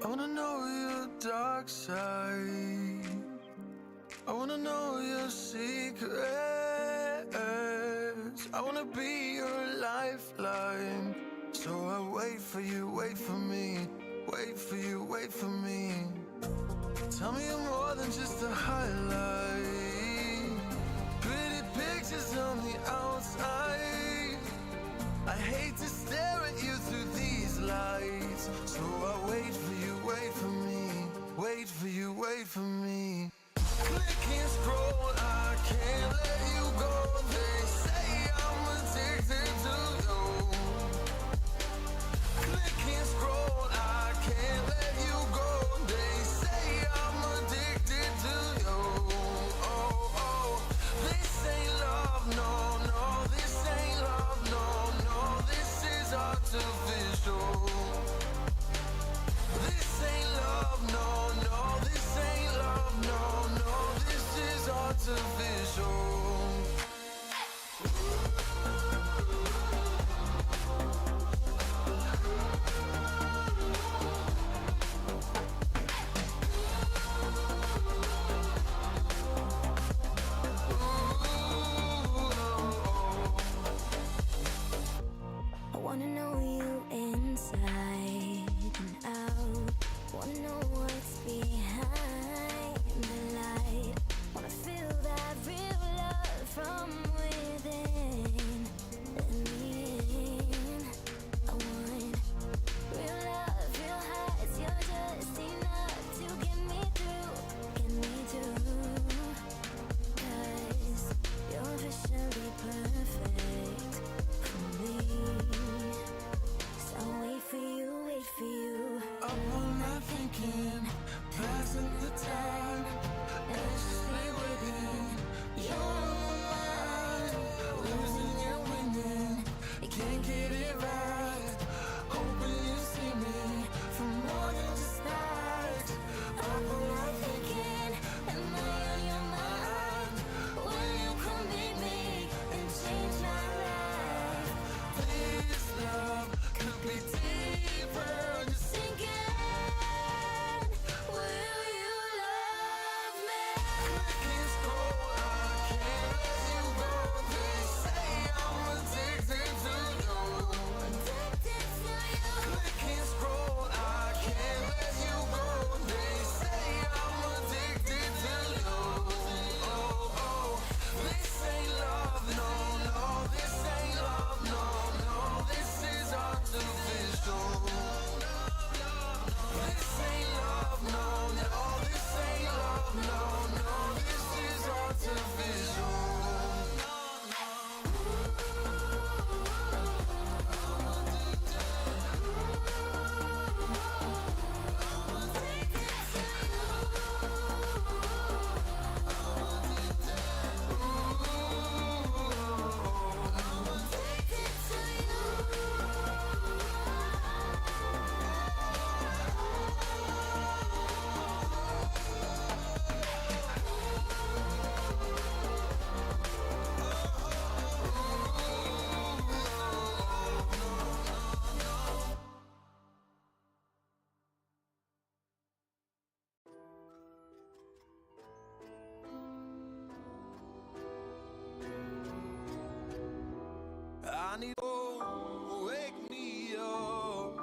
I wanna know your dark side. I wanna know your secrets. I wanna be your lifeline. So I wait for you, wait for me. Wait for you, wait for me. Tell me you're more than just a highlight. Pretty pictures on the outside. I hate to stare at you through these lights. So I wait for you, wait for me. Wait for you, wait for me. Click and scroll, I can't let you go. They say I'm addicted to you. Click and scroll, I can't let you go. They say I'm addicted to you. Oh, oh, this ain't love, no, no. This ain't love, no, no. This is artificial. This ain't love, no, no. This ain't love, no, no. This is artificial. I wanna know you inside and out. Wanna know what's behind the light. Wanna feel that real love from within. I want real love, real highs. You're just enough to get me through, get me through. 'Cause you're officially perfect for me. So wait for you, wait for you. Up all night thinking, passing the time, anxiously waiting. You're on my mind, losing and winning. You can't get it right. Hoping you see me for more than just nights. Up all night thinking, am I on your mind? Will you come meet me and change my life? This love could be deeper. Just Thinking, will you love me? click and scroll, I can't let you go. They say I'm addicted to you. Addicted to you. Click and scroll, I can't let you go. They say I'm addicted to you. Oh, oh, this ain't love, no, no. This ain't love, no, no. This is artificial. This ain't love, no, no. This ain't love, no, no. This is artificial. I need oh, wake me up,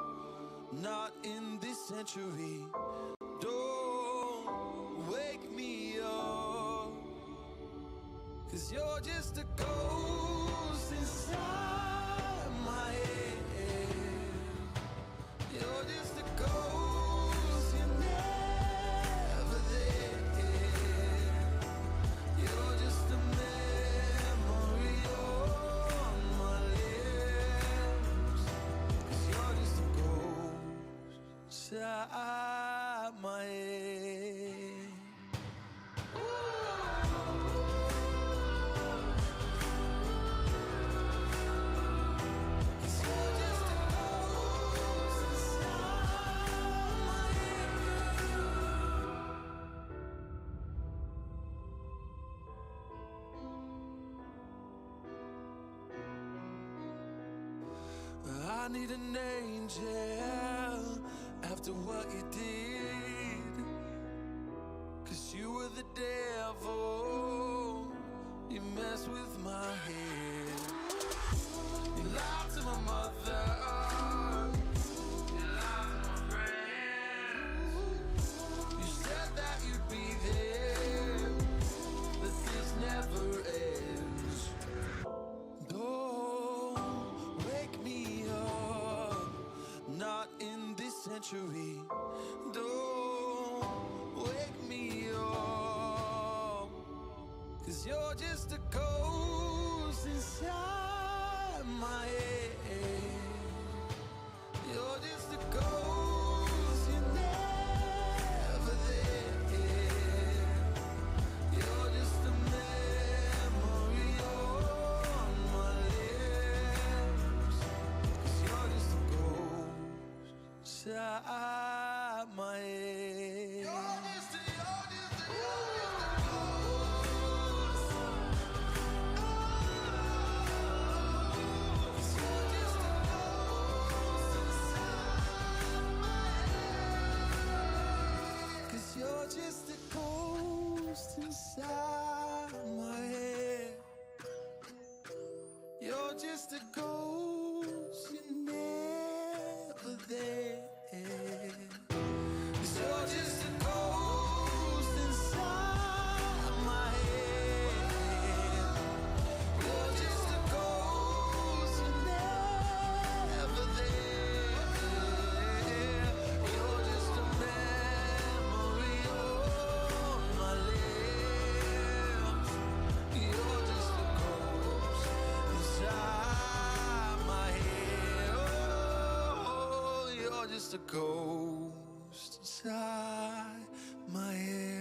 not in this century. Don't wake me up, 'cause you're just a ghost inside my head. You're just a ghost, you're never there. You're just a memory on my lips. 'Cause you're just a ghost inside my head. I need an angel after after what you did. 'Cause you were the devil, you messed with my head. You lied to my mother, you lied to my friends. You said that you'd be there, but this never ends. Don't wake me up, not in this century. Don't wake me up, 'cause you're just a ghost inside my head. You're just a ghost, you're never there. You're just a memory on my lips. 'Cause you're just a ghost inside my head. You're just a You're just a ghost inside my head. You're just a ghost, you're never there. 'Cause you're just a ghost inside my head. You're just a ghost, you're never there. You're just a memory on my lips. You're just a ghost inside my head. Oh, you're just a ghost inside my head.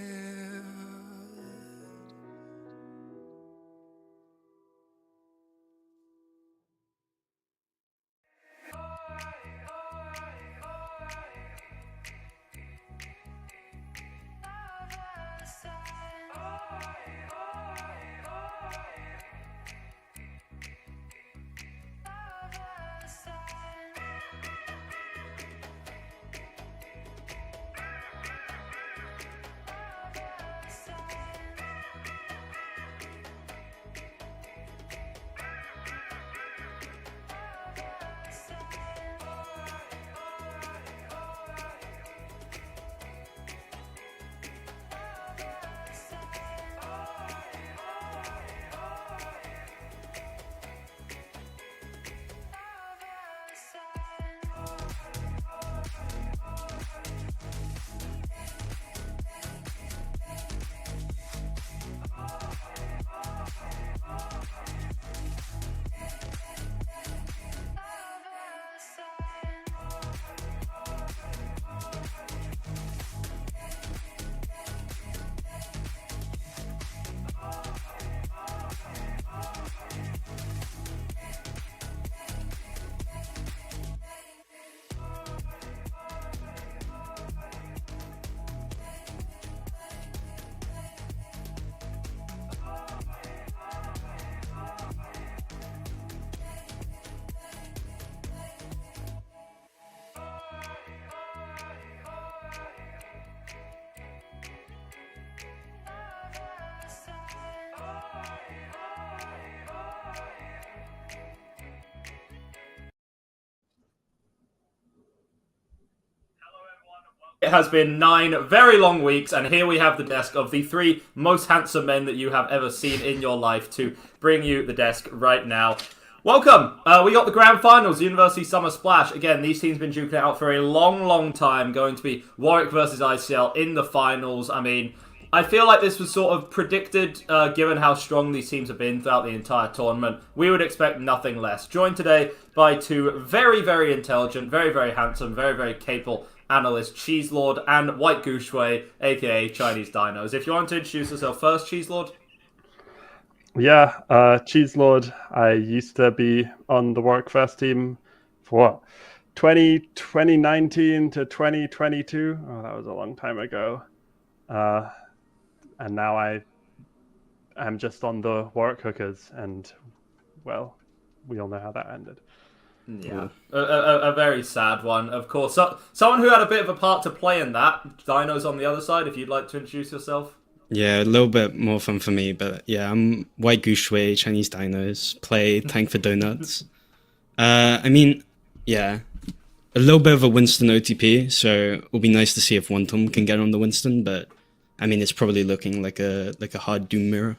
It has been 9 very long weeks, and here we have the desk of the 3 most handsome men that you have ever seen in your life to bring you the desk right now. Welcome! We got the grand finals, University Summer Splash. Again, these teams have been duking it out for a long, long time. Going to be Warwick versus ICL in the finals. I mean, I feel like this was sort of predicted, given how strong these teams have been throughout the entire tournament. We would expect nothing less. Joined today by 2 very, very intelligent, very, very handsome, very, very capable analyst, Cheese Lord and White Goose Shui, aka Chinese Dinos. If you want to introduce yourself first, Cheese Lord. Yeah, Cheese Lord. I used to be on the Warwick first team for 2019 to 2022. Oh, that was a long time ago. And now I am just on the Warwick Hookers, and well, we all know how that ended. Yeah, a very sad one, of course. So, someone who had a bit of a part to play in that, Dino's on the other side, if you'd like to introduce yourself. Yeah, a little bit more fun for me, but yeah, I'm White Goose Shui, Chinese Dinos, play Tank for Donuts. I mean, yeah, a little bit of a Winston OTP, so it'll be nice to see if One Tom can get on the Winston, but I mean, it's probably looking like a hard Doom mirror.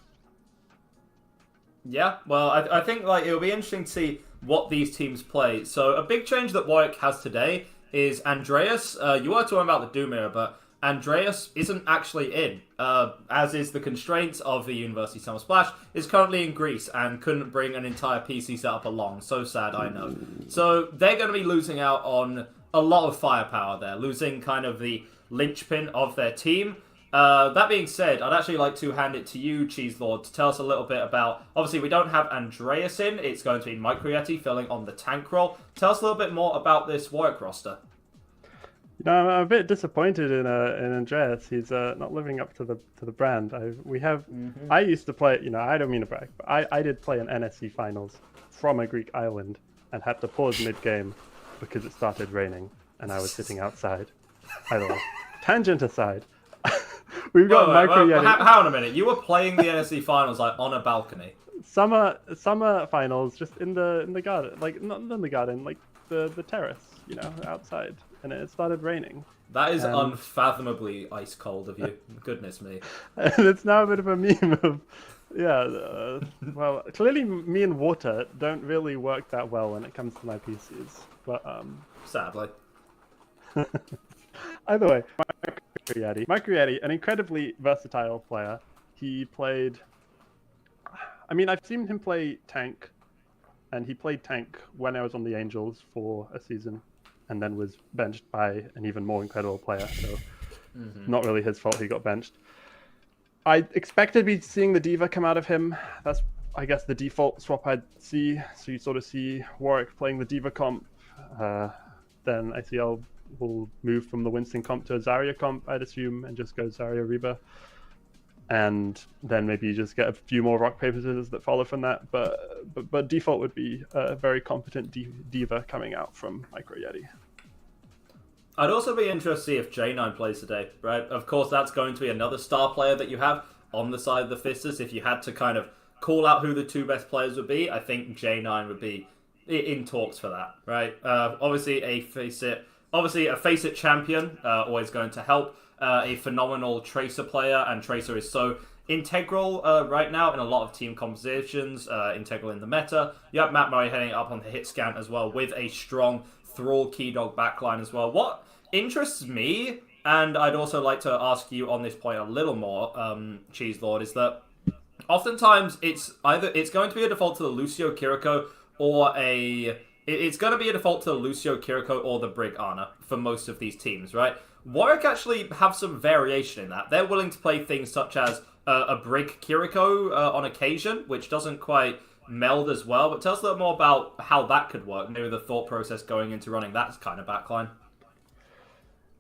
Yeah, well, I think like it'll be interesting to see what these teams play. So a big change that Warwick has today is Andreas. You were talking about the Doom era, but Andreas isn't actually in, as is the constraints of the University Summer Splash, is currently in Greece and couldn't bring an entire PC setup along. So sad, I know. So they're going to be losing out on a lot of firepower there, losing kind of the linchpin of their team. That being said, I'd actually like to hand it to you, Cheese Lord, to tell us a little bit about... Obviously, we don't have Andreas in. It's going to be Micro Yeti filling on the tank role. Tell us a little bit more about this Warwick roster. You know, I'm a bit disappointed in Andreas. He's not living up to the brand. I used to play. You know, I don't mean to brag, but I did play an NSC finals from a Greek island and had to pause mid game because it started raining and I was sitting outside. By the way, tangent aside, we've got Micro Yeti. Hang on a minute. You were playing the NSC finals like on a balcony. Summer finals, just in the garden, like not in the garden, like the terrace, you know, outside. And it started raining. That is unfathomably ice cold of you. Goodness me. And it's now a bit of a meme of, well, clearly me and water don't really work that well when it comes to my PCs. But sadly. Either way, Micro Yeti, an incredibly versatile player. He played. I mean, I've seen him play tank, and he played tank when I was on the Angels for a season. And then was benched by an even more incredible player. So not really his fault he got benched. I expected to be seeing the Diva come out of him. That's, I guess, the default swap I'd see. So you sort of see Warwick playing the Diva comp. Then ICL will move from the Winston comp to a Zarya comp, I'd assume, and just go Zarya Reba. And then maybe you just get a few more rock paper scissors that follow from that. But default would be a very competent Diva coming out from Micro Yeti. I'd also be interested to see if J9 plays today, right? Of course, that's going to be another star player that you have on the side of the Fistus. If you had to kind of call out who the two best players would be, I think J9 would be in talks for that, right? Obviously a Face It champion, always going to help. A phenomenal Tracer player, and Tracer is so integral right now in a lot of team compositions, integral in the meta. You have Matt Murray heading up on the hit scan as well with a strong Thrall Key Dog backline as well. What interests me, and I'd also like to ask you on this point a little more, Cheese Lord, is that oftentimes it's going to be a default to the Lucio Kiriko or it's going to be a default to the Lucio Kiriko or the Brig Ana for most of these teams, right? Warwick actually have some variation in that. They're willing to play things such as a Brig Kiriko on occasion, which doesn't quite meld as well. But tell us a little more about how that could work, maybe the thought process going into running that kind of backline.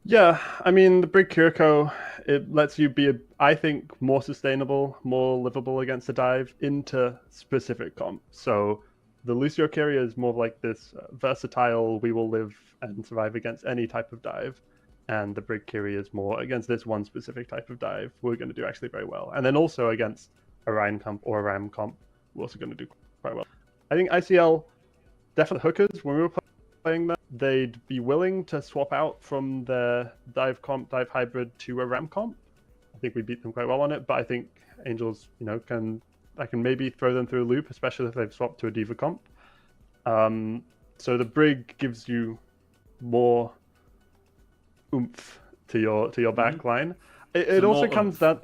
Yeah, I mean, the Brig Kiriko, it lets you be, I think, more sustainable, more livable against a dive into specific comp. So the Lucio Kyria is more like this versatile, we will live and survive against any type of dive. And the Brig Kyria is more against this one specific type of dive. We're going to do actually very well. And then also against a Ryan comp or a Ram comp, we're also going to do quite well. I think ICL, definitely hookers, when we were playing them, they'd be willing to swap out from their dive comp, dive hybrid to a Ram comp. I think we beat them quite well on it, but I think Angels, I can maybe throw them through a loop, especially if they've swapped to a Diva comp. So the Brig gives you more oomph to your back line. It also comes down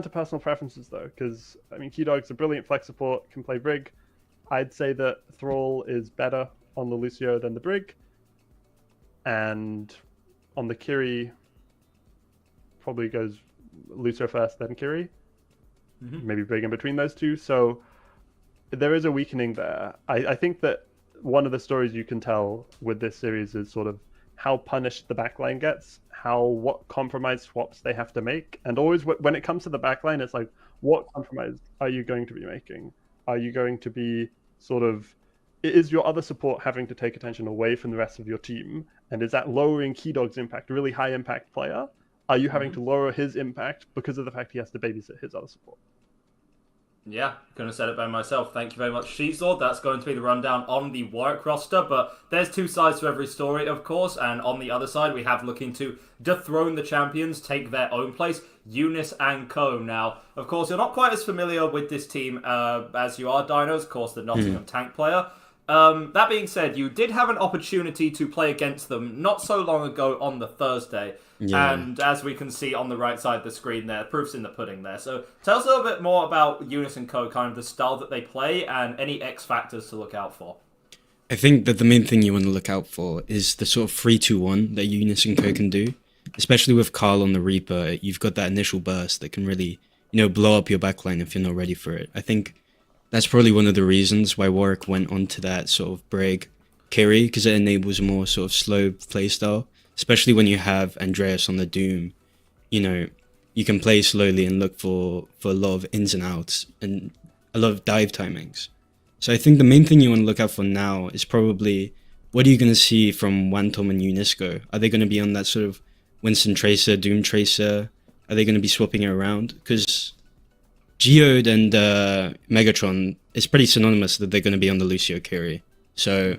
to personal preferences though, because I mean Keydog's a brilliant flex support, can play Brig. I'd say that Thrall is better on the Lucio than the Brig, and on the Kiri probably goes Lucio first then Kiri, maybe Brig in between those two. So there is a weakening there. I think that one of the stories you can tell with this series is sort of how punished the backline gets, what compromise swaps they have to make. And always when it comes to the backline, it's like, what compromise are you going to be making? Are you going to be sort of is your other support having to take attention away from the rest of your team? And is that lowering Keydog's impact, a really high impact player? Are you having to lower his impact because of the fact he has to babysit his other support? Yeah, couldn't have said it by myself. Thank you very much, Sheezord. That's going to be the rundown on the Warwick roster, but there's two sides to every story, of course, and on the other side, we have looking to dethrone the champions, take their own place, Younis and Co. Now, of course, you're not quite as familiar with this team as you are, Dinos, of course, the Nottingham tank player. That being said, you did have an opportunity to play against them not so long ago on the Thursday. Yeah. And as we can see on the right side of the screen there, proof's in the pudding there. So tell us a little bit more about Younis and Co, kind of the style that they play and any X factors to look out for. I think that the main thing you want to look out for is the sort of 3-2-1 that Younis and Co can do. Especially with Carl on the Reaper, you've got that initial burst that can really, blow up your backline if you're not ready for it. I think that's probably one of the reasons why Warwick went onto that sort of Brig carry, because it enables more sort of slow playstyle, especially when you have Andreas on the Doom. You can play slowly and look for a lot of ins and outs and a lot of dive timings. So I think the main thing you want to look out for now is probably what are you going to see from Wantom and Younisco? Are they going to be on that sort of Winston Tracer, Doom Tracer? Are they going to be swapping it around? Because Geode and Megatron is pretty synonymous that they're going to be on the Lucio carry. So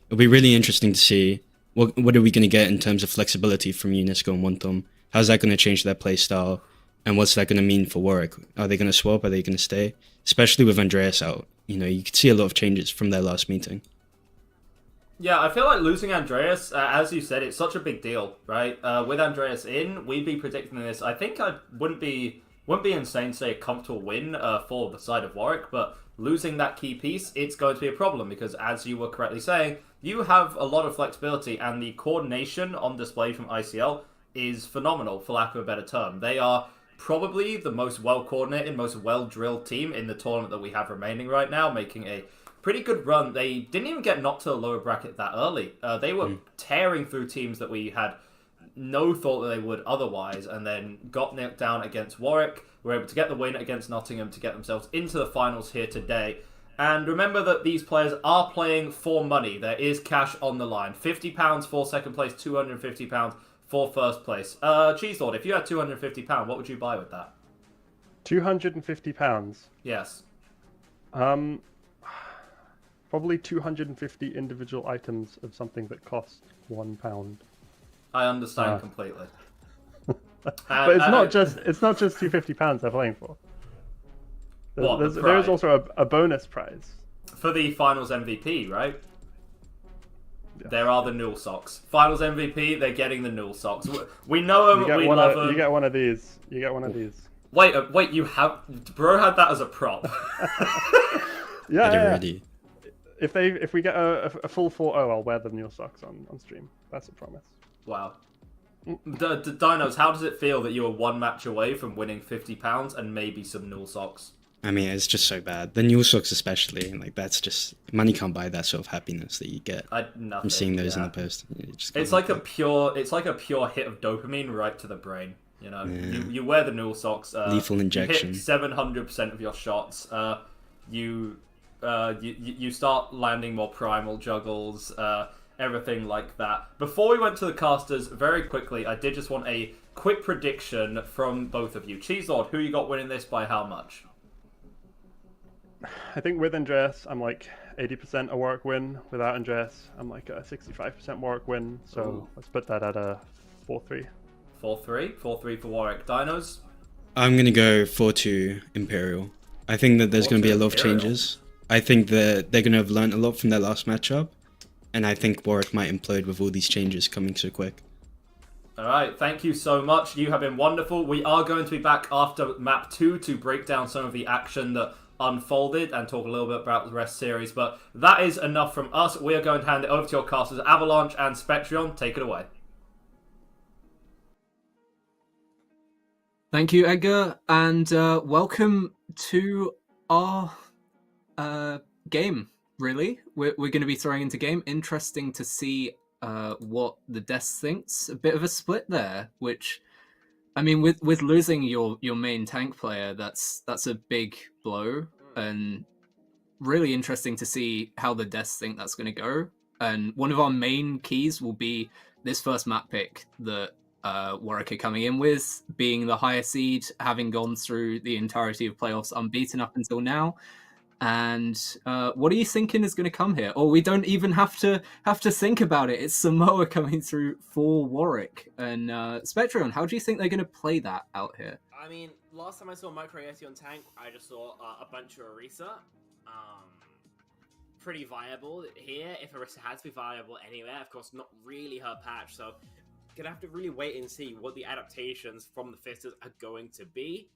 it'll be really interesting to see what are we going to get in terms of flexibility from Younisco and Wantom. How's that going to change their play style? And what's that going to mean for Warwick? Are they going to swap? Are they going to stay? Especially with Andreas out. You could see a lot of changes from their last meeting. Yeah, I feel like losing Andreas, as you said, it's such a big deal, right? With Andreas in, we'd be predicting this. I think I wouldn't be insane to say a comfortable win for the side of Warwick, but losing that key piece, it's going to be a problem because, as you were correctly saying, you have a lot of flexibility and the coordination on display from ICL is phenomenal, for lack of a better term. They are probably the most well-coordinated, most well-drilled team in the tournament that we have remaining right now, making a pretty good run. They didn't even get knocked to the lower bracket that early. They were tearing through teams that we had no thought that they would otherwise, and then got knocked down against Warwick, were able to get the win against Nottingham to get themselves into the finals here today. And remember that these players are playing for money. There is cash on the line. £50 for second place, £250 for first place. Cheeselord, if you had £250, what would you buy with that? £250? Yes. Probably 250 individual items of something that cost £1. I understand completely. But it's not just £250 they're playing for. There is also a bonus prize for the finals MVP, right? Yes. There are the Null socks. Finals MVP, they're getting the Null socks. We know them. We love them. You get one of these. You get one of these. Wait! You have bro had that as a prop. Yeah. Ready. If we get a full 4-0, I'll wear the Null socks on stream. That's a promise. Wow. Dinos, how does it feel that you were one match away from winning £50 and maybe some Null socks? I mean, it's just so bad. The Null socks especially, that's just... Money can't buy that sort of happiness that you get from seeing those in the post. It's like a pure hit of dopamine right to the brain. Yeah. You wear the Null socks. Lethal injection. You hit 700% of your shots. You start landing more primal juggles. Everything like that. Before we went to the casters, very quickly, I did just want a quick prediction from both of you. Cheeselord, who you got winning this by how much? I think with Andreas, I'm like 80% a Warwick win. Without Andreas, I'm like a 65% Warwick win. So let's put that at a 4-3. 4-3? 4-3 for Warwick. Dinos? I'm going to go 4-2 Imperial. I think that there's going to be a lot of changes. I think that they're going to have learned a lot from their last matchup. And I think Warwick might implode with all these changes coming so quick. Alright, thank you so much. You have been wonderful. We are going to be back after map 2 to break down some of the action that unfolded and talk a little bit about the rest series. But that is enough from us. We are going to hand it over to your casters, Avalanche and Spectrion. Take it away. Thank you, Edgar, and welcome to our game. Really, we're going to be throwing into game. Interesting to see what the desk thinks. A bit of a split there, which, I mean, with losing your main tank player, that's a big blow. And really interesting to see how the Deaths think that's going to go. And one of our main keys will be this first map pick that Warwick are coming in with, being the higher seed, having gone through the entirety of playoffs unbeaten up until now. And what are you thinking is going to come here? Or we don't even have to think about it. It's Samoa coming through for Warwick. And Spectrum, how do you think they're going to play that out here? I mean, last time I saw Micro Yeti on tank, I just saw a bunch of Orisa. Pretty viable here. If Orisa has to be viable anywhere, of course, not really her patch. So, gonna have to really wait and see what the adaptations from the Fisters are going to be.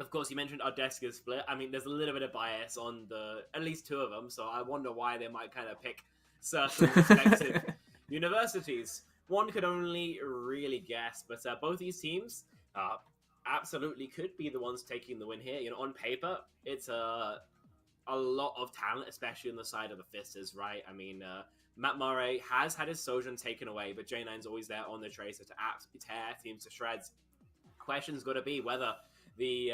Of course, you mentioned our desk is split. I mean, there's a little bit of bias on at least two of them, so I wonder why they might kind of pick certain respective universities. One could only really guess, but both these teams absolutely could be the ones taking the win here. You know, on paper, it's a lot of talent, especially on the side of the Fisters, right? I mean, Matt Murray has had his Sojourn taken away, but J9's always there on the Tracer to absolutely tear teams to shreds. Question's got to be whether the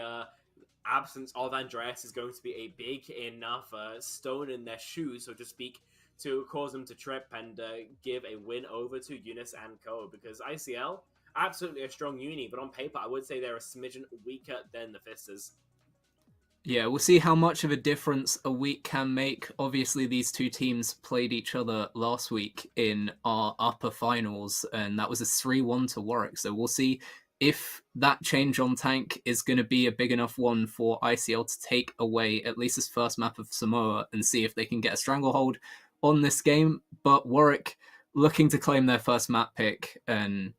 absence of Andreas is going to be a big enough stone in their shoes, so to speak, to cause them to trip and give a win over to Younis and Co. Because ICL, absolutely a strong uni, but on paper, I would say they're a smidgen weaker than the Fisters. Yeah, we'll see how much of a difference a week can make. Obviously, these two teams played each other last week in our upper finals, and that was a 3-1 to Warwick. So we'll see if that change on tank is going to be a big enough one for ICL to take away at least this first map of Samoa and see if they can get a stranglehold on this game. But Warwick looking to claim their first map pick, and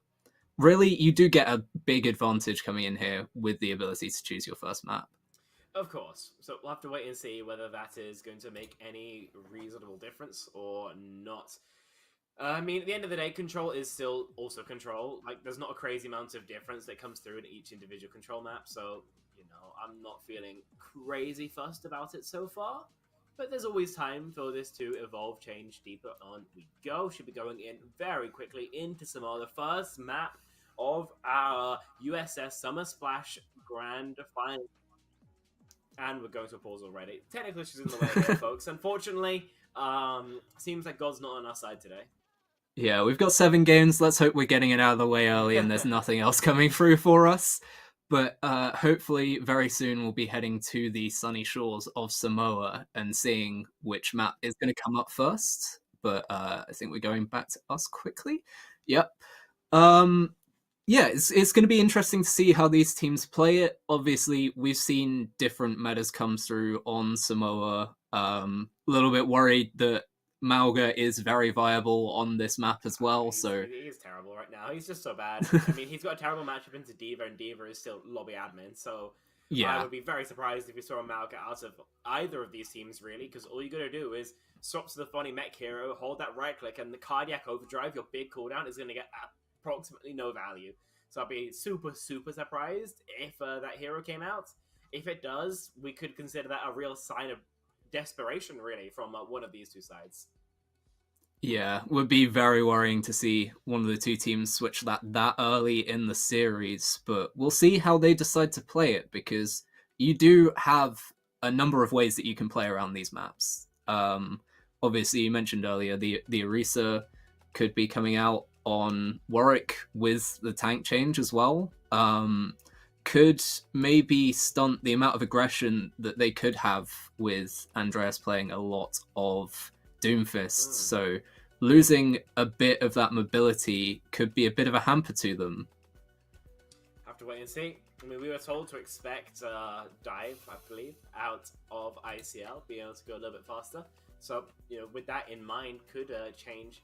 really, you do get a big advantage coming in here with the ability to choose your first map. Of course. So we'll have to wait and see whether that is going to make any reasonable difference or not. I mean, at the end of the day, control is still also control. Like, there's not a crazy amount of difference that comes through in each individual control map. So, you know, I'm not feeling crazy fussed about it so far. But there's always time for this to evolve, change, deeper on we go. Should be going in very quickly into Samoa, the first map of our USS Summer Splash Grand Final. And we're going to a pause already. Technical issues in the way here, folks. Unfortunately, seems like God's not on our side today. Yeah, we've got 7 games. Let's hope we're getting it out of the way early and there's nothing else coming through for us. But hopefully very soon we'll be heading to the sunny shores of Samoa and seeing which map is going to come up first. But I think we're going back to us quickly. Yep. Yeah, it's going to be interesting to see how these teams play it. Obviously, we've seen different metas come through on Samoa. A little bit worried that Malga is very viable on this map as well. He's terrible right now. He's just so bad. I mean, he's got a terrible matchup into D.Va, and D.Va is still lobby admin. So yeah, I would be very surprised if we saw a Malga out of either of these teams, really, because all you got to do is swap to the funny mech hero, hold that right click, and the cardiac overdrive, your big cooldown, is going to get approximately no value. So I'd be super, super surprised if that hero came out. If it does, we could consider that a real sign of desperation, really, from one of these two sides. Yeah, would be very worrying to see one of the two teams switch that early in the series, but we'll see how they decide to play it, because you do have a number of ways that you can play around these maps. Obviously, you mentioned earlier the Orisa could be coming out on Warwick with the tank change as well. Could maybe stunt the amount of aggression that they could have with Andreas playing a lot of Doomfist. So losing a bit of that mobility could be a bit of a hamper to them. Have to wait and see. I mean, we were told to expect Dive, I believe, out of ICL, being able to go a little bit faster. So, you know, with that in mind, could change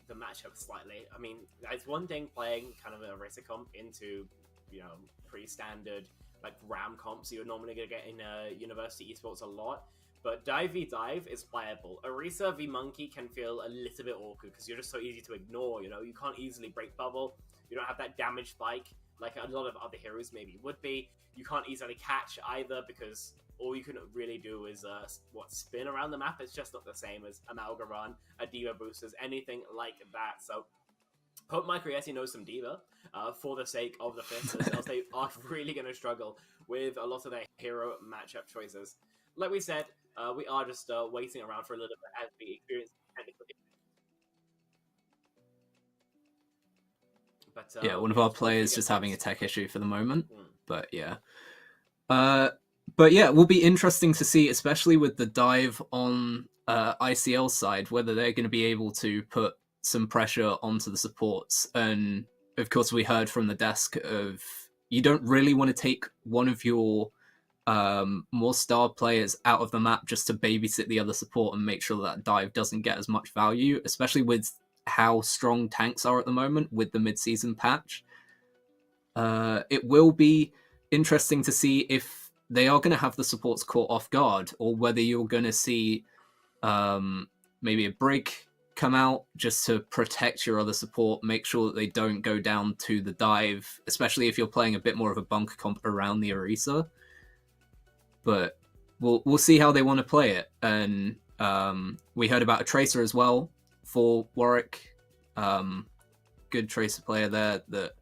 the matchup slightly. I mean, it's one thing playing kind of a racer comp into, you know, pretty standard like RAM comps you're normally gonna get in university esports a lot. But Dive v Dive is playable. Orisa v Monkey can feel a little bit awkward because you're just so easy to ignore, you know? You can't easily break bubble. You don't have that damage spike like a lot of other heroes maybe would be. You can't easily catch either because all you can really do is, spin around the map. It's just not the same as Amalga Run, a D.Va boosters, anything like that. So hope Micro Yeti knows some D.Va for the sake of the Fisters, else they are really going to struggle with a lot of their hero matchup choices. Like we said, We are just waiting around for a little bit as we experience technical issues. But, Yeah, one of our players just having a tech issue for the moment. But yeah. But yeah, it will be interesting to see, especially with the dive on ICL side, whether they're going to be able to put some pressure onto the supports. And of course, we heard from the desk of you don't really want to take one of your more star players out of the map just to babysit the other support and make sure that dive doesn't get as much value, especially with how strong tanks are at the moment with the mid-season patch. It will be interesting to see if they are going to have the supports caught off guard, or whether you're going to see maybe a break come out just to protect your other support, make sure that they don't go down to the dive, especially if you're playing a bit more of a bunker comp around the Orisa. But we'll see how they want to play it. And we heard about a Tracer as well for Warwick. Good Tracer player there that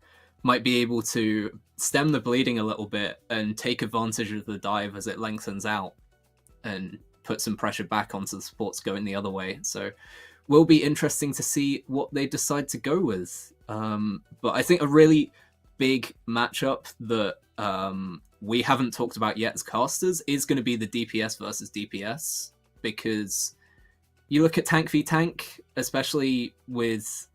might be able to stem the bleeding a little bit and take advantage of the dive as it lengthens out and put some pressure back onto the supports going the other way. So will be interesting to see what they decide to go with. But I think a really big matchup that we haven't talked about yet as casters is going to be the DPS versus DPS, because you look at tank v tank, especially with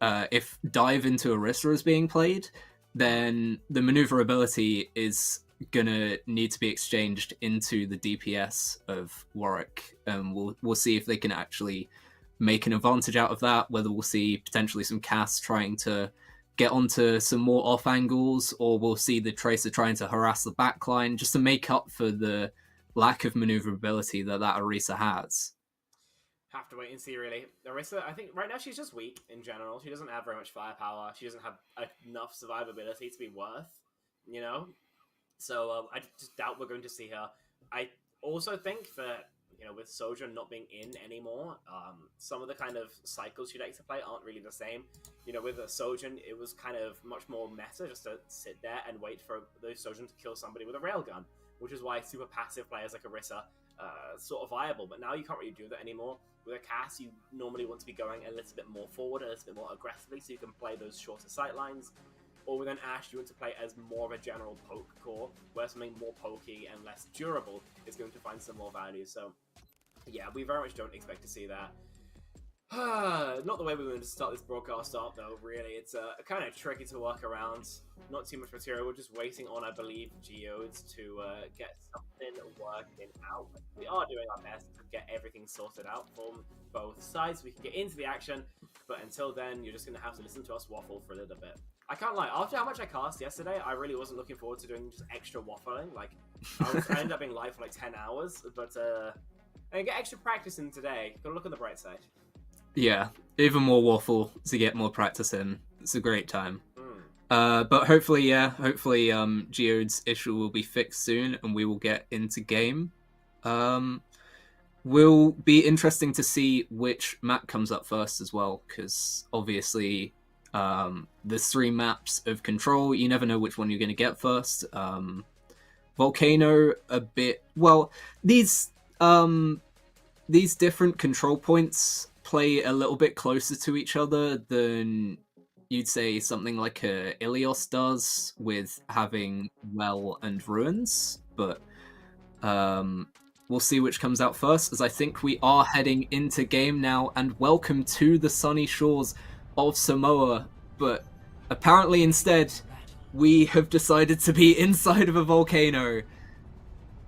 if dive into Orisa is being played, then the maneuverability is gonna need to be exchanged into the DPS of Warwick, and we'll see if they can actually make an advantage out of that. Whether we'll see potentially some Cass trying to get onto some more off angles, or we'll see the Tracer trying to harass the backline just to make up for the lack of maneuverability that Orisa has. Have to wait and see, really. Orisa, I think right now she's just weak in general. She doesn't have very much firepower. She doesn't have enough survivability to be worth, you know? So I just doubt we're going to see her. I also think that, you know, with Sojourn not being in anymore, some of the kind of cycles she likes to play aren't really the same. You know, with a Sojourn, it was kind of much more meta just to sit there and wait for those Sojourn to kill somebody with a railgun, which is why super passive players like Orisa sort of viable. But now you can't really do that anymore. With a Cass, you normally want to be going a little bit more forward, a little bit more aggressively, so you can play those shorter sight lines. Or with an Ashe, you want to play as more of a general poke core, where something more pokey and less durable is going to find some more value. So, yeah, we very much don't expect to see that. Not the way we wanted to start this broadcast off, though, really. It's kind of tricky to work around. Not too much material. We're just waiting on, I believe, Geodes to get something working out. We are doing our best to get everything sorted out from both sides so we can get into the action. But until then, you're just going to have to listen to us waffle for a little bit. I can't lie, after how much I cast yesterday, I really wasn't looking forward to doing just extra waffling. Like, I ended up being live for like 10 hours, but I get extra practice in today. Gotta look on the bright side. Yeah, even more waffle to get more practice in. It's a great time. But hopefully, Geode's issue will be fixed soon and we will get into game. Will be interesting to see which map comes up first as well, because obviously there's 3 maps of control. You never know which one you're going to get first. Volcano, a bit... Well, these different control points play a little bit closer to each other than you'd say something like Ilios does with having Well and Ruins, but we'll see which comes out first, as I think we are heading into game now, and welcome to the sunny shores of Samoa, but apparently instead we have decided to be inside of a volcano,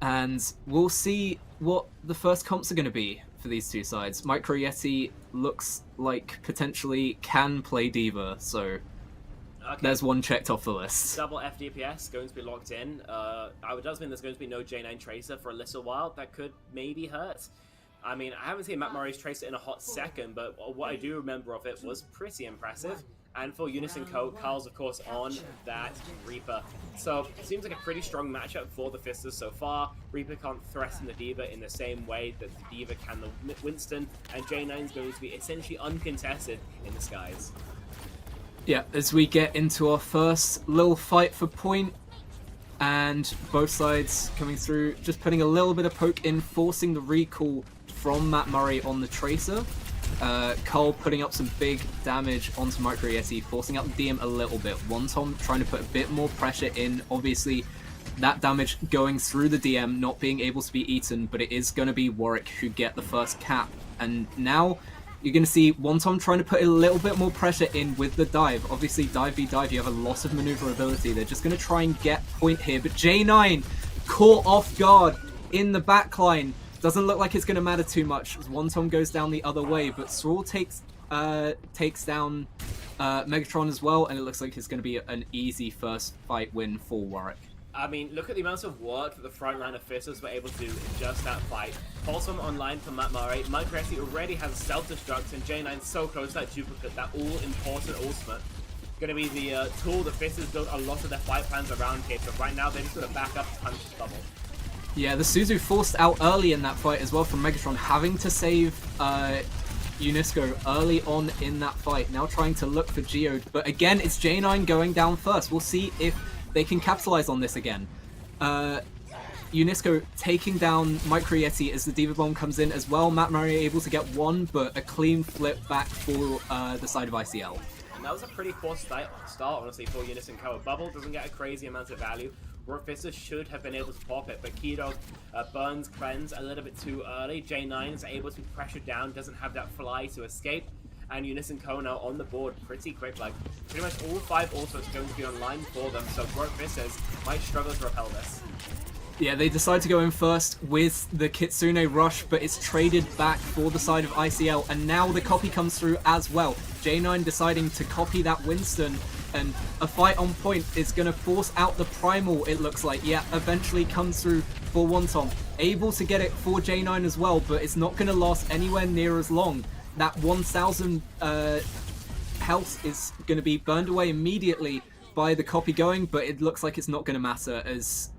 and we'll see what the first comps are going to be for these two sides. Micro Yeti looks like potentially can play D.Va, so there's one checked off the list. Double FDPS going to be locked in. It does mean there's going to be no J9 Tracer for a little while. That could maybe hurt. I mean, I haven't seen Matt Murray's Tracer in a hot second, but what I do remember of it was pretty impressive. And for Younisco, Carl's of course on that Reaper. So it seems like a pretty strong matchup for the Fisters so far. Reaper can't threaten the D.Va in the same way that the D.Va can the Winston, and J9's going to be essentially uncontested in the skies. Yeah, as we get into our first little fight for point, And both sides coming through, just putting a little bit of poke in, forcing the recall from Matt Murray on the Tracer. Cole putting up some big damage onto Micro Yeti, forcing out the DM a little bit. Wonton trying to put a bit more pressure in. Obviously, that damage going through the DM, not being able to be eaten, but it is going to be Warwick who get the first cap. And now you're going to see Wonton trying to put a little bit more pressure in with the dive. Obviously, dive v dive, you have a lot of maneuverability. They're just going to try and get point here, but J9 caught off guard in the backline. Doesn't look like it's going to matter too much as Wonton goes down the other way, but Thrall takes down Megatron as well, and it looks like it's going to be an easy first fight win for Warwick. I mean, look at the amount of work that the front line officials were able to do in just that fight. Pulsum online from Matt Murray. Mike Resi already has self-destruct, and J9 so close to that duplicate, that all-important ultimate. Going to be the tool that Fisters built a lot of their fight plans around here, but right now they're just going to back up Punch Bubble. Yeah, the Suzu forced out early in that fight as well from Megatron, having to save Younisco early on in that fight. Now trying to look for Geode, but again, it's J9 going down first. We'll see if they can capitalize on this again. Younisco taking down Micro Yeti as the Diva Bomb comes in as well. Matt Murray able to get one, but a clean flip back for the side of ICL. And that was a pretty poor start honestly, for Younisco. A bubble doesn't get a crazy amount of value. Warwick Fisters should have been able to pop it, but Keydog burns Cleanse a little bit too early. J9 is able to be pressured down, doesn't have that fly to escape. And Younisco now on the board pretty quick. Like, pretty much all 5 ultimates are going to be online for them, so Warwick Fisters might struggle to repel this. Yeah, they decide to go in first with the Kitsune Rush, but it's traded back for the side of ICL, and now the copy comes through as well. J9 deciding to copy that Winston, and a fight on point is going to force out the Primal, it looks like. Yeah, eventually comes through for Wonton. Able to get it for J9 as well, but it's not going to last anywhere near as long. That 1,000 health is going to be burned away immediately by the copy going, but it looks like it's not going to matter as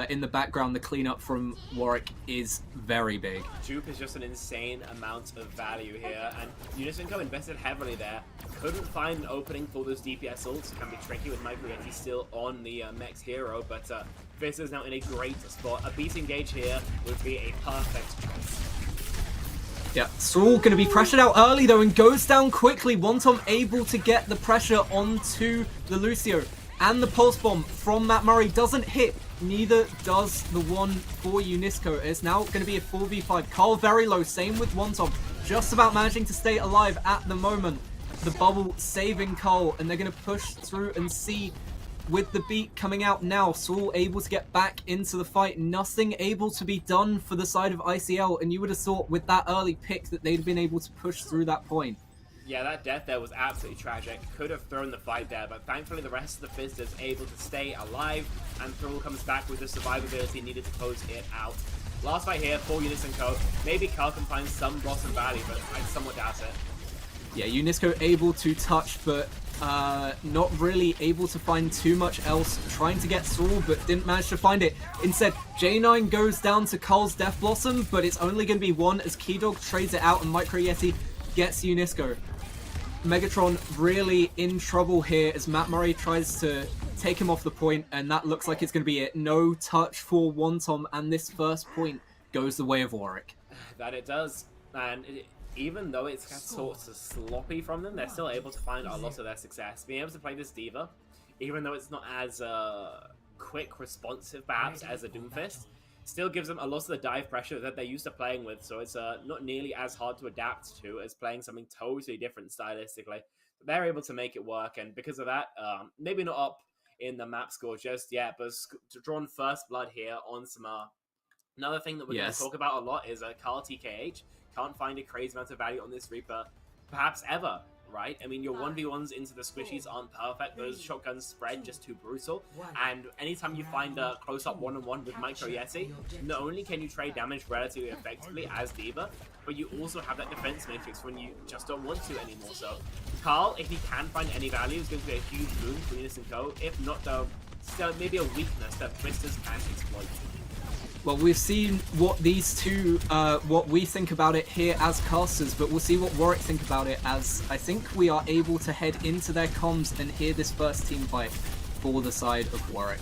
in the background the cleanup from Warwick is very big. Jupe is just an insane amount of value here, and Younisco invested heavily there. Couldn't find an opening for those DPS ults. Can be tricky with Micro Yeti still on the Mex hero, but Fizz is now in a great spot. A beat engage here would be a perfect choice. Yeah, Thrall going to be pressured out early though and goes down quickly. Wonton able to get the pressure onto the Lucio, and the Pulse Bomb from Matt Murray doesn't hit. Neither does the one for Younisco. It's now going to be a 4v5. Carl very low, same with Wonton. Just about managing to stay alive at the moment. The bubble saving Carl, and they're going to push through and see with the beat coming out now. Saul able to get back into the fight. Nothing able to be done for the side of ICL, and you would have thought with that early pick that they'd been able to push through that point. Yeah, that death there was absolutely tragic. Could have thrown the fight there, but thankfully the rest of the Fizzers able to stay alive, and Thrall comes back with the survivability needed to close it out. Last fight here for Younisco. Maybe Carl can find some Blossom Valley, but I somewhat doubt it. Yeah, Younisco able to touch, but not really able to find too much else. Trying to get Thrall, but didn't manage to find it. Instead, J9 goes down to Carl's Death Blossom, but it's only going to be one as Keydog trades it out and Micro Yeti gets Younisco. Megatron really in trouble here as Matt Murray tries to take him off the point, and that looks like it's going to be it. No touch for Wonton, and this first point goes the way of Warwick. That it does, and even though it's sort of sloppy from them, they're still able to find a lot of their success. Being able to play this Diva, even though it's not as quick responsive perhaps as a Doomfist, still gives them a lot of the dive pressure that they're used to playing with, so it's not nearly as hard to adapt to as playing something totally different stylistically. They're able to make it work, and because of that, maybe not up in the map score just yet, but drawn first blood here on some... Another thing that we're going to talk about a lot is Carl TKH. Can't find a crazy amount of value on this Reaper, perhaps ever, right? I mean, your 1v1s into the squishies aren't perfect. Those shotguns spread just too brutal. And anytime you find a close-up one-on-one with Micro Yeti, not only can you trade damage relatively effectively as Diva, but you also have that defense matrix when you just don't want to anymore. So Carl, if he can find any value, is going to be a huge boon for Younisco. If not, though, still maybe a weakness that Twisters can exploit. Well, we've seen what these two, what we think about it here as casters, but we'll see what Warwick think about it, as I think we are able to head into their comms and hear this first team fight for the side of Warwick.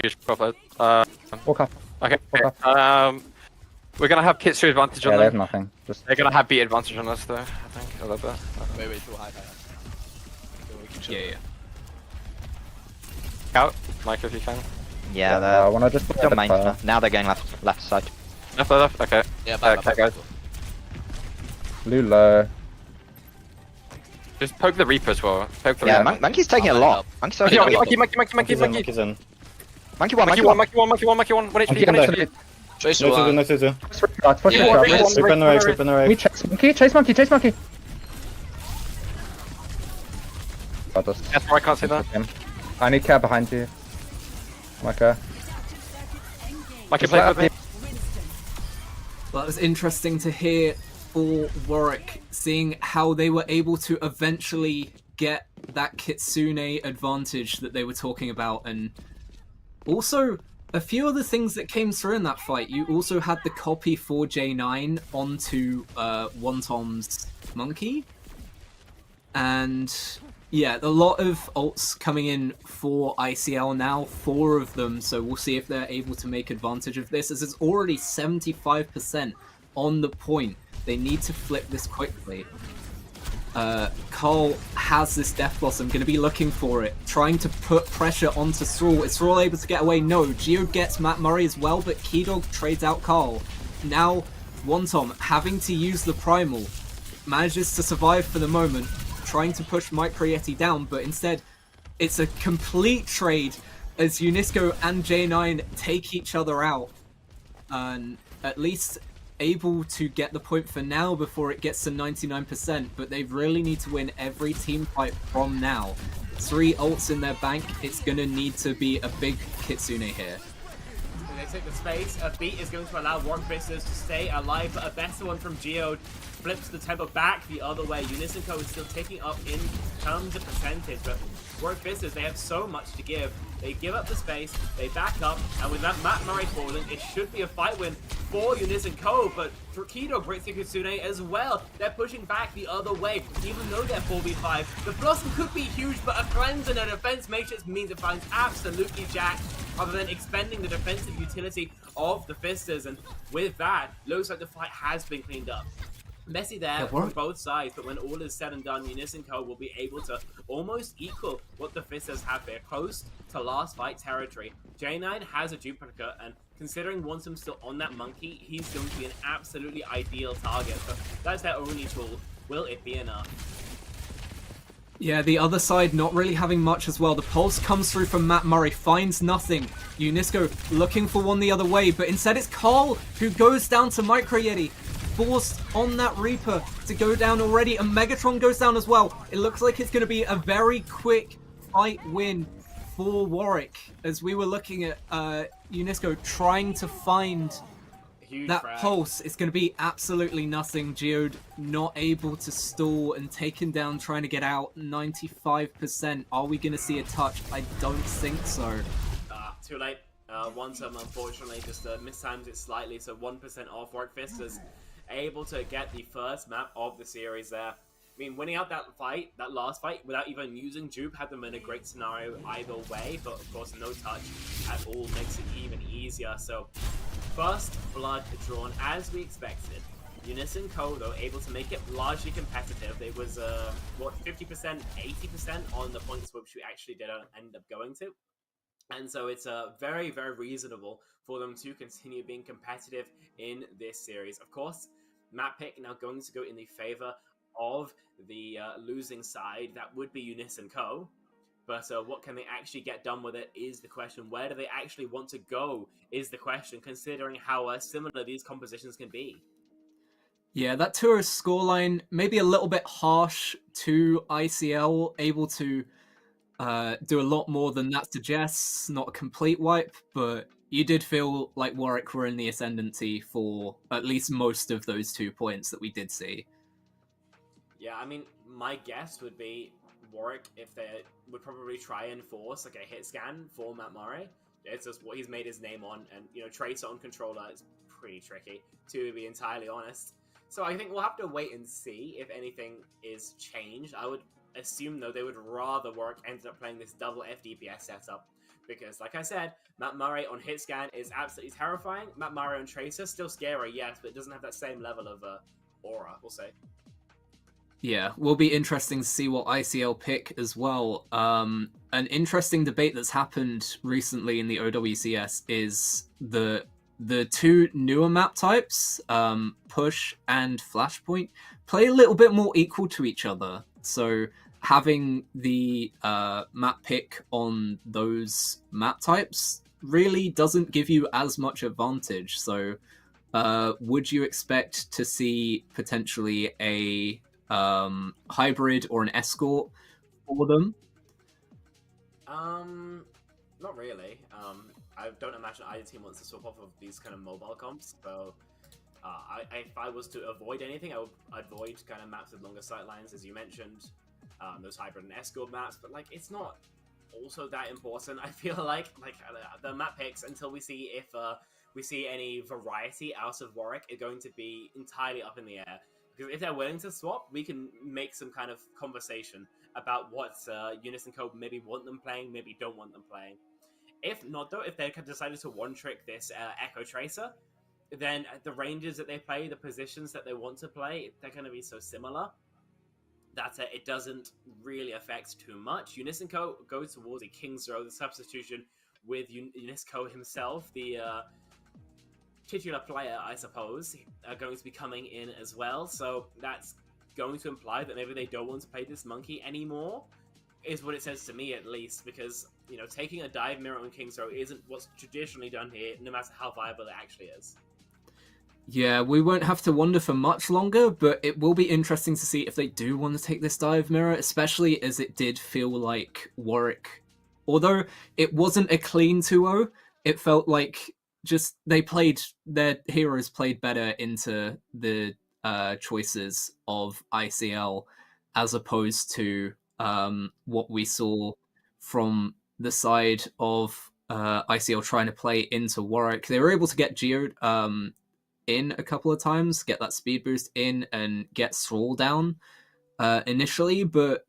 Huge profit. Walk up. Okay. Walk up. We're gonna have Kitsu advantage on Yeah, they have them. nothing. Just They're gonna have beat advantage on us though, I think, a little bit. Wait, too high. Yeah. Out, Mike, if you can. Yeah, I want to just they're main. Now they're going left side. Left, okay. Yeah, Okay, guys. Lula. Just poke the Reaper as well. Poke the Yeah, Reaper. Monkey's taking a lot. Monkey's taking a lot. Monkey. in. Monkey 1. Monkey 1, 1 HP, 1 HP. Chase No, one. no, no, no. Push Yeah, the Reaper, shot. Sweep on the right, sweep on the We right. chase monkey, chase monkey. Got this. That's why I can't see that. I need care behind you. Okay. Monkey play with me. Well, it was interesting to hear for Warwick, seeing how they were able to eventually get that Kitsune advantage that they were talking about, and also a few other things that came through in that fight. You also had the copy for J9 onto Wontom's Monkey, and yeah, a lot of ults coming in for ICL now, 4 of them, so we'll see if they're able to make advantage of this, as it's already 75% on the point. They need to flip this quickly. Carl has this Death Blossom, going to be looking for it, trying to put pressure onto Thrall. Is Thrall able to get away? No. Geode gets Matt Murray as well, but Keydog trades out Carl. Now, Wontom having to use the Primal, manages to survive for the moment, trying to push Micro Yeti down, but instead it's a complete trade as Younisco and J9 take each other out, and at least able to get the point for now before it gets to 99%, but they really need to win every team fight from now. 3 ults in their bank, it's gonna need to be a big Kitsune here. They take the space. A beat is going to allow Warwick Vistas to stay alive, but a better one from Geode flips the tempo back the other way. Younisco is still taking up in terms of percentage, but Warwick Vistas, they have so much to give. They give up the space, they back up, and with that Matt Murray falling, it should be a fight win for Younisco, but Kido breaks the Kitsune as well. They're pushing back the other way, even though they're 4v5. The Blossom could be huge, but a cleanse and a defense matrix means it finds absolutely jacked, other than expending the defensive utility of the Fistas, and with that, looks like the fight has been cleaned up. Messy there from both sides, but when all is said and done, Younisco will be able to almost equal what the Fistas have there, close to last fight territory. J9 has a duplicate, and considering Wontom's still on that monkey, he's going to be an absolutely ideal target, but that's their only tool. Will it be enough? Yeah, the other side not really having much as well. The pulse comes through from Matt Murray, finds nothing. Younisco looking for one the other way, but instead it's Carl who goes down to Micro Yeti. Forced on that Reaper to go down already, and Megatron goes down as well. It looks like it's going to be a very quick fight win for Warwick, as we were looking at Younisco trying to find that pulse. It's going to be absolutely nothing. Geode not able to stall and taken down, trying to get out. 95%. Are we going to see a touch? I don't think so. Too late. Wontom, unfortunately, just mistimes it slightly, so 1% off. Warwick Vistas able to get the first map of the series there. I mean, winning out that fight, that last fight, without even using dupe, had them in a great scenario either way, but of course no touch at all makes it even easier. So, first blood drawn as we expected. Younisco, though, able to make it largely competitive. It was, 50%, 80% on the points which we actually did end up going to. And so it's very, very reasonable for them to continue being competitive in this series. Of course, map pick now going to go in the favor of the losing side. That would be Younisco. But what can they actually get done with it is the question. Where do they actually want to go is the question, considering how similar these compositions can be. Yeah, that tourist scoreline maybe a little bit harsh to ICL, able to do a lot more than that suggests. Not a complete wipe, but you did feel like Warwick were in the ascendancy for at least most of those 2 points that we did see. Yeah, I mean, my guess would be Warwick, if they would probably try and force like a hit scan for Matt Murray. It's just what he's made his name on, and Tracer on controller is pretty tricky, to be entirely honest. So I think we'll have to wait and see if anything is changed. I would assume, though, they would rather Warwick ended up playing this double FDPS setup, Because, like I said, Matt Murray on hit scan is absolutely terrifying. Matt Murray on Tracer, still scary, yes, but it doesn't have that same level of aura, we'll say. Yeah, will be interesting to see what ICL pick as well. An interesting debate that's happened recently in the OWCS is the two newer map types, Push and Flashpoint, play a little bit more equal to each other. So having the map pick on those map types really doesn't give you as much advantage. So would you expect to see potentially a hybrid or an escort for them? Not really. I don't imagine either team wants to swap off of these kind of mobile comps, so if I was to avoid anything, I would avoid kind of maps with longer sightlines, as you mentioned, those hybrid and escort maps, but like it's not also that important. I feel like the map picks, until we see if we see any variety out of Warwick, are going to be entirely up in the air. Because if they're willing to swap, we can make some kind of conversation about what Younisco maybe want them playing, maybe don't want them playing. If not, though, if they decided to one-trick this Echo Tracer, then the ranges that they play, the positions that they want to play, they're going to be so similar that it doesn't really affect too much. Younisco goes towards a King's Row, the substitution with Younisco himself, the titular player, I suppose, are going to be coming in as well. So that's going to imply that maybe they don't want to play this monkey anymore, is what it says to me, at least, because, you know, taking a dive mirror on King's Row isn't what's traditionally done here, no matter how viable it actually is. Yeah, we won't have to wonder for much longer, but it will be interesting to see if they do want to take this dive mirror, especially as it did feel like Warwick, although it wasn't a clean 2-0, it felt like just their heroes played better into the choices of ICL, as opposed to what we saw from the side of ICL trying to play into Warwick. They were able to get Geo in a couple of times, get that speed boost in, and get Thrall down initially, but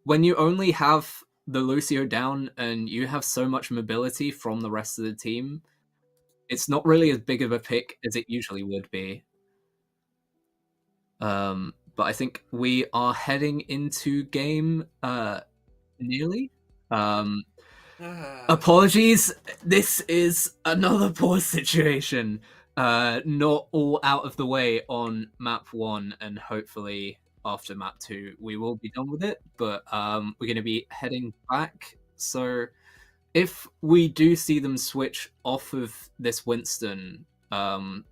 when you only have the Lucio down and you have so much mobility from the rest of the team, it's not really as big of a pick as it usually would be. But I think we are heading into game nearly. Apologies, this is another poor situation. Not all out of the way on map 1, and hopefully after map 2 we will be done with it, but we're going to be heading back. So if we do see them switch off of this Winston,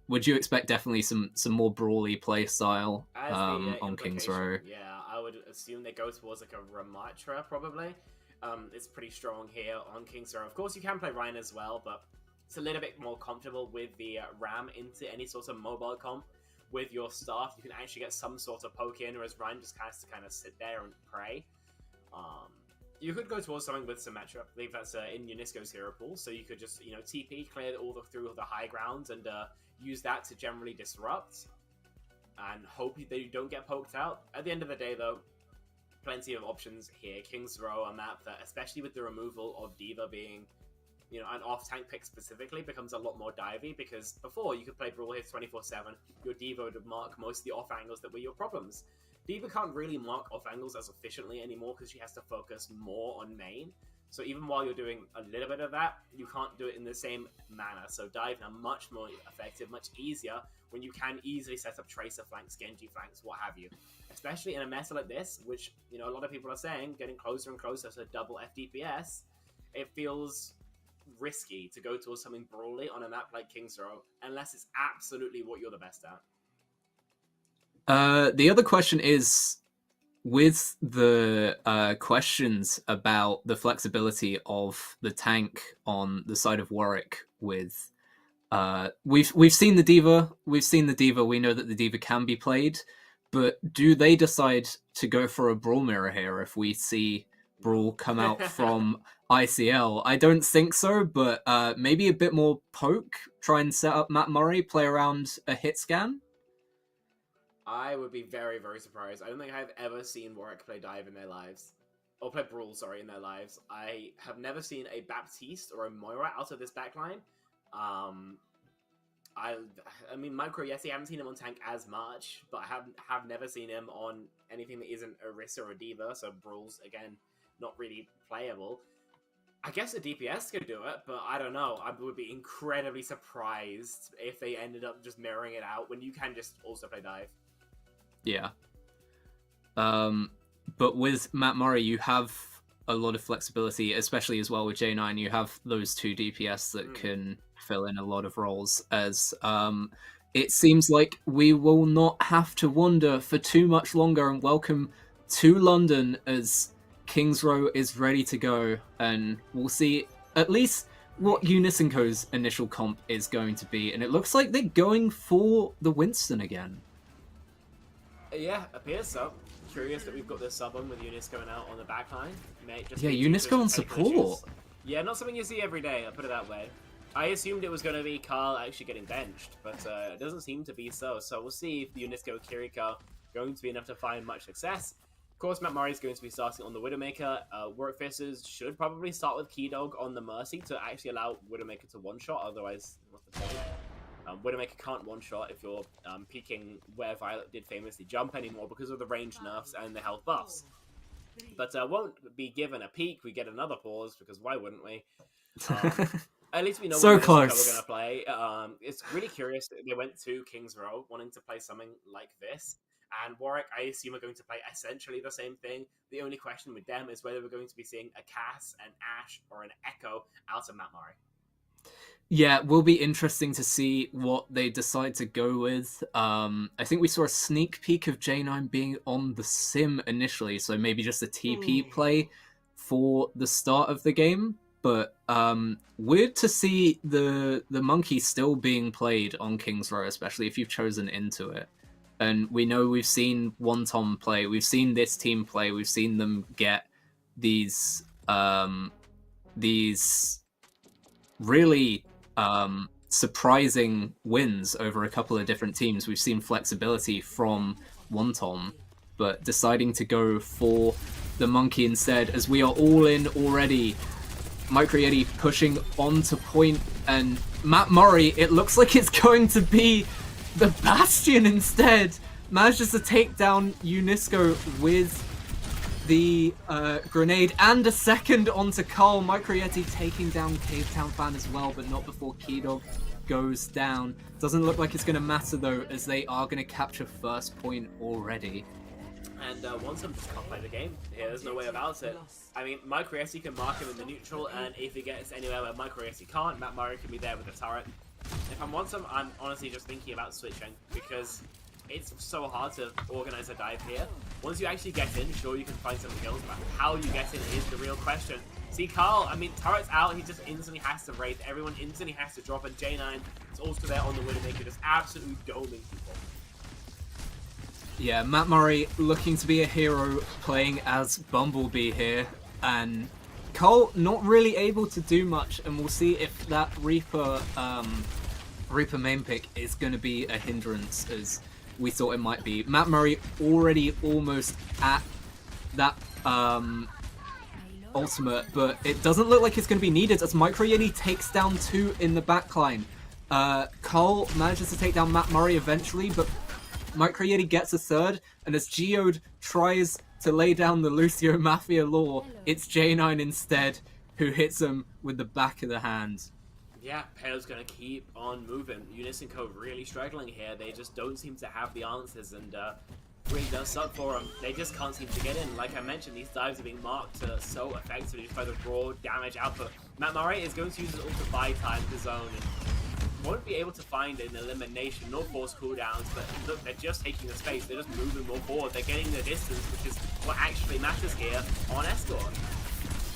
would you expect definitely some more brawly play style on King's Row? Yeah, I would assume they go towards like a Ramatra, probably. It's pretty strong here on King's Row. Of course, you can play Ryan as well, but it's a little bit more comfortable with the Ram into any sort of mobile comp. With your staff, you can actually get some sort of poke in, whereas Ryan just has to kind of sit there and pray. You could go towards something with Symmetra. I believe that's in Younisco's hero pool, so you could just, you know, TP, clear through all the high grounds, and use that to generally disrupt, and hope that you don't get poked out. At the end of the day, though, plenty of options here. King's Row, a map that, especially with the removal of D.Va being, you know, an off-tank pick specifically, becomes a lot more divey, because before you could play Brawl hits 24/7, your D.Va would mark most of the off angles that were your problems. D.Va can't really mark off angles as efficiently anymore because she has to focus more on main. So even while you're doing a little bit of that, you can't do it in the same manner. So dive are much more effective, much easier when you can easily set up Tracer flanks, Genji flanks, what have you. Especially in a meta like this, which, you know, a lot of people are saying, getting closer and closer to double FDPS, it feels risky to go towards something brawly on a map like King's Row, unless it's absolutely what you're the best at. The other question is, with the questions about the flexibility of the tank on the side of Warwick, with we've seen the D.Va, we know that the D.Va can be played, but do they decide to go for a Brawl mirror here if we see Brawl come out from ICL? I don't think so, but maybe a bit more poke, try and set up Matt Murray, play around a hit scan? I would be very, very surprised. I don't think I've ever seen Warwick play dive in their lives. or play Brawl, sorry, in their lives. I have never seen a Baptiste or a Moira out of this backline. I mean, Micro Yeti, I haven't seen him on tank as much, but I have never seen him on anything that isn't Orisa or a Diva, so Brawl's, again, not really playable. I guess a DPS could do it, but I don't know. I would be incredibly surprised if they ended up just mirroring it out when you can just also play dive. Yeah. But with Matt Murray, you have a lot of flexibility, especially as well with J9. You have those two DPS that can fill in a lot of roles, as it seems like we will not have to wander for too much longer, and welcome to London as Kings Row is ready to go, and we'll see at least what Younisco's initial comp is going to be, and it looks like they're going for the Winston again. Yeah, appears so. Curious that we've got this sub on with Younisco out on the backline. Yeah, Younisco on support. Yeah, not something you see every day, I'll put it that way. I assumed it was going to be Carl actually getting benched, but it doesn't seem to be so. So we'll see if Younisco Kiriko are going to be enough to find much success. Of course, Matt Murray is going to be starting on the Widowmaker. Warwick Fisters should probably start with Keydog on the Mercy to actually allow Widowmaker to one-shot, otherwise, what's the point? Widowmaker can't one-shot if you're peeking where Violet did famously jump anymore because of the range nerfs and the health buffs. But won't be given a peek. We get another pause, because why wouldn't we? At least we know So what close. we're going to play. It's really curious that they went to Kings Row wanting to play something like this. And Warwick, I assume, are going to play essentially the same thing. The only question with them is whether we're going to be seeing a Cass, an Ashe, or an Echo out of Matt Murray. Yeah, it will be interesting to see what they decide to go with. I think we saw a sneak peek of J9 being on the Sim initially, so maybe just a TP play for the start of the game. But weird to see the Monkey still being played on Kings Row, especially if you've chosen into it. And we know we've seen Wonton play, we've seen this team play, we've seen them get these really surprising wins over a couple of different teams. We've seen flexibility from Wonton, but deciding to go for the Monkey instead, as we are all in already. Micro Yeti pushing onto point, and Matt Murray, it looks like it's going to be the Bastion instead. Manages to take down Younisco with the grenade, and a second onto Carl. Micro Yeti taking down Cave Town Fan as well, but not before Keydog goes down. Doesn't look like it's going to matter though, as they are going to capture first point already. And Wonton just can't play the game here, there's no way about it. I mean, Micro Yeti can mark him in the neutral, and if he gets anywhere where Micro Yeti can't, Matt Murray can be there with the turret. If I'm Wonton, I'm honestly just thinking about switching, because it's so hard to organize a dive here. Once you actually get in, sure, you can find some kills, but how you get in is the real question. See, Carl, I mean, turret's out, he just instantly has to wraith, everyone instantly has to drop, and J9 is also there on the Widowmaker, just absolutely doming people. Yeah, Matt Murray looking to be a hero, playing as Bumblebee here, and Cole not really able to do much, and we'll see if that Reaper main pick is going to be a hindrance, as we thought it might be. Matt Murray already almost at that ultimate, but it doesn't look like it's going to be needed, as Micro Yeti takes down 2 in the backline. Cole manages to take down Matt Murray eventually, but Micro Yeti gets a third, and as Geode tries to lay down the Lucio Mafia lore, it's J9 instead who hits him with the back of the hand. Yeah, Pale's going to keep on moving. Younisco really struggling here. They just don't seem to have the answers, and really does suck for them. They just can't seem to get in. Like I mentioned, these dives are being marked so effectively just by the raw damage output. Matt Murray is going to use his ult to buy time to zone, and won't be able to find an elimination, nor force cooldowns, but look, they're just taking the space, they're just moving more forward, they're getting the distance, which is what actually matters here on Escort.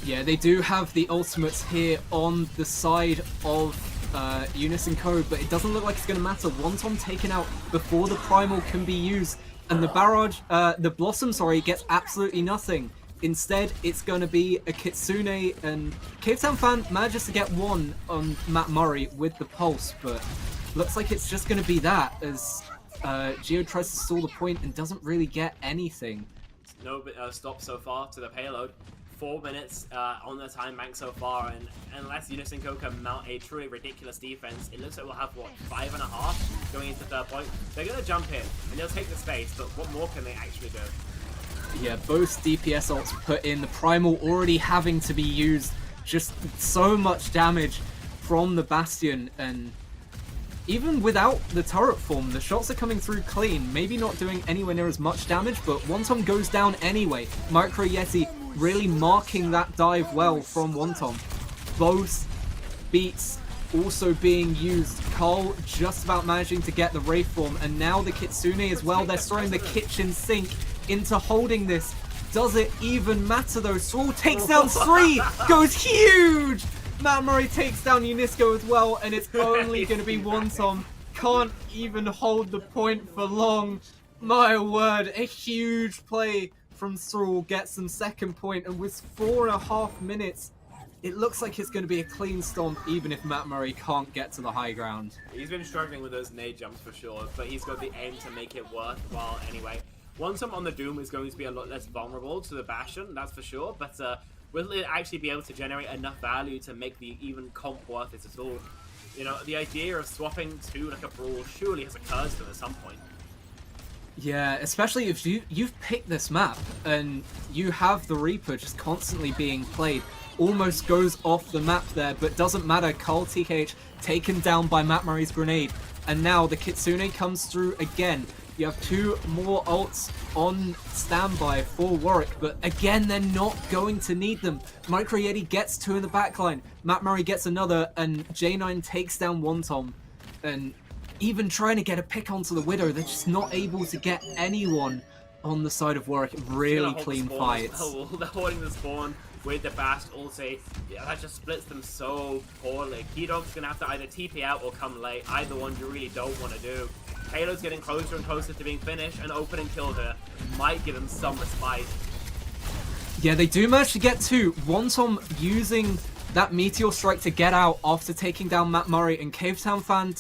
Yeah, they do have the ultimates here on the side of Younisco, but it doesn't look like it's going to matter. Wonton taken out before the Primal can be used, and the Barrage, the Blossom, sorry, gets absolutely nothing. Instead, it's going to be a Kitsune, and Cave Town Fan manages to get 1 on Matt Murray with the Pulse, but looks like it's just going to be that, as Geo tries to stall the point and doesn't really get anything. no stop so far to the payload. 4 minutes on the time bank so far, and unless Younisco can mount a truly ridiculous defense, it looks like we'll have, what, 5.5 going into third point. They're going to jump in, and they'll take the space, but what more can they actually do? Yeah, both DPS ults put in, the Primal already having to be used, just so much damage from the Bastion, and even without the turret form, the shots are coming through clean, maybe not doing anywhere near as much damage, but Wonton goes down anyway. Micro Yeti really marking that dive well from Wonton. Both beats also being used. Carl just about managing to get the Wraith form, and now the Kitsune as well. They're throwing the kitchen sink into holding this. Does it even matter though? Thrall takes down 3, goes huge! Matt Murray takes down Younisco as well, and it's only going to be Wonton. Can't even hold the point for long. My word, a huge play from Thrall gets them second point, and with 4.5 minutes, it looks like it's going to be a clean stomp, even if Matt Murray can't get to the high ground. He's been struggling with those nade jumps for sure, but he's got the aim to make it worthwhile anyway. Wonton on the Doom is going to be a lot less vulnerable to the Bastion, that's for sure, but will it actually be able to generate enough value to make the even comp worth it at all? You know, the idea of swapping to like a Brawl surely has occurred to them at some point. Yeah, especially if you've picked this map and you have the Reaper just constantly being played. Almost goes off the map there, but doesn't matter. Carl TKH taken down by Matt Murray's grenade. And now the Kitsune comes through again. You have 2 more ults on standby for Warwick, but again, they're not going to need them. Micro Yeti gets 2 in the backline. Matt Murray gets another, and J9 takes down Wonton. And even trying to get a pick onto the Widow, they're just not able to get anyone on the side of Warwick. Really clean fights. They're holding the spawn with the Bast ulti. Yeah, that just splits them so poorly. Keydog's going to have to either TP out or come late. Either one you really don't want to do. Halo's getting closer and closer to being finished, and opening kill here might give him some respite. Yeah, they do manage to get 2. Wonton using that Meteor Strike to get out after taking down Matt Murray, and Cavetown fan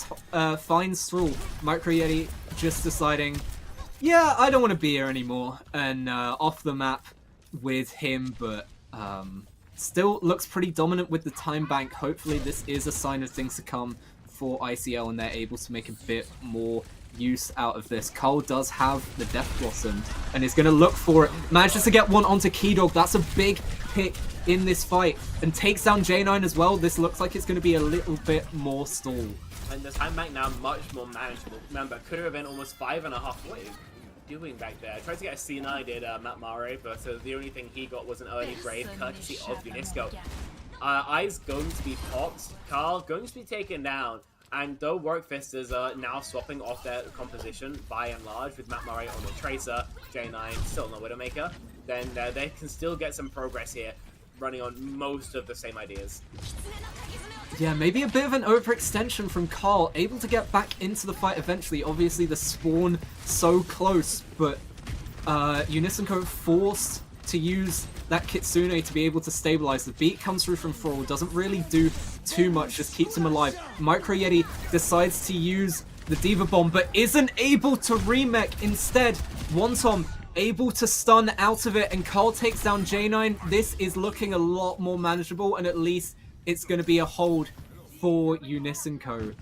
finds Thrall. Micro Yeti just deciding, yeah, I don't want to be here anymore, and off the map with him, but still looks pretty dominant with the time bank. Hopefully this is a sign of things to come for ICL, and they're able to make a bit more use out of this. Cole does have the Death Blossom, and is going to look for it. Manages to get one onto Keydog. That's a big pick in this fight, and takes down J9 as well. This looks like it's going to be a little bit more stall. And the time bank now much more manageable. Remember, could have been almost 5.5. What are you doing back there? I tried to get a C9, did Matt Murray, but the only thing he got was an early grave, courtesy of Younisco. Eyes going to be popped, Carl going to be taken down, and though Warwick Fisters are now swapping off their composition by and large, with Matt Murray on the Tracer, J9 still no Widowmaker, then they can still get some progress here, running on most of the same ideas. Yeah, maybe a bit of an overextension from Carl, able to get back into the fight eventually. Obviously the spawn so close, but Younisco forced to use that Kitsune to be able to stabilize. The beat comes through from Thrall, doesn't really do too much, just keeps him alive. Micro Yeti decides to use the Diva Bomb, but isn't able to remech. Instead, Wonton able to stun out of it, and Carl takes down J9. This is looking a lot more manageable, and at least it's going to be a hold for Younisco.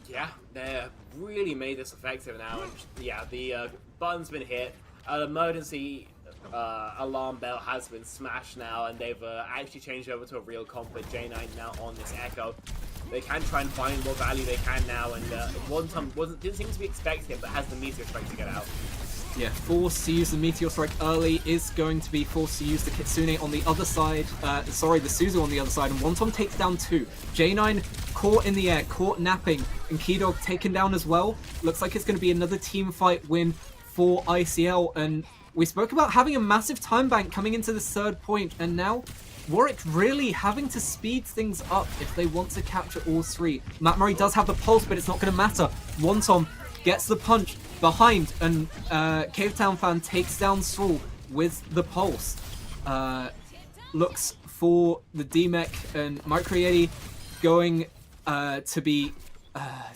Yeah, they've really made this effective now, and yeah, the button's been hit. Emergency alarm bell has been smashed now, and they've actually changed over to a real comp with J9 now on this Echo. They can try and find what value they can now, and Wonton didn't seem to be expecting it, but has the Meteor Strike to get out. Yeah, forced to use the Meteor Strike early, is going to be forced to use the Kitsune on the other side, the Suzu on the other side, and Wonton takes down 2. J9 caught in the air, caught napping, and Keydog taken down as well. Looks like it's going to be another team fight win for ICL, and we spoke about having a massive time bank coming into the third point, and now Warwick really having to speed things up if they want to capture all 3. Matt Murray does have the pulse, but it's not going to matter. Wonton gets the punch behind, and Cavetown fan takes down Thrall with the pulse. Looks for the D-Mech, and Micro Yeti going to be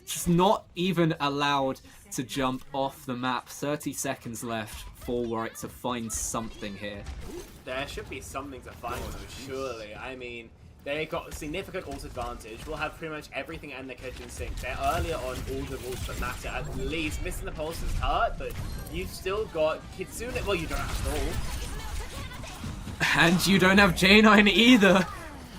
just not even allowed to jump off the map. 30 seconds left for Warwick to find something here. There should be something to find though, surely. I mean, they got significant ult advantage. We'll have pretty much everything in the kitchen sink. They're earlier on all the rules that matter. At least missing the pulse is hard, but you've still got Kitsune. Well, you don't have all. And you don't have J9 either.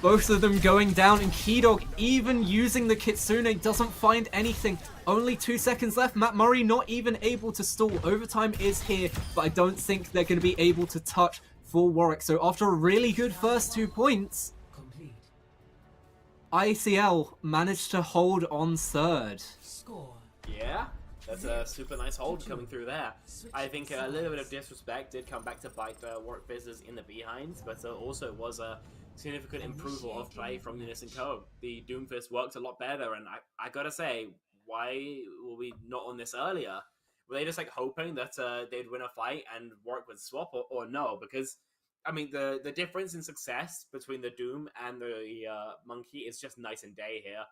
Both of them going down, and Keydog, even using the Kitsune, doesn't find anything. Only 2 seconds left. Matt Murray not even able to stall. Overtime is here, but I don't think they're going to be able to touch for Warwick. So after a really good first 2 points, ICL managed to hold on third. Yeah, that's a super nice hold coming through there. I think a little bit of disrespect did come back to bite the Warwick Visitors in the behind, but also was a significant improvement of play from Younisco. The Doomfist worked a lot better, and I gotta say, why were we not on this earlier? Were they just like hoping that they'd win a fight and Warwick would swap, or no? Because I mean, the difference in success between the Doom and the Monkey is just night and day here.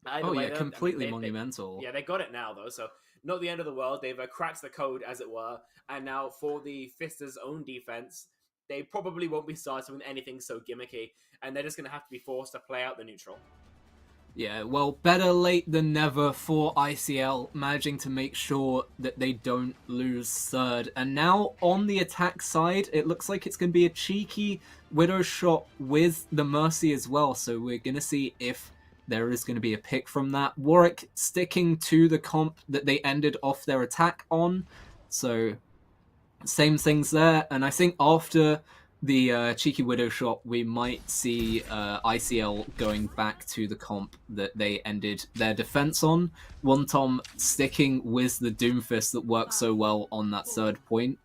Either way, though, completely monumental. They got it now, though, so not the end of the world. They've cracked the code, as it were, and now for the Fisters' own defense, they probably won't be starting with anything so gimmicky, and they're just going to have to be forced to play out the neutral. Yeah, well, better late than never for ICL, managing to make sure that they don't lose third. And now on the attack side, it looks like it's going to be a cheeky Widow shot with the Mercy as well, so we're going to see if there is going to be a pick from that. Warwick sticking to the comp that they ended off their attack on, so same things there. And I think after the cheeky Widow shot, we might see ICL going back to the comp that they ended their defense on. Wonton sticking with the Doomfist that worked so well on that third point.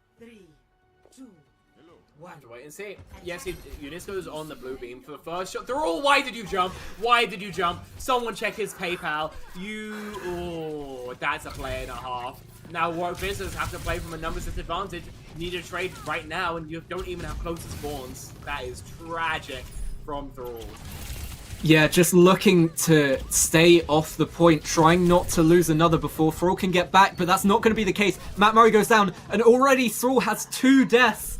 Have to wait and see. Yes, Younisco's on the blue beam for the first shot. They're all, why did you jump? Why did you jump? Someone check his PayPal. Oh, that's a play and a half. Now Warwick Visitors have to play from a numbers disadvantage. Need a trade right now, and you don't even have closest spawns. That is tragic from Thrall. Yeah, just looking to stay off the point, trying not to lose another before Thrall can get back, but that's not going to be the case. Matt Murray goes down, and already Thrall has 2 deaths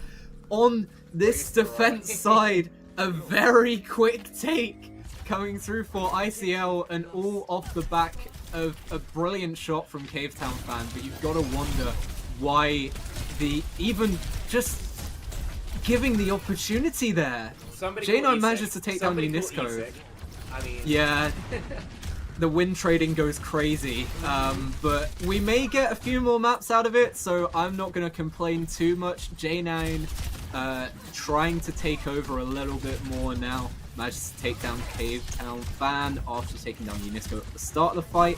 on this defense side. A very quick take coming through for ICL, and all off the back of a brilliant shot from Cavetown fan. But you've got to wonder why even just giving the opportunity there. J9 manages to take down Younisco. I mean, yeah, the win trading goes crazy, but we may get a few more maps out of it, so I'm not going to complain too much. J9 trying to take over a little bit more now. Manages to take down Cavetown fan after taking down Younisco at the start of the fight.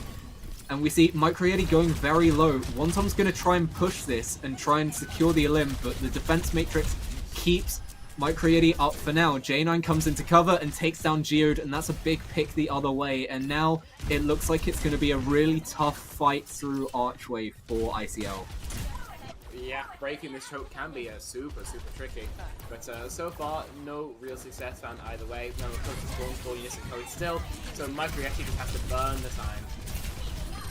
And we see Mike Rietti going very low. Wonton's going to try and push this and try and secure the elim, but the defense matrix keeps Mike Rietti up for now. J9 comes into cover and takes down Geode, and that's a big pick the other way. And now it looks like it's going to be a really tough fight through Archway for ICL. Yeah, breaking this choke can be super tricky, but so far no real success found either way. No closest spawn for Younisco still, so Mike Rietti just has to burn the time.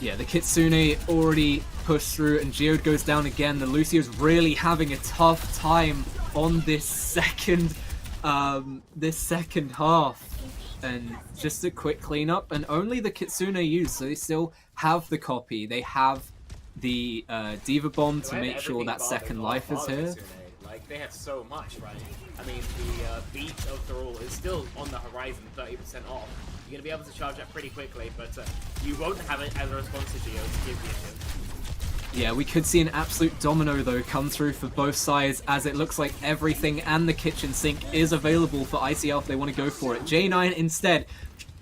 Yeah, the Kitsune already pushed through, and Geode goes down again. The Lucio's really having a tough time on this second half, and just a quick cleanup, and only the Kitsune used, so they still have the copy. They have the Diva Bomb to make sure that second life is here. Like, they have so much, right? I mean, the beat of Thrall is still on the horizon, 30% off. You're going to be able to charge that pretty quickly, but you won't have it as a response to Geo to give you. Yeah, we could see an absolute domino, though, come through for both sides, as it looks like everything and the kitchen sink is available for ICL if they want to go for it. J9 instead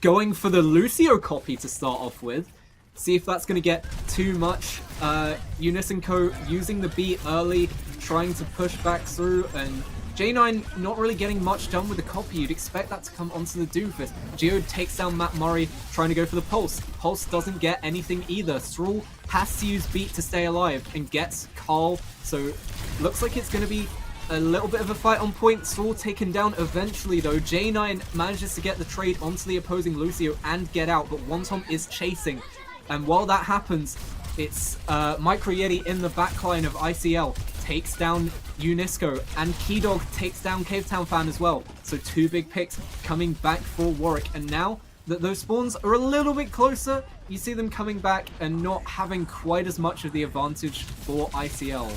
going for the Lucio copy to start off with. See if that's going to get too much. Younisco using the beat early, trying to push back through, and J9 not really getting much done with the copy. You'd expect that to come onto the Doomfist. Geode takes down Matt Murray, trying to go for the Pulse. Pulse doesn't get anything either. Thrall has to use beat to stay alive and gets Carl, so looks like it's going to be a little bit of a fight on point. Thrall taken down eventually, though. J9 manages to get the trade onto the opposing Lucio and get out, but Wonton is chasing. And while that happens, it's Mike Rietti in the backline of ICL takes down Younisco, and Keydog takes down Cavetown Fan as well. So 2 big picks coming back for Warwick, and now that those spawns are a little bit closer, you see them coming back and not having quite as much of the advantage for ICL.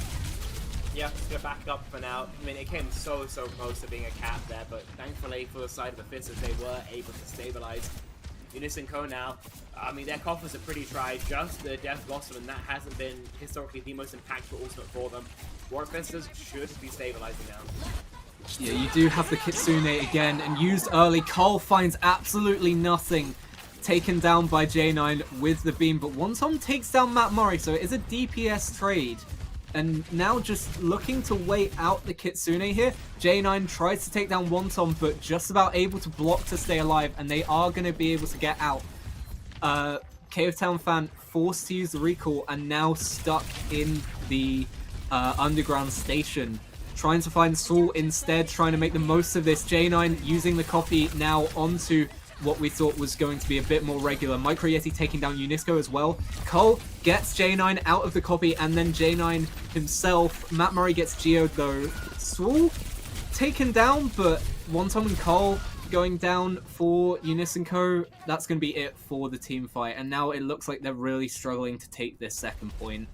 Yeah, just gonna back up for now. I mean, it came so close to being a cap there, but thankfully for the side of the Fizzers, they were able to stabilize. Younisco now, I mean, their coffers are pretty dry, just the Death Blossom, and that hasn't been historically the most impactful ultimate for them. Warwick Fizzers should be stabilizing now. Yeah, you do have the Kitsune again, and used early. Cole finds absolutely nothing. Taken down by J9 with the beam, but Wonton takes down Matt Murray, so it is a DPS trade. And now just looking to wait out the Kitsune here. J9 tries to take down Wonton, but just about able to block to stay alive, and they are going to be able to get out. Cavetown Fan forced to use the recall, and now stuck in the underground station. Trying to find Saul instead, trying to make the most of this. J9 using the copy now onto what we thought was going to be a bit more regular. Micro Yeti taking down Younisco as well. Cole gets J9 out of the copy, and then J9 himself. Matt Murray gets geoed though. Saul taken down, but Wonton and Cole going down for Younisco. That's going to be it for the team fight, and now it looks like they're really struggling to take this second point.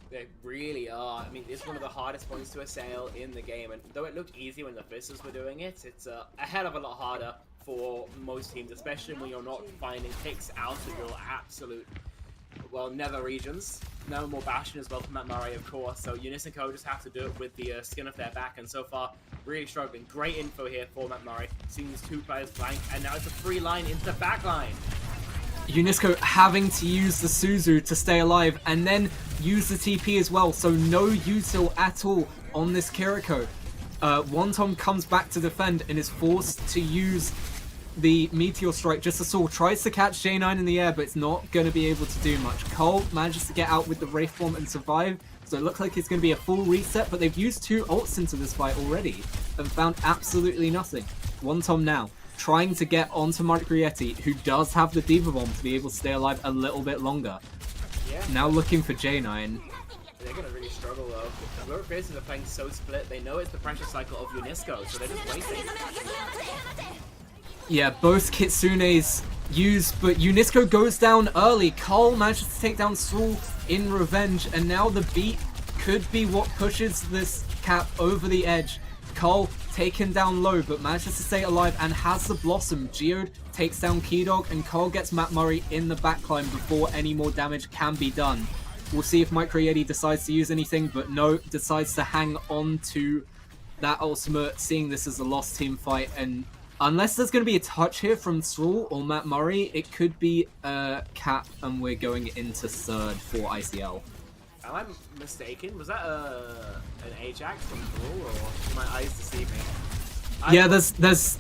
They really are. I mean, it's one of the hardest points to assail in the game, and though it looked easy when the Fizzers were doing it, it's a hell of a lot harder for most teams, especially when you're not finding picks out of your absolute, well, nether regions. No more Bastion as well from Matt Murray, of course, so Younisco just have to do it with the skin of their back, and so far, really struggling. Great info here for Matt Murray, seeing these 2 players flank, and now it's a free line into the back line. Younisco having to use the Suzu to stay alive, and then use the TP as well, so no util at all on this Kiriko. Wonton comes back to defend and is forced to use the Meteor Strike just as Saul tries to catch J9 in the air, but it's not going to be able to do much. Cole manages to get out with the Wraith Bomb and survive, so it looks like it's going to be a full reset, but they've used 2 ults into this fight already and found absolutely nothing. Wonton now trying to get onto Micro Yeti, who does have the Diva Bomb to be able to stay alive a little bit longer. Yeah. Now looking for J9. They're going to really struggle though. Warwick Fizzers are playing so split, they know it's the pressure cycle of Younisco, so they're just waiting. Yeah, both Kitsunes used, but Younisco goes down early. Cole manages to take down Saul in revenge, and now the beat could be what pushes this cap over the edge. Cole taken down low, but manages to stay alive and has the Blossom. Geode takes down Keydog, and Cole gets Matt Murray in the backline before any more damage can be done. We'll see if Micro Yeti decides to use anything, but no, decides to hang on to that ultimate, seeing this as a lost team fight, and unless there's going to be a touch here from Saul or Matt Murray, it could be a cap, and we're going into third for ICL. Am I mistaken? Was that an Ajax from Saul, or did my eyes deceive me? Yeah,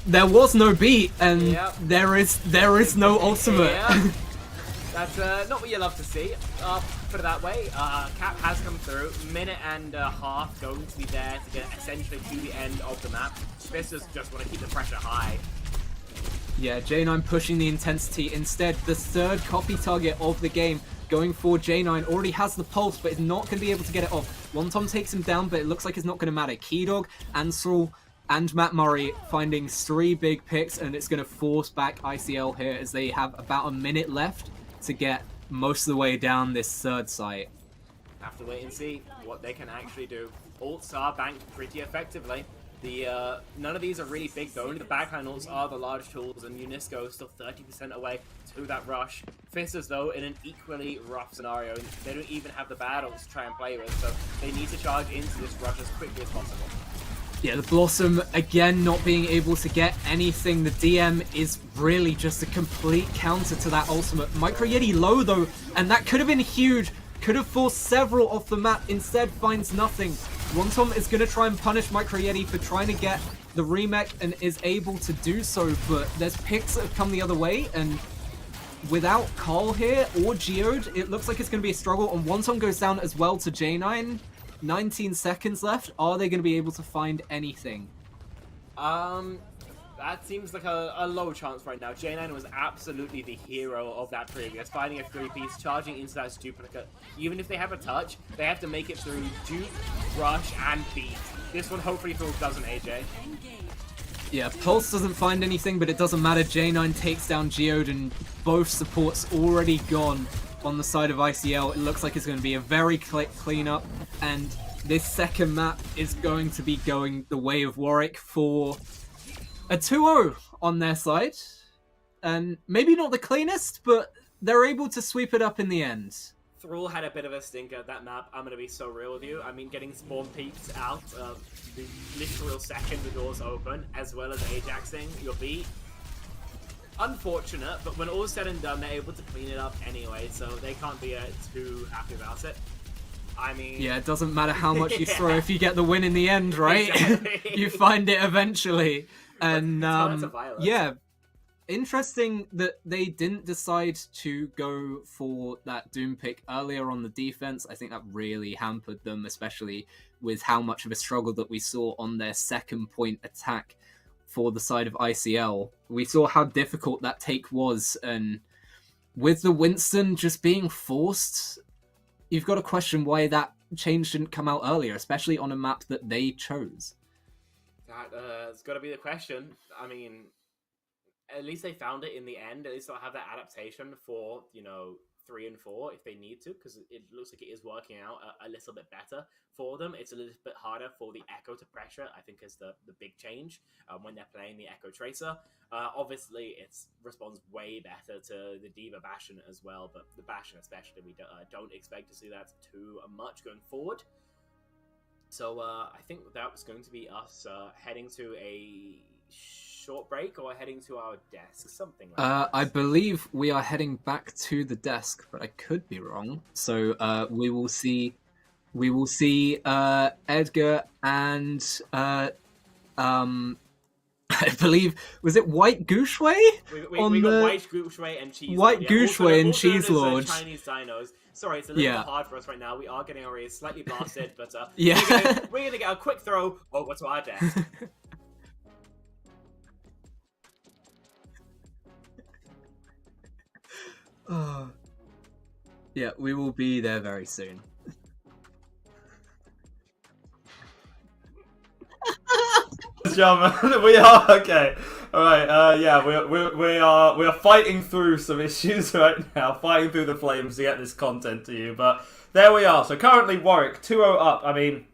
there was no beat, and Yep. there is no ultimate. Yeah. That's not what you love to see. Put it that way. Cap has come through. Minute and a half going to be there to get essentially to the end of the map. Fizzers just want to keep the pressure high. Yeah, J9 pushing the intensity. Instead, the third copy target of the game going for J9 already has the pulse, but is not going to be able to get it off. Wonton takes him down, but it looks like it's not going to matter. Keydog and Saul and Matt Murray finding 3 big picks, and it's going to force back ICL here as they have about a minute left to get most of the way down this third site. Have to wait and see what they can actually do. Ults are banked pretty effectively. None of these are really big though. Only the backline ults are the large tools, and Younisco is still 30% away to that rush. Fizzers though in an equally rough scenario. They don't even have the bad ults to try and play with, so they need to charge into this rush as quickly as possible. Yeah, the Blossom, again, not being able to get anything. The DM is really just a complete counter to that ultimate. Micro Yeti low, though, and that could have been huge. Could have forced several off the map. Instead, finds nothing. Wonton is going to try and punish Micro Yeti for trying to get the remake and is able to do so, but there's picks that have come the other way, and without Carl here or Geode, it looks like it's going to be a struggle, and Wonton goes down as well to J9. 19 seconds left. Are they going to be able to find anything? That seems like a low chance right now. J9 was absolutely the hero of that previous, finding a 3-piece, charging into that duplicate. Even if they have a touch, they have to make it through dupe, rush, and beat. This one hopefully Phil doesn't, AJ. Yeah, Pulse doesn't find anything, but it doesn't matter. J9 takes down Geode, and both supports already gone on the side of ICL. It looks like it's going to be a very clean up, and this second map is going to be going the way of Warwick for a 2-0 on their side. And maybe not the cleanest, but they're able to sweep it up in the end. Thrall had a bit of a stinker at that map, I'm going to be so real with you. I mean, getting spawn peeked out the literal second the doors open, as well as Ajaxing your beat. Unfortunate, but when all's said and done, they're able to clean it up anyway, so they can't be too happy about it. I mean... Yeah, it doesn't matter how much you throw if you get the win in the end, right? Exactly. You find it eventually. And yeah, interesting that they didn't decide to go for that Doom pick earlier on the defense. I think that really hampered them, especially with how much of a struggle that we saw on their second point attack for the side of ICL. We saw how difficult that take was, and with the Winston just being forced, you've got to question why that change didn't come out earlier, especially on a map that they chose. That's got to be the question. I mean, at least they found it in the end. At least they'll have that adaptation for, 3 and 4 if they need to, because it looks like it is working out a little bit better for them. It's a little bit harder for the Echo to pressure, I think, is the big change when they're playing the Echo Tracer. Obviously, it responds way better to the D.Va Bastion as well, but the Bastion especially, we don't expect to see that too much going forward. So I think that was going to be us heading to a short break or heading to our desk, something like that. I believe we are heading back to the desk, but I could be wrong. So we will see Edgar and I believe, was it White Gooshway? We got White Gooshway and Cheese White Lord. Gooshway and also Cheese Lord. Chinese dinos. Sorry, it's a little bit hard for us right now. We are getting our ears slightly blasted, but yeah. we're gonna get a quick throw over to our desk. Yeah, we will be there very soon. Gentlemen, we are okay. All right. Yeah, we are fighting through some issues right now, fighting through the flames to get this content to you. But there we are. So currently Warwick 2-0 up. I mean,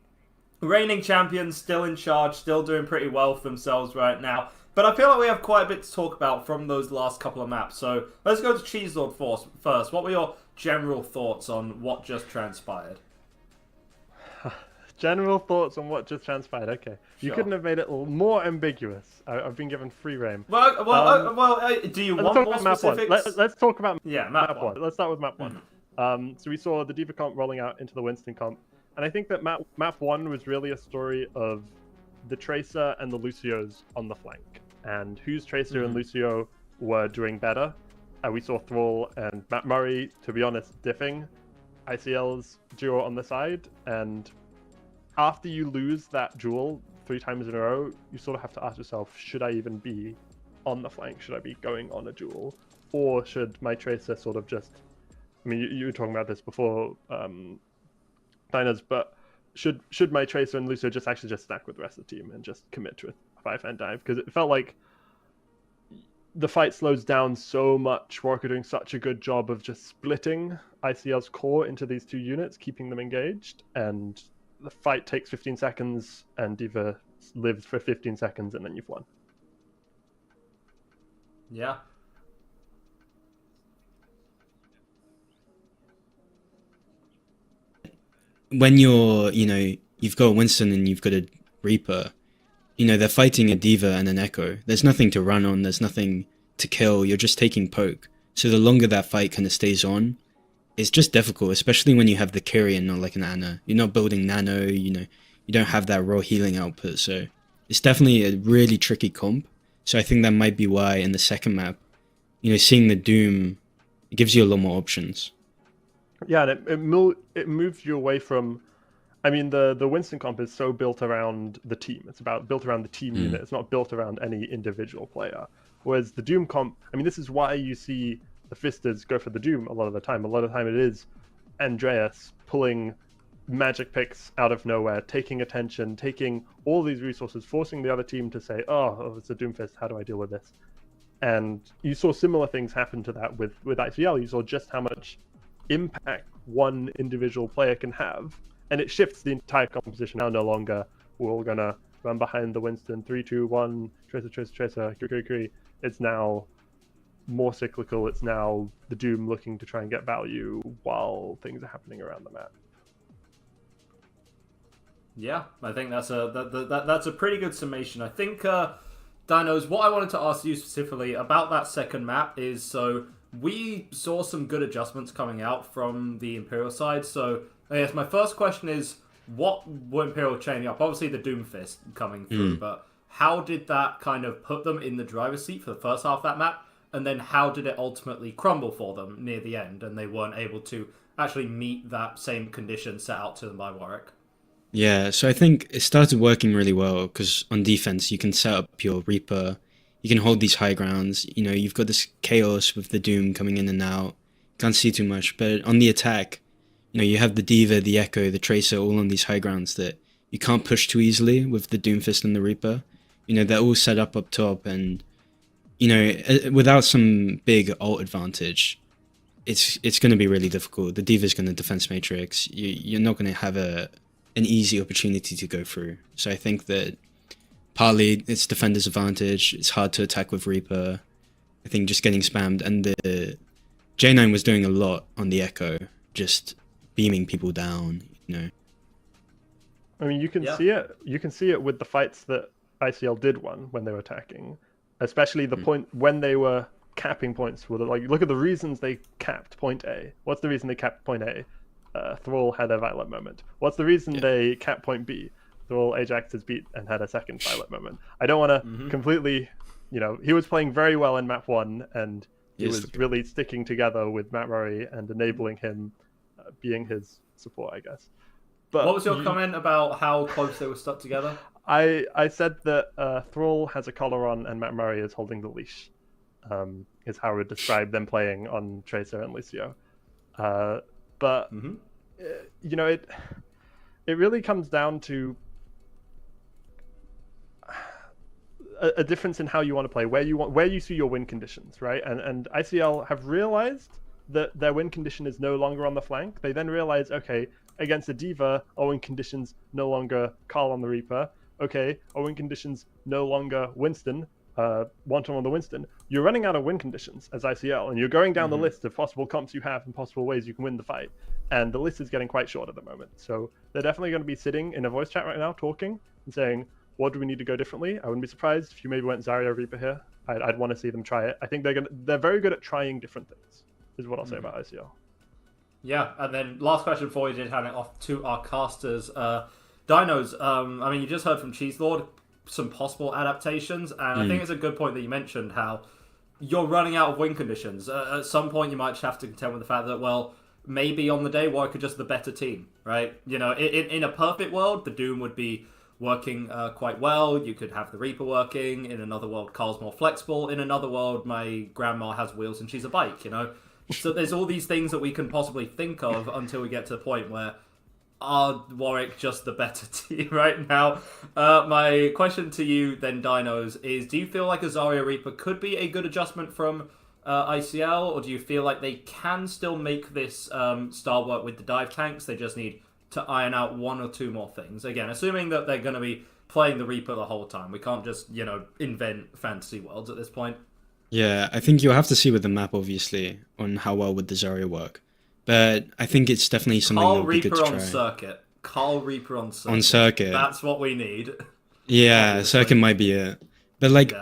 reigning champions still in charge, still doing pretty well for themselves right now. But I feel like we have quite a bit to talk about from those last couple of maps. So let's go to Cheese Lord first. What were your general thoughts on what just transpired? General thoughts on what just transpired. Okay, you couldn't have made it more ambiguous. I've been given free reign. Well, do you want more specifics? Let's talk about map one. Let's start with map one. So we saw the D.Va comp rolling out into the Winston comp, and I think that map one was really a story of the Tracer and the Lucios on the flank, and whose Tracer and Lucio were doing better. We saw Thrall and Matt Murray, to be honest, diffing ICL's duo on the side, and after you lose that duel 3 times in a row, you sort of have to ask yourself, should I even be on the flank? Should I be going on a duel? Or should my Tracer sort of just... I mean, you were talking about this before, Diners, but should my Tracer and Lucio just stack with the rest of the team and just commit to a 5-hand dive? Because it felt like the fight slows down so much. Warwick are doing such a good job of just splitting ICL's core into these 2 units, keeping them engaged, and the fight takes 15 seconds and D.Va lives for 15 seconds and then you've won. Yeah. When you're, you've got Winston and you've got a Reaper, they're fighting a D.Va and an Echo. There's nothing to run on, there's nothing to kill, you're just taking poke. So the longer that fight kind of stays on, it's just difficult, especially when you have the carry and not like an Ana. You're not building nano, you don't have that raw healing output, so it's definitely a really tricky comp. So I think that might be why in the second map, seeing the Doom, it gives you a lot more options. Yeah, and it moves you away from I mean, the Winston comp is so built around the team. It's built around the team unit. It's not built around any individual player. Whereas the Doom comp, I mean, this is why you see the Fisters go for the Doom a lot of the time. A lot of the time it is Andreas pulling magic picks out of nowhere, taking attention, taking all these resources, forcing the other team to say, oh, it's a Doomfist, how do I deal with this? And you saw similar things happen to that with ICL. You saw just how much impact one individual player can have, and it shifts the entire composition. Now no longer we're all gonna run behind the Winston 3, 2, 1, tracer, Kiri. It's now more cyclical. It's now the Doom looking to try and get value while things are happening around the map. Yeah, I think that's a pretty good summation. I think, Dinos, what I wanted to ask you specifically about that second map is, so we saw some good adjustments coming out from the Imperial side. So I guess my first question is, what were Imperial chaining up? Obviously the Doomfist coming through, but how did that kind of put them in the driver's seat for the first half of that map? And then how did it ultimately crumble for them near the end, and they weren't able to actually meet that same condition set out to them by Warwick? Yeah, so I think it started working really well because on defense you can set up your Reaper, you can hold these high grounds, you know, you've got this chaos with the Doom coming in and out, can't see too much, but on the attack, you know, you have the D.Va, the Echo, the Tracer all on these high grounds that you can't push too easily with the Doomfist and the Reaper. You know, they're all set up top, and, you know, without some big ult advantage, it's going to be really difficult. The D.Va's going to defense matrix, you're not going to have an easy opportunity to go through. So I think that partly it's defender's advantage, it's hard to attack with Reaper, I think just getting spammed, and the J9 was doing a lot on the Echo, just beaming people down, you know. I mean, you can see it with the fights that ICL did won when they were attacking, especially the point when they were capping points. Like, look at the reasons they capped point A. What's the reason they capped point A? Thrall had a Violet moment. What's the reason they capped point B? Thrall Ajax is beat and had a second Violet moment. I don't want to completely, you know, he was playing very well in map 1, and he was really sticking together with Matt Murray and enabling him being his support, I guess. But what was your comment about how close they were stuck together? I said that Thrall has a collar on and Matt Murray is holding the leash. Is how I would describe them playing on Tracer and Lucio. But you know, it really comes down to a difference in how you want to play, where you see your win conditions, right? And ICL have realized that their win condition is no longer on the flank. They then realize, okay, against a D.Va, our win conditions no longer Carl on the Reaper. Okay, our win conditions no longer Winston, one-to-one on the Winston. You're running out of win conditions as ICL, and you're going down the list of possible comps you have and possible ways you can win the fight. And the list is getting quite short at the moment. So they're definitely going to be sitting in a voice chat right now, talking and saying, what do we need to go differently? I wouldn't be surprised if you maybe went Zarya Reaper here. I'd want to see them try it. I think they're very good at trying different things, is what I'll say about ICL. Yeah, and then last question before we did hand it off to our casters. Dinos, I mean, you just heard from Cheeselord some possible adaptations, and I think it's a good point that you mentioned how you're running out of win conditions. At some point, you might just have to contend with the fact that, well, maybe on the day, Warwick are just the better team, right? You know, in a perfect world, the Doom would be working quite well. You could have the Reaper working. In another world, Carl's more flexible. In another world, my grandma has wheels and she's a bike, you know? So there's all these things that we can possibly think of until we get to the point where are Warwick just the better team right now? My question to you then, Dinos, is do you feel like a Zarya Reaper could be a good adjustment from ICL, or do you feel like they can still make this style work with the dive tanks? They just need to iron out one or two more things. Again, assuming that they're going to be playing the Reaper the whole time. We can't just, you know, invent fantasy worlds at this point. Yeah, I think you'll have to see with the map, obviously, on how well would the Zarya work. But I think it's definitely something that would be good to try. Carl Reaper on circuit. On circuit. That's what we need. Yeah, obviously. Circuit might be it. But like,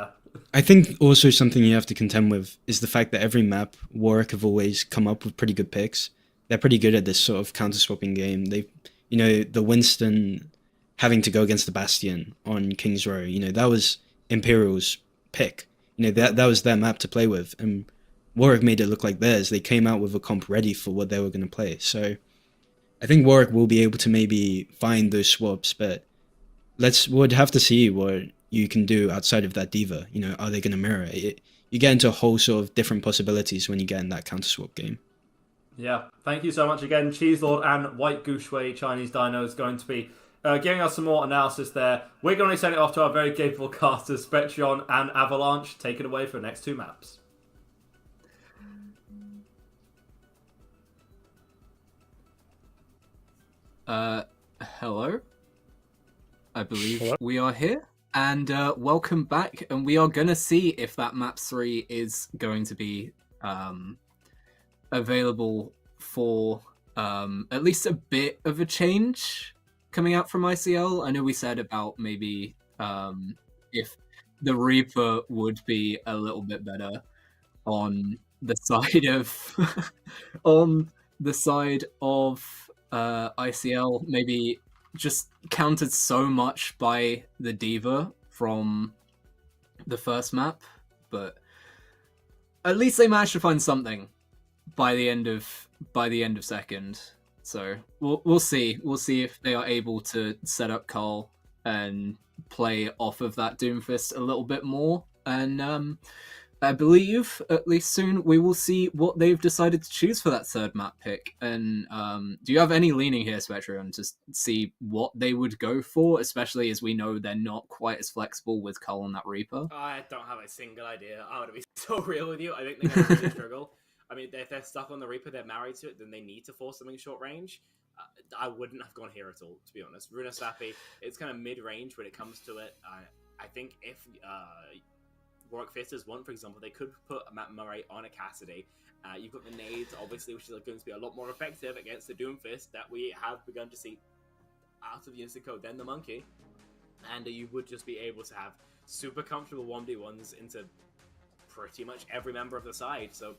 I think also something you have to contend with is the fact that every map, Warwick have always come up with pretty good picks. They're pretty good at this sort of counter-swapping game. They, you know, the Winston having to go against the Bastion on King's Row, you know, that was Imperial's pick. You know, that was their map to play with. And Warwick made it look like theirs. They came out with a comp ready for what they were going to play. So I think Warwick will be able to maybe find those swaps, but we'll have to see what you can do outside of that diva. You know, are they going to mirror it? You get into a whole sort of different possibilities when you get in that counter swap game. Yeah, thank you so much again, Cheese Lord and White Gooseway Chinese Dino is going to be giving us some more analysis there. We're going to send it off to our very capable casters, Spectreon and Avalanche. Take it away for the next two maps. Hello? I believe Hello? we are here. And welcome back. And we are going to see if that map 3 is going to be available for at least a bit of a change coming out from ICL. I know we said about maybe if the Reaper would be a little bit better on the side of on the side of ICL, maybe just countered so much by the diva from the first map, but at least they managed to find something by the end of second. So we'll see if they are able to set up Carl and play off of that Doomfist a little bit more. And I believe at least soon we will see what they've decided to choose for that third map pick. And do you have any leaning here, Spectreon, to see what they would go for, especially as we know they're not quite as flexible with Carl and that Reaper? I don't have a single idea. I'm going to be so real with you. I think they're going to really struggle. I mean, if they're stuck on the Reaper, they're married to it, then they need to force something short range. I wouldn't have gone here at all, to be honest. Runa Slappy, it's kind of mid-range when it comes to it. I think if Warwick Fisters want, for example, they could put Matt Murray on a Cassidy. You've got the nades, obviously, which is going to be a lot more effective against the Doomfist that we have begun to see out of Younisco than the Monkey. And you would just be able to have super comfortable 1v1s into pretty much every member of the side. So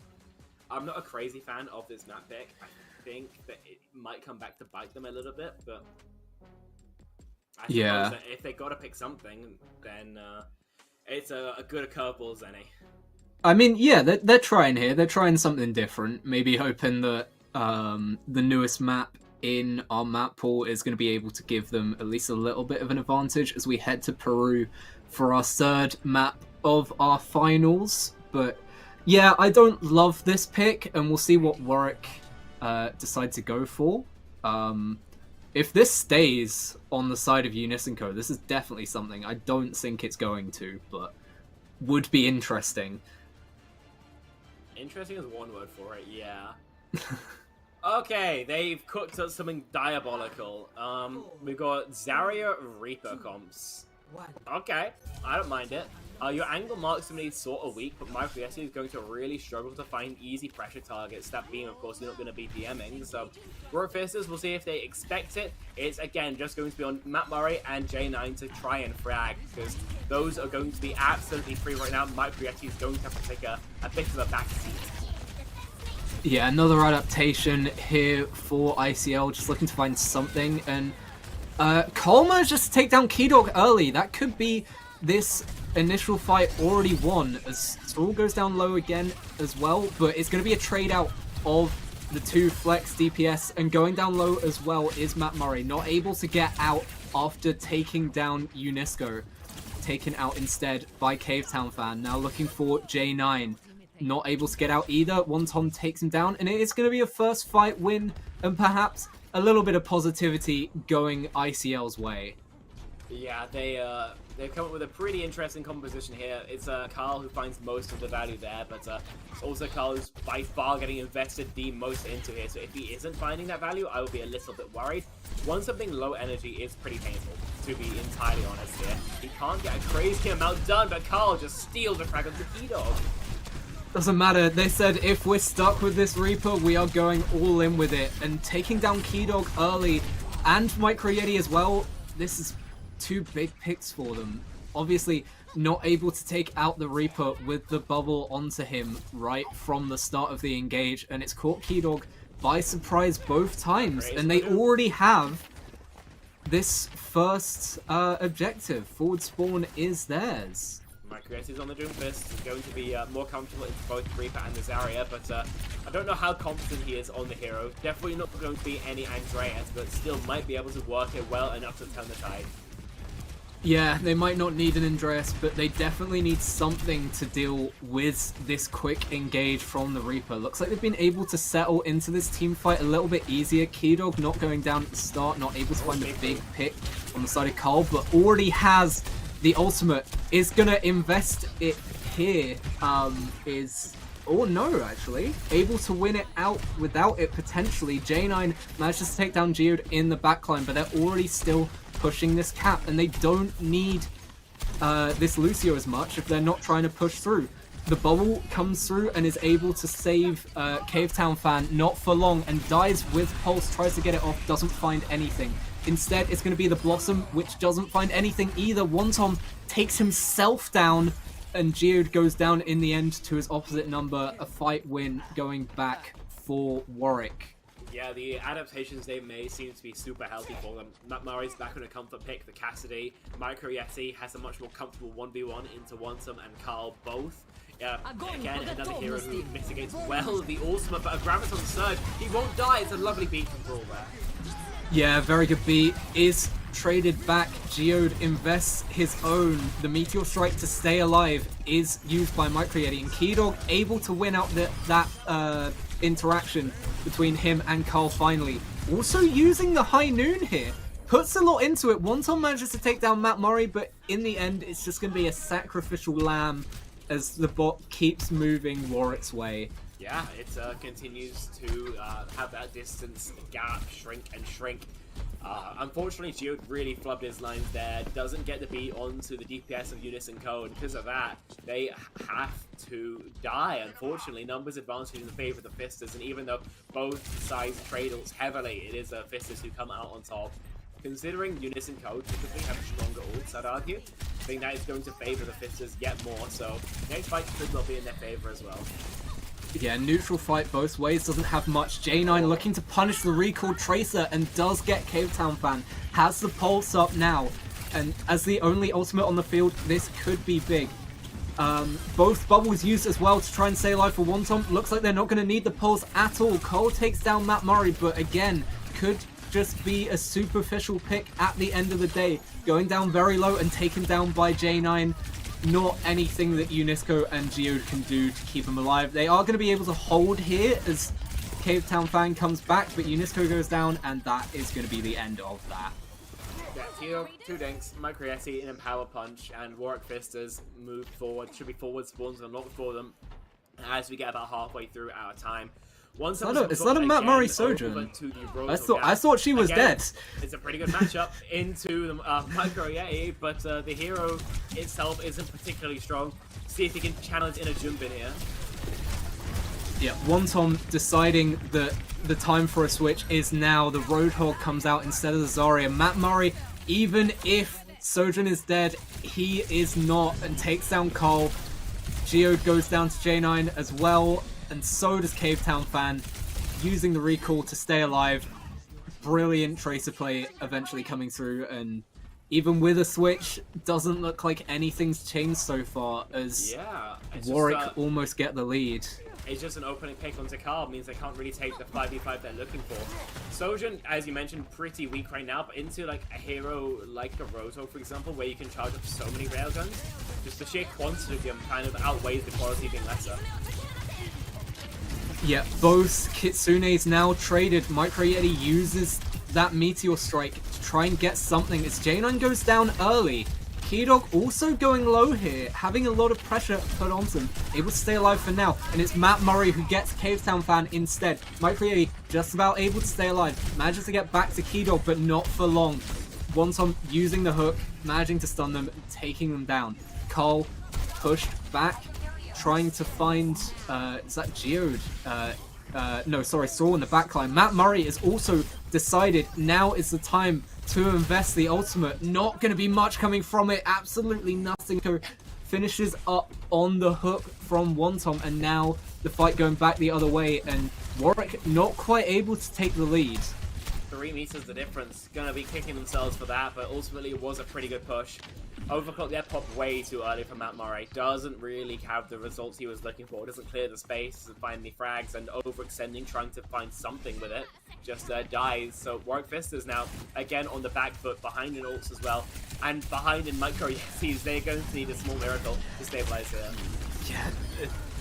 I'm not a crazy fan of this map pick. I think that it might come back to bite them a little bit, but I suppose that if they got to pick something, then it's a good curveball, Zenny. I mean, yeah, they're trying here. They're trying something different. Maybe hoping that the newest map in our map pool is going to be able to give them at least a little bit of an advantage as we head to Peru for our third map of our finals. But yeah, I don't love this pick, and we'll see what Warwick decide to go for. If this stays on the side of Younisco, this is definitely something. I don't think it's going to, but would be interesting. Interesting is one word for it, yeah. Okay, they've cooked up something diabolical. We've got Zarya Reaper comps. Okay, I don't mind it. Your angle marksman is sort of weak, but Mike Riesi is going to really struggle to find easy pressure targets. That being, of course, you're not going to be DMing. So, Warwick Fisters, we'll see if they expect it. It's, again, just going to be on Matt Murray and J9 to try and frag, because those are going to be absolutely free right now. Mike Riesi is going to have to take a bit of a backseat. Yeah, another adaptation here for ICL, just looking to find something. And Colma just take down Keydog early. That could be this initial fight already won, as Saul goes down low again as well, but it's going to be a trade out of the two flex DPS, and going down low as well is Matt Murray, not able to get out after taking down Younisco, taken out instead by Cavetown Fan. Now looking for J9, not able to get out either. One Tom takes him down, and it is going to be a first fight win, and perhaps a little bit of positivity going ICL's way. Yeah, they've come up with a pretty interesting composition here. It's Carl who finds most of the value there, but it's also Carl who's by far getting invested the most into here. So if he isn't finding that value, I would be a little bit worried. One something low energy is pretty painful, to be entirely honest here. He can't get a crazy amount done, but Carl just steals the frag of the Keydog. Doesn't matter. They said if we're stuck with this Reaper, we are going all in with it. And taking down Keydog early and Micro Yeti as well, this is two big picks for them. Obviously, not able to take out the Reaper with the bubble onto him right from the start of the engage, and it's caught Keydog by surprise both times. And they already have this first objective. Forward spawn is theirs. Chris is on the Doomfist. He's going to be more comfortable into both Reaper and the Zarya, but I don't know how confident he is on the hero. Definitely not going to be any Andreas, but still might be able to work it well enough to turn the tide. Yeah, they might not need an Andreas, but they definitely need something to deal with this quick engage from the Reaper. Looks like they've been able to settle into this team fight a little bit easier. Keydog not going down at the start, not able to find a big pick on the side of Carl, but already has the ultimate. Is going to invest it here. Oh no, actually. Able to win it out without it, potentially. J9 manages to take down Geode in the backline, but they're already still pushing this cap, and they don't need this Lucio as much if they're not trying to push through. The bubble comes through and is able to save Cavetown Fan, not for long, and dies with Pulse, tries to get it off, doesn't find anything. Instead, it's going to be the Blossom, which doesn't find anything either. Wonton takes himself down, and Geode goes down in the end to his opposite number. A fight win going back for Warwick. Yeah, the adaptations they made seem to be super healthy for them. Matt Murray's back on a comfort pick, the Cassidy. Micro Yeti has a much more comfortable 1v1 into Wonsum and Carl both. Again, another hero who mitigates well the ultimate, but a Graviton Surge, he won't die. It's a lovely beat from Brawl there. Yeah, very good beat. Is traded back. Geode invests his own. The Meteor Strike to stay alive is used by Micro Yeti, and Keydog able to win out that interaction between him and Carl finally. Also using the High Noon here. Puts a lot into it. Wonton manages to take down Matt Murray, but in the end, it's just going to be a sacrificial lamb as the bot keeps moving Warwick's way. Yeah, it continues to have that distance gap shrink and shrink. Unfortunately, Geode really flubbed his lines there. Doesn't get the beat onto the DPS of Younisco, and because of that, they have to die. Unfortunately, numbers advantage in the favor of the Fisters, and even though both sides trade-ults heavily, it is the Fisters who come out on top. Considering Younisco typically have stronger ults, I'd argue, I think that is going to favor the Fisters yet more, so next fight could well be in their favor as well. Yeah, neutral fight both ways, doesn't have much. J9 looking to punish the recall Tracer and does get Cavetown Fan. Has the pulse up now, and as the only ultimate on the field, this could be big. Both bubbles used as well to try and stay alive for Wonton. Looks like they're not going to need the pulse at all. Cole takes down Matt Murray, but again, could just be a superficial pick at the end of the day. Going down very low and taken down by J9. Not anything that Younisco and Geode can do to keep him alive. They are going to be able to hold here as Cavetown Fan comes back, but Younisco goes down, and that is going to be the end of that. Yeah, Tio, 2 dinks, Micro Yeti in a power punch, and Warwick Fisters move forward. Should be forward spawns unlocked for them as we get about halfway through our time. It's not a Matt Murray Sojourn. I thought she was dead. It's a pretty good matchup into the Micro Yeti, but the hero itself isn't particularly strong. See if he can challenge in a Jumbin here. Yeah, Wonton deciding that the time for a switch is now. The Roadhog comes out instead of the Zarya. Matt Murray, even if Sojourn is dead, he is not, and takes down Cole. Geode goes down to J9 as well. And so does Cavetown Fan, using the recall to stay alive. Brilliant Tracer play eventually coming through, and even with a switch, doesn't look like anything's changed so far, as Warwick almost get the lead. It's just an opening pick onto Carl, means they can't really take the 5v5 they're looking for. Sojourn, as you mentioned, pretty weak right now, but into like a hero like a Roto, for example, where you can charge up so many railguns, just the sheer quantity of them kind of outweighs the quality being lesser. Yeah, both Kitsunes now traded. Micro Yeti uses that Meteor Strike to try and get something as J9 goes down early. Keydog also going low here, having a lot of pressure put onto him. Able to stay alive for now, and it's Matt Murray who gets Cavetown Fan instead. Micro Yeti just about able to stay alive. Manages to get back to Keydog, but not for long. Wonton using the hook, managing to stun them, taking them down. Cole pushed back, trying to find, is that Geode? No, sorry, Saw in the backline. Matt Murray is also decided now is the time to invest the ultimate. Not going to be much coming from it, absolutely nothing. Finishes up on the hook from Wonton, and now the fight going back the other way, and Warwick not quite able to take the lead. 3 meters the difference. Gonna be kicking themselves for that, but ultimately it was a pretty good push. Overclock there popped way too early for Matt Murray. Doesn't really have the results he was looking for. Doesn't clear the space and find the frags, and overextending, trying to find something with it, just dies. So Warwick Fist is now again on the back foot, behind in ults as well, and behind in micro. Yes, they're going to need a small miracle to stabilize here. Yeah,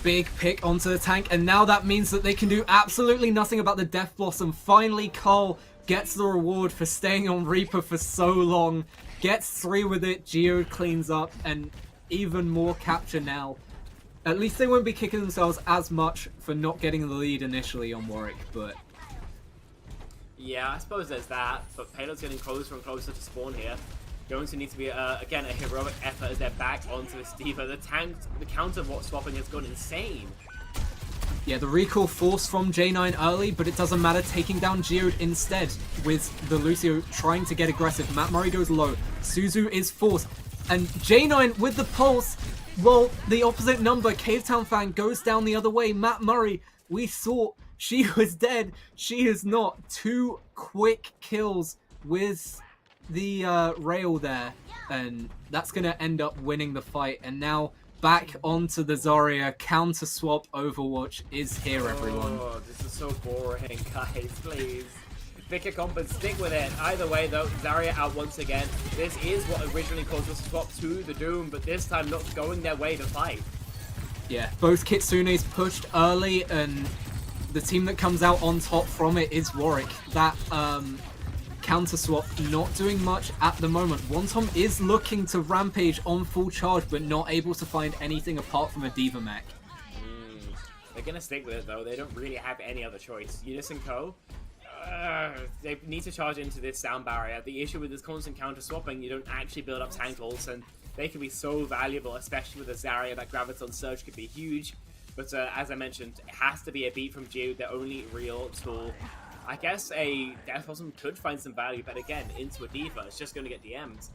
big pick onto the tank, and now that means that they can do absolutely nothing about the Death Blossom. Finally, Carl gets the reward for staying on Reaper for so long. Gets 3 with it, Geode cleans up, and even more capture now. At least they won't be kicking themselves as much for not getting the lead initially on Warwick, but... Yeah, I suppose there's that, but Payload's getting closer and closer to spawn here. Going to need to be, again, a heroic effort as they're back onto this D.Va. The counter swapping has gone insane. Yeah, the recall force from J9 early, but it doesn't matter, taking down Geode instead with the Lucio trying to get aggressive. Matt Murray goes low, Suzu is forced, and J9 with the pulse, well, the opposite number, Cavetown fan goes down the other way. Matt Murray, we thought she was dead, she is not. 2 quick kills with the rail there, and that's going to end up winning the fight, and now... back onto the Zarya, counter swap Overwatch is here, everyone. Oh, this is so boring, guys, please. Pick a comp and stick with it. Either way, though, Zarya out once again. This is what originally caused us to swap to the Doom, but this time not going their way to fight. Yeah, both Kitsunes pushed early, and the team that comes out on top from it is Warwick. That, counter swap not doing much at the moment. Wonton is looking to rampage on full charge, but not able to find anything apart from a D.Va mech. They're gonna stick with it though. They don't really have any other choice. Younisco, they need to charge into this sound barrier. The issue with this constant counter swapping, you don't actually build up tank ults, and they can be so valuable, especially with a Zarya. That Graviton Surge could be huge. But as I mentioned, it has to be a beat from Geode, their only real tool. I guess a Death Blossom could find some value, but again, into a D.Va, it's just going to get DM'd.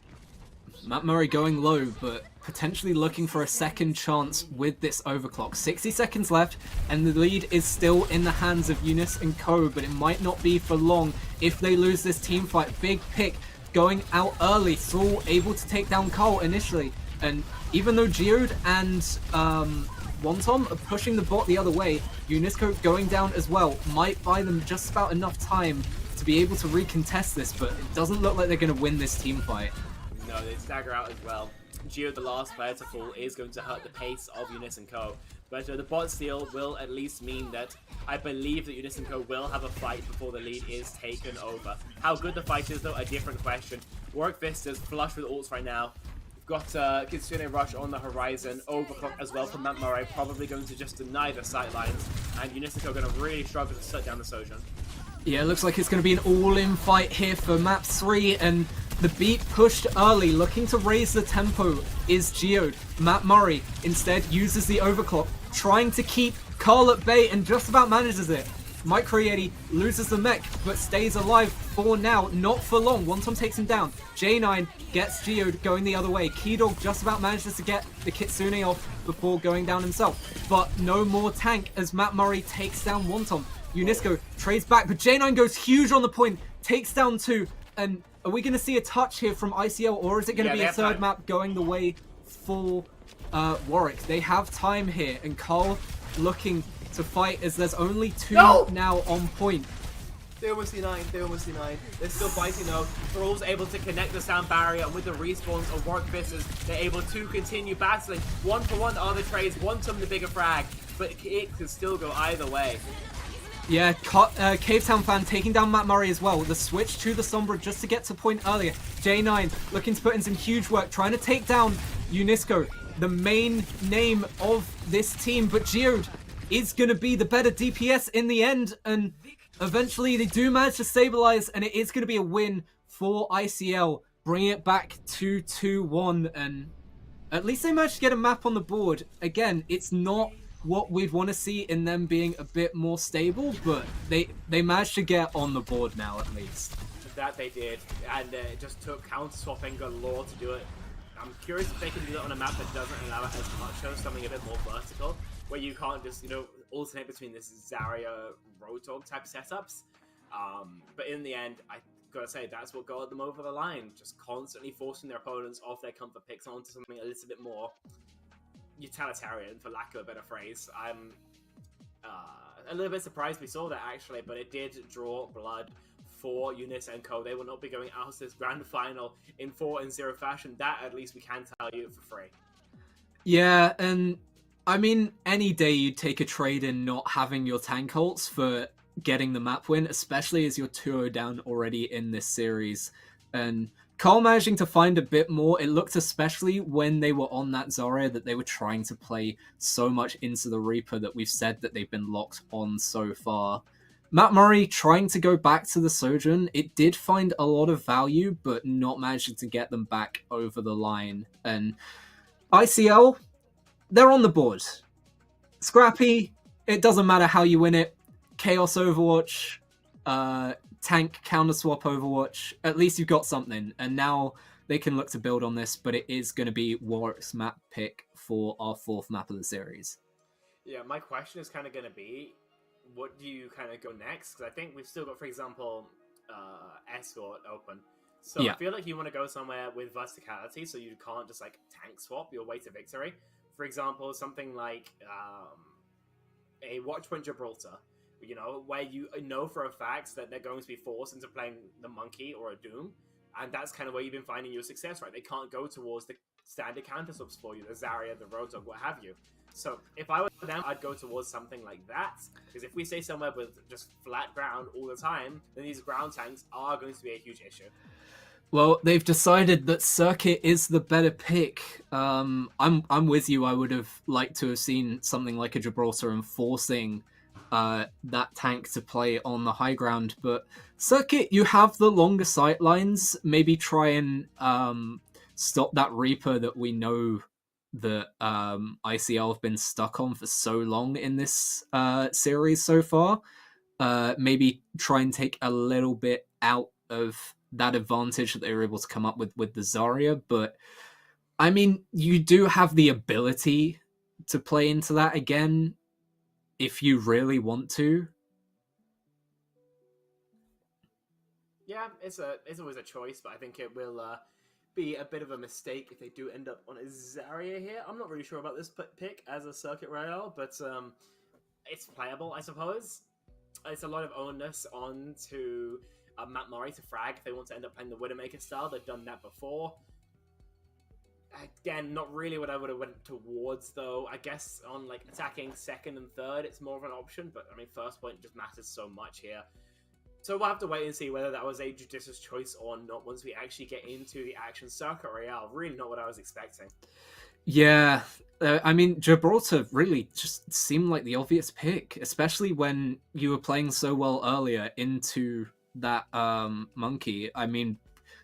Matt Murray going low, but potentially looking for a second chance with this overclock. 60 seconds left, and the lead is still in the hands of Younisco, but it might not be for long if they lose this team fight. Big pick going out early. Thrall able to take down Carl initially, and even though Geode and Wonton are pushing the bot the other way, Younisco going down as well might buy them just about enough time to be able to recontest this, but it doesn't look like they're going to win this team fight. No, they stagger out as well. Geode, the last player to fall, is going to hurt the pace of Younisco. But the bot steal will at least mean that I believe that Younisco will have a fight before the lead is taken over. How good the fight is, though, a different question. Warwick Fist is flush with ults right now. Got Kitsune Rush on the horizon, Overclock as well from Matt Murray, probably going to just deny the sightlines, and Younisco going to really struggle to shut down the Sojourn. Yeah, it looks like it's going to be an all-in fight here for map 3, and the beat pushed early, looking to raise the tempo is Geode. Matt Murray instead uses the Overclock, trying to keep Carl at bay, and just about manages it. Micro Yeti loses the mech, but stays alive for now, not for long. Wonton takes him down. J9 gets Geode going the other way. Keydog just about manages to get the Kitsune off before going down himself. But no more tank as Matt Murray takes down Wonton. Younisco trades back, but J9 goes huge on the point, takes down 2. And are we going to see a touch here from ICL, or is it going to be a third map going the way for Warwick? They have time here, and Carl looking to fight as there's only 2 now on point. They almost denied, They're still fighting though. Thrall's able to connect the sound barrier, and with the respawns of Warwick Fisters, they're able to continue battling. 1-for-1 are the trades, Wonton the bigger frag, but it could still go either way. Yeah, Cavetown fan taking down Matt Murray as well. The switch to the Sombra just to get to point earlier. J9 looking to put in some huge work, trying to take down Younisco, the main name of this team, but Geode is going to be the better DPS in the end, and eventually they do manage to stabilize, and it is going to be a win for ICL, bringing it back to 2-1, and at least they managed to get a map on the board. Again, it's not what we'd want to see in them being a bit more stable, but they managed to get on the board now at least. That they did, and it just took counter-swapping galore to do it. I'm curious if they can do that on a map that doesn't allow it as much, so something a bit more vertical, where you can't just, alternate between this Zarya Roadhog type setups. But in the end, gotta say, that's what got them over the line. Just constantly forcing their opponents off their comfort picks onto something a little bit more utilitarian, for lack of a better phrase. I'm a little bit surprised we saw that, actually, but it did draw blood for Younisco. They will not be going out of this grand final in 4-0 fashion. That, at least, we can tell you for free. Yeah, and I mean, any day you'd take a trade in not having your tank ults for getting the map win, especially as you're 2-0 down already in this series. And Cole managing to find a bit more. It looked, especially when they were on that Zarya, that they were trying to play so much into the Reaper that we've said that they've been locked on so far. Matt Murray trying to go back to the Sojourn. It did find a lot of value, but not managing to get them back over the line. And ICL, they're on the board. Scrappy, it doesn't matter how you win it. Chaos Overwatch, tank counter swap Overwatch, at least you've got something. And now they can look to build on this, but it is going to be Warwick's map pick for our 4th map of the series. Yeah, my question is kind of going to be, what do you kind of go next? Because I think we've still got, for example, Escort open. So Yeah. I feel like you want to go somewhere with verticality, so you can't just like tank swap your way to victory. For example, something like a Watchpoint Gibraltar, you know, where you know for a fact that they're going to be forced into playing the Monkey or a Doom, and that's kind of where you've been finding your success, right? They can't go towards the standard counter subs for you, the Zarya, the Roadhog, what have you. So if I were them, I'd go towards something like that, because if we stay somewhere with just flat ground all the time, then these ground tanks are going to be a huge issue. Well, they've decided that Circuit is the better pick. I'm with you. I would have liked to have seen something like a Gibraltar enforcing that tank to play on the high ground, but Circuit, you have the longer sight lines. Maybe try and stop that Reaper that we know that ICL have been stuck on for so long in this series so far. Maybe try and take a little bit out of that advantage that they were able to come up with the Zarya, but I mean, you do have the ability to play into that again if you really want to. Yeah, it's always a choice, but I think it will be a bit of a mistake if they do end up on a Zarya here. I'm not really sure about this pick as a Circuit Royale, but it's playable, I suppose. It's a lot of onus on to Matt Murray to frag if they want to end up playing the Widowmaker style. They've done that before. Again, not really what I would have went towards, though. I guess on like attacking second and third, it's more of an option, but I mean, first point just matters so much here. So we'll have to wait and see whether that was a judicious choice or not once we actually get into the action. Circuit Royale, really not what I was expecting. Yeah, I mean, Gibraltar really just seemed like the obvious pick, especially when you were playing so well earlier into that Monkey. I mean,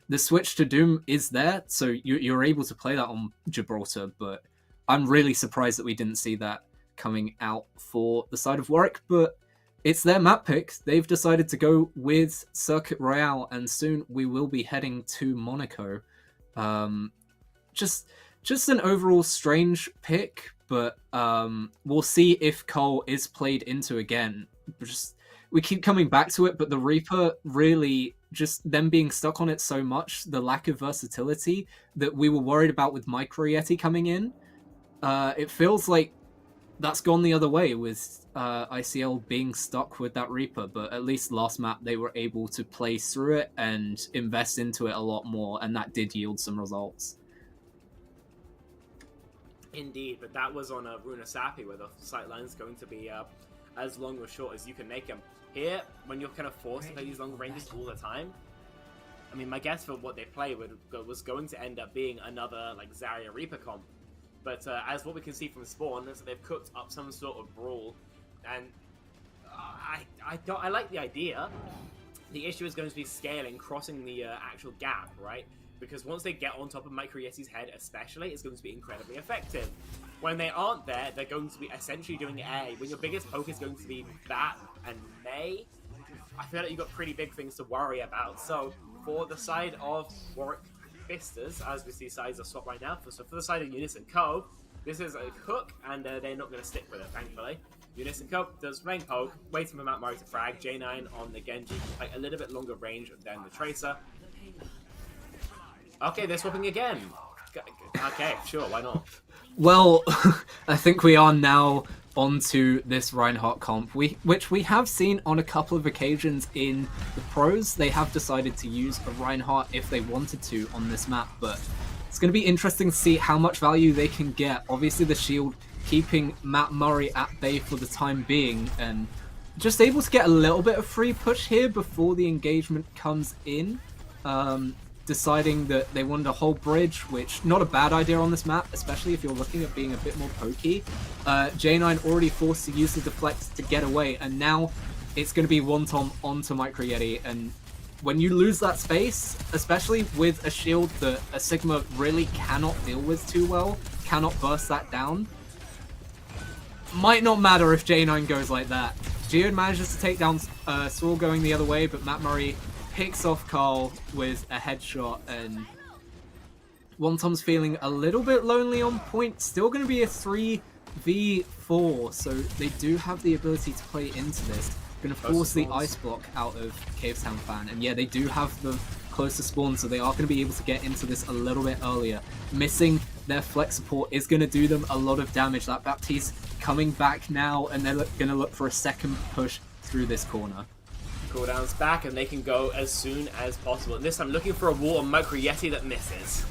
the switch to Doom is there, so you're able to play that on Gibraltar, but I'm really surprised that we didn't see that coming out for the side of Warwick, but it's their map pick. They've decided to go with Circuit Royale, and soon we will be heading to Monaco. Just an overall strange pick, but we'll see if Cole is played into again. We keep coming back to it, but the Reaper really, just them being stuck on it so much, the lack of versatility that we were worried about with Micro Yeti coming in, it feels like that's gone the other way with ICL being stuck with that Reaper, but at least last map they were able to play through it and invest into it a lot more, and that did yield some results. Indeed, but that was on a Runa Sapi, where the sightline's going to be as long or short as you can make them. Here, when you're kind of forced to play these long ranges all the time, I mean, my guess for what they play was going to end up being another like Zarya Reaper comp. But as what we can see from Spawn, is that they've cooked up some sort of brawl, and I like the idea. The issue is going to be scaling, crossing the actual gap, right? Because once they get on top of Micro Yeti's head especially, it's going to be incredibly effective. When they aren't there, they're going to be essentially doing A. When your biggest poke is going to be Bat and May, I feel like you've got pretty big things to worry about. So for the side of Warwick Vistas, as we see sides are swapped right now, so for the side of Younisco, This is a hook, and they're not going to stick with it, thankfully. Younisco does main poke, waiting for Matt Murray to frag. J9 on the Genji, like a little bit longer range than the Tracer. Okay, they're swapping again. Okay, sure, why not? Well, I think we are now onto this Reinhardt comp, which we have seen on a couple of occasions in the pros. They have decided to use a Reinhardt if they wanted to on this map, but it's going to be interesting to see how much value they can get. Obviously, the shield keeping Matt Murray at bay for the time being, and just able to get a little bit of free push here before the engagement comes in. Deciding that they wanted a whole bridge, which not a bad idea on this map, especially if you're looking at being a bit more pokey. J9 already forced to use the deflect to get away, and now it's going to be one Tom onto Micro Yeti, and when you lose that space, especially with a shield that a Sigma really cannot deal with too well, cannot burst that down, might not matter if J9 goes like that. Geode manages to take down Saul going the other way, but Matt Murray picks off Carl with a headshot, and One Tom's feeling a little bit lonely on point. Still going to be a 3v4, so they do have the ability to play into this. Going to force the ice block out of Cavetown Fan, and yeah, they do have the closer spawn, so they are going to be able to get into this a little bit earlier. Missing their flex support is going to do them a lot of damage. That Baptiste coming back now, and they're going to look for a second push through this corner. Cooldown's back, and they can go as soon as possible. And this time, looking for a wall on Micro Yeti that misses.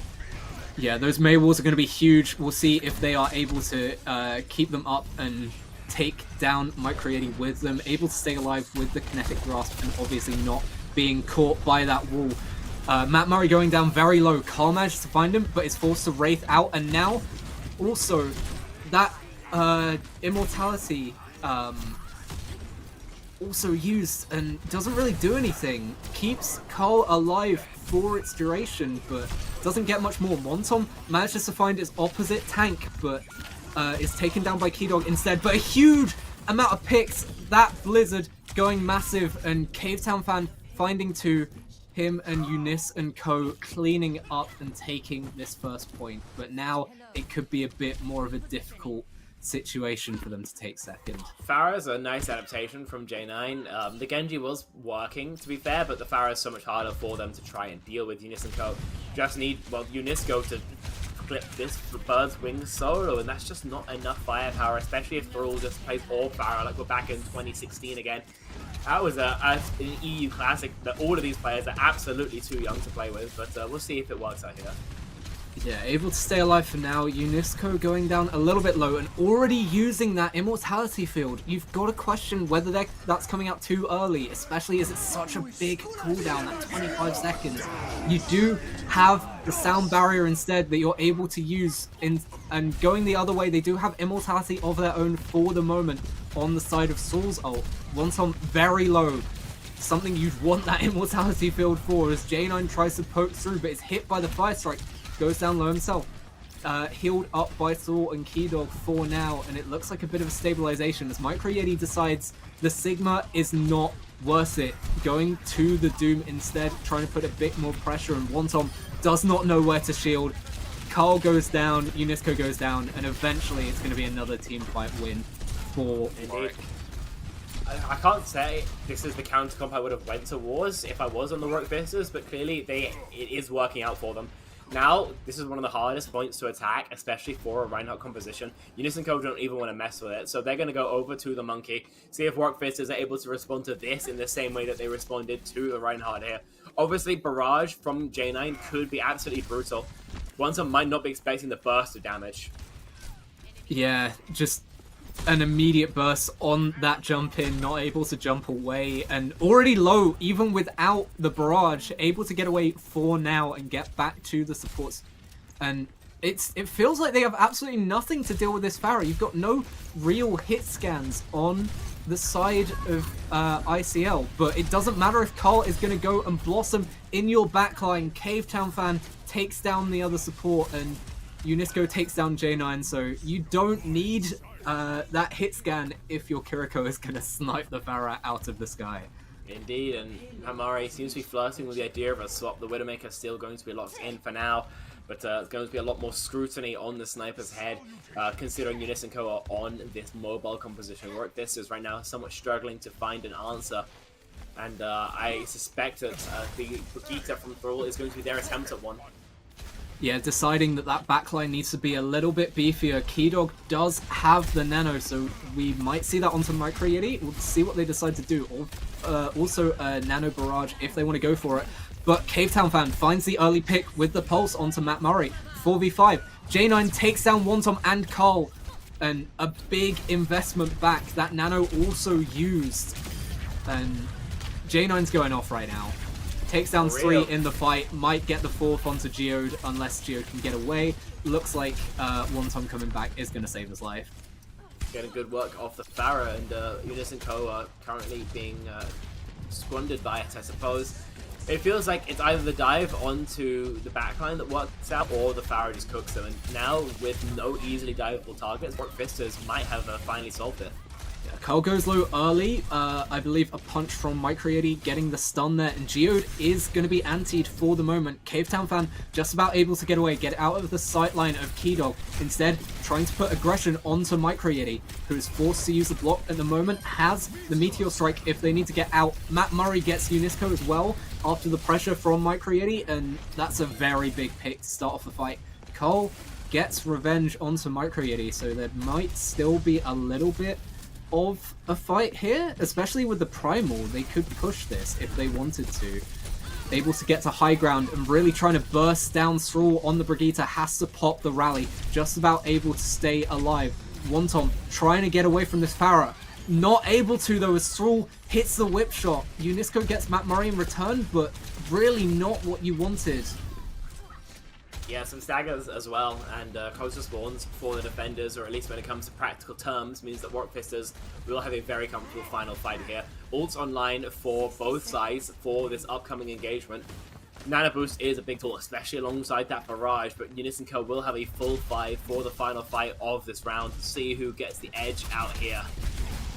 Yeah, those May walls are going to be huge. We'll see if they are able to keep them up and take down Micro Yeti with them. Able to stay alive with the kinetic grasp, and obviously not being caught by that wall. Matt Murray going down very low. Carl manages to find him, but is forced to Wraith out. And now, also, that Immortality also used and doesn't really do anything. Keeps Carl alive for its duration, but doesn't get much more. Montom manages to find his opposite tank, but is taken down by Keydog instead. But a huge amount of picks. That Blizzard going massive, and Cavetown Fan finding two. Him and Eunice and co cleaning up and taking this first point. But now it could be a bit more of a difficult situation for them to take second. Pharah's a nice adaptation from J9. The Genji was working, to be fair, but the Pharah is so much harder for them to try and deal with. Younisco just need, well, Younisco to clip this bird's wings solo, and that's just not enough firepower, especially if Thrall just plays all Pharah, like we're back in 2016 again. That was an EU classic that all of these players are absolutely too young to play with, but we'll see if it works out here. Yeah, able to stay alive for now. Younisco going down a little bit low and already using that Immortality field. You've got to question whether that's coming out too early, especially as it's such a big cooldown at 25 seconds. You do have the sound barrier instead that you're able to use, and going the other way, they do have Immortality of their own for the moment on the side of Saul's ult. One very low. Something you'd want that Immortality field for, as J9 tries to poke through, but is hit by the Fire Strike. Goes down low himself. Healed up by Thor and Keydog for now, and it looks like a bit of a stabilization as Micro Yeti decides the Sigma is not worth it. Going to the Doom instead, trying to put a bit more pressure, and Wontom does not know where to shield. Carl goes down, Younisco goes down, and eventually it's going to be another team fight win for Warwick. I can't say this is the counter comp I would have went towards if I was on the Warwick Visitors, but clearly it is working out for them. Now, this is one of the hardest points to attack, especially for a Reinhardt composition. Younisco don't even want to mess with it, so they're going to go over to the Monkey, see if Warwick Visitors are able to respond to this in the same way that they responded to the Reinhardt here. Obviously, Barrage from J9 could be absolutely brutal. One might not be expecting the burst of damage. Yeah, just an immediate burst on that jump in, not able to jump away, and already low even without the barrage, able to get away for now and get back to the supports. And it feels like they have absolutely nothing to deal with this Pharah. You've got no real hit scans on the side of ICL, but it doesn't matter if Carl is going to go and blossom in your backline. Cavetown Fan takes down the other support, and Younisco takes down J9, so you don't need that hit scan if your Kiriko is going to snipe the Pharah out of the sky. Indeed, and Hamari seems to be flirting with the idea of a swap. The Widowmaker still going to be locked in for now. But there's going to be a lot more scrutiny on the sniper's head, considering Younisco are on this mobile composition. Warwick Vistas right now somewhat struggling to find an answer. And I suspect that the Brigitte from Thrall is going to be their attempt at one. Yeah, deciding that that backline needs to be a little bit beefier. Keydog does have the nano, so we might see that onto Microyeti. We'll see what they decide to do. Or also a nano barrage if they want to go for it. But Cavetown Fan finds the early pick with the pulse onto Matt Murray. 4v5. J9 takes down Wontom and Carl. And a big investment back. That nano also used. And J9's going off right now. Takes down 3 in the fight. Might get the 4th onto Geode unless Geode can get away. Looks like Wontom coming back is going to save his life. Getting good work off the Pharah, and Younisco are currently being squandered by it, I suppose. It feels like it's either the dive onto the backline that works out, or the Pharah just cooks them. And now, with no easily diveable targets, Warwick Vistas might have finally solved it. Carl goes low early. I believe a punch from Microyeti getting the stun there, and Geode is going to be antied for the moment. Cavetown Fan just about able to get away, get out of the sightline of Keydog. Instead, trying to put aggression onto Microyeti, who is forced to use the block at the moment, has the Meteor Strike if they need to get out. Matt Murray gets Younisco as well after the pressure from Microyeti, and that's a very big pick to start off the fight. Carl gets revenge onto Microyeti, so there might still be a little bit of a fight here, especially with the Primal. They could push this if they wanted to. Able to get to high ground and really trying to burst down Thrall on the Brigitte, has to pop the rally, just about able to stay alive. Wontom trying to get away from this Pharah. Not able to though, as Thrall hits the whip shot. Younisco gets Matt Murray in return, but really not what you wanted. Yeah, some staggers as well, and closer spawns for the defenders, or at least when it comes to practical terms, means that Warwick Vistas will have a very comfortable final fight here. Ults online for both sides for this upcoming engagement. Nano Boost is a big tool, especially alongside that barrage, but Younisco will have a full 5 for the final fight of this round to see who gets the edge out here.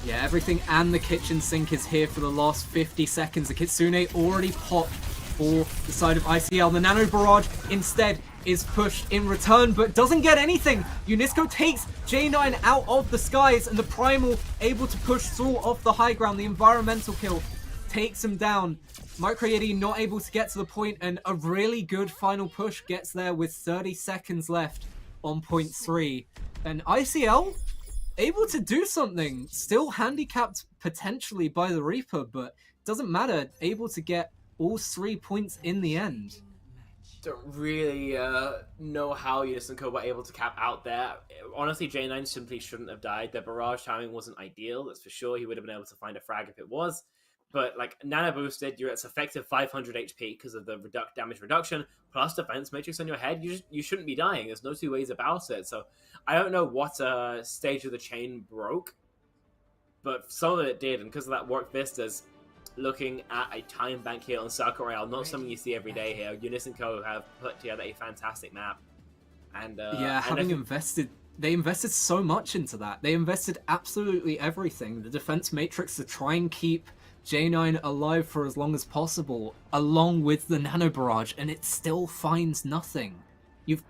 Yeah, everything and the kitchen sink is here for the last 50 seconds. The Kitsune already popped for the side of ICL. The Nano Barrage instead is pushed in return, but doesn't get anything. Younisco takes J9 out of the skies, and the Primal able to push Thrall off the high ground. The environmental kill takes him down. Microyeti not able to get to the point, and a really good final push gets there with 30 seconds left on point 3. And ICL able to do something. Still handicapped potentially by the Reaper, but doesn't matter. Able to get all 3 points in the end. Don't really know how Younisco were able to cap out there. Honestly, J9 simply shouldn't have died. Their barrage timing wasn't ideal, that's for sure. He would have been able to find a frag if it was. But, like, Nano Boosted, you're at effective 500 HP because of the damage reduction, plus defense matrix on your head. You shouldn't be dying. There's no two ways about it. So, I don't know what stage of the chain broke, but some of it did, and because of that, Warwick Vistas looking at a time bank here on Circle Royale, not something you see every day here. Younisco have put together a fantastic map. And they invested so much into that. They invested absolutely everything. The defense matrix to try and keep J9 alive for as long as possible, along with the Nano Barrage, and it still finds nothing. You've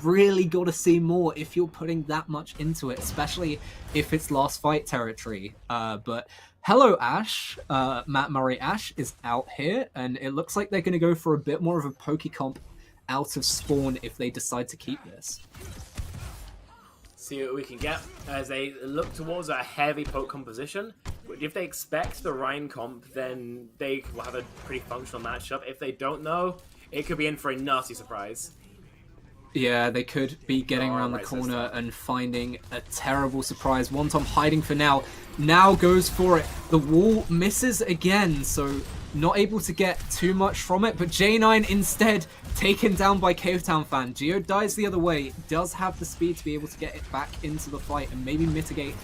really got to see more if you're putting that much into it, especially if it's last fight territory. But hello, Ash. Matt Murray Ash is out here, and it looks like they're going to go for a bit more of a pokey comp out of spawn if they decide to keep this. See what we can get as they look towards a heavy poke composition. If they expect the Rhine comp, then they will have a pretty functional matchup. If they don't know, it could be in for a nasty surprise. Yeah, they could be getting around the corner and finding a terrible surprise. Wontom hiding for now. Now goes for it. The wall misses again, so not able to get too much from it. But J9 instead taken down by Cavetown Fan. Geo dies the other way. Does have the speed to be able to get it back into the fight and maybe mitigate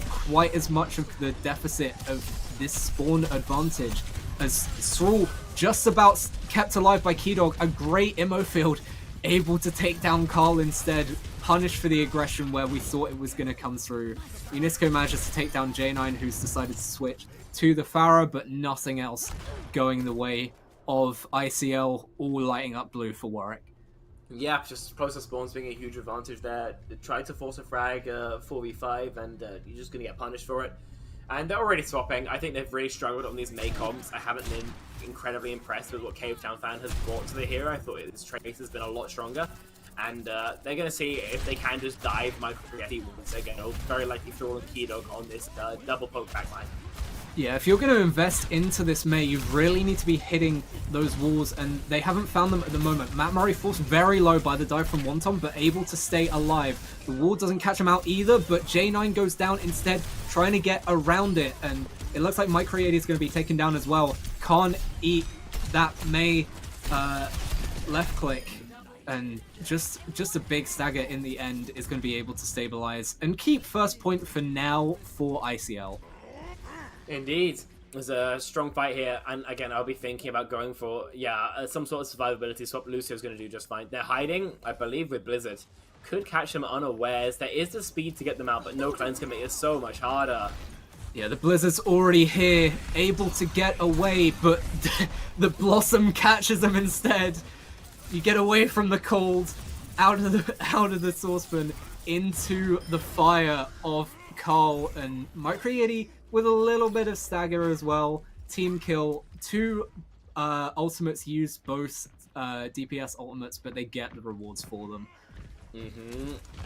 quite as much of the deficit of this spawn advantage. As Thrall just about kept alive by Keydog. A great immo field. Able to take down Carl instead, punished for the aggression where we thought it was going to come through. Younisco manages to take down J9, who's decided to switch to the Pharah, but nothing else going the way of ICL, all lighting up blue for Warwick. Yeah, just process spawns being a huge advantage there. Tried to force a frag 4v5, and you're just going to get punished for it. And they're already swapping. I think they've really struggled on these May comps. I haven't been incredibly impressed with what Cavetown Fan has brought to the hero. I thought his trace has been a lot stronger. And they're going to see if they can just dive Michael Rigetti once again. Very likely Thrall and Keydog on this double poke backline. Yeah, if you're going to invest into this May, you really need to be hitting those walls, and they haven't found them at the moment. Matt Murray forced very low by the dive from Wonton, but able to stay alive. The wall doesn't catch him out either, but J9 goes down instead, trying to get around it, and it looks like Mike Creaty is going to be taken down as well. Can't eat that May left click, and just a big stagger in the end is going to be able to stabilize and keep first point for now for ICL. Indeed. There's a strong fight here, and again, I'll be thinking about going for, some sort of survivability swap. Lucio's going to do just fine. They're hiding, I believe, with Blizzard. Could catch them unawares. There is the speed to get them out, but no cleanse can make it so much harder. Yeah, the Blizzard's already here, able to get away, but the Blossom catches them instead. You get away from the cold, out of the saucepan, into the fire of Carl, and Mike Creaty with a little bit of stagger as well. Team kill. 2 ultimates use both DPS ultimates, but they get the rewards for them.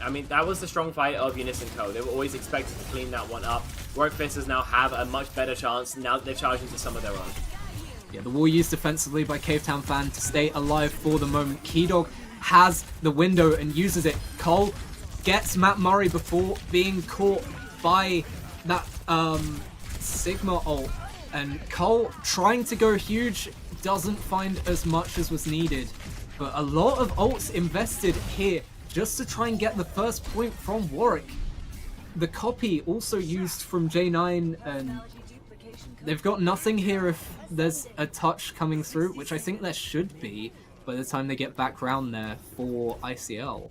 I mean, that was the strong fight of Younisco. They were always expected to clean that one up. Warwick Fisters now have a much better chance now that they're charging to some of their own. Yeah, the wall used defensively by Cavetown Fan to stay alive for the moment. Keydog has the window and uses it. Cole gets Matt Murray before being caught by that Sigma ult, and Cole trying to go huge doesn't find as much as was needed, but a lot of ults invested here just to try and get the first point from Warwick. The copy also used from J9, and they've got nothing here if there's a touch coming through, which I think there should be by the time they get back round there for ICL.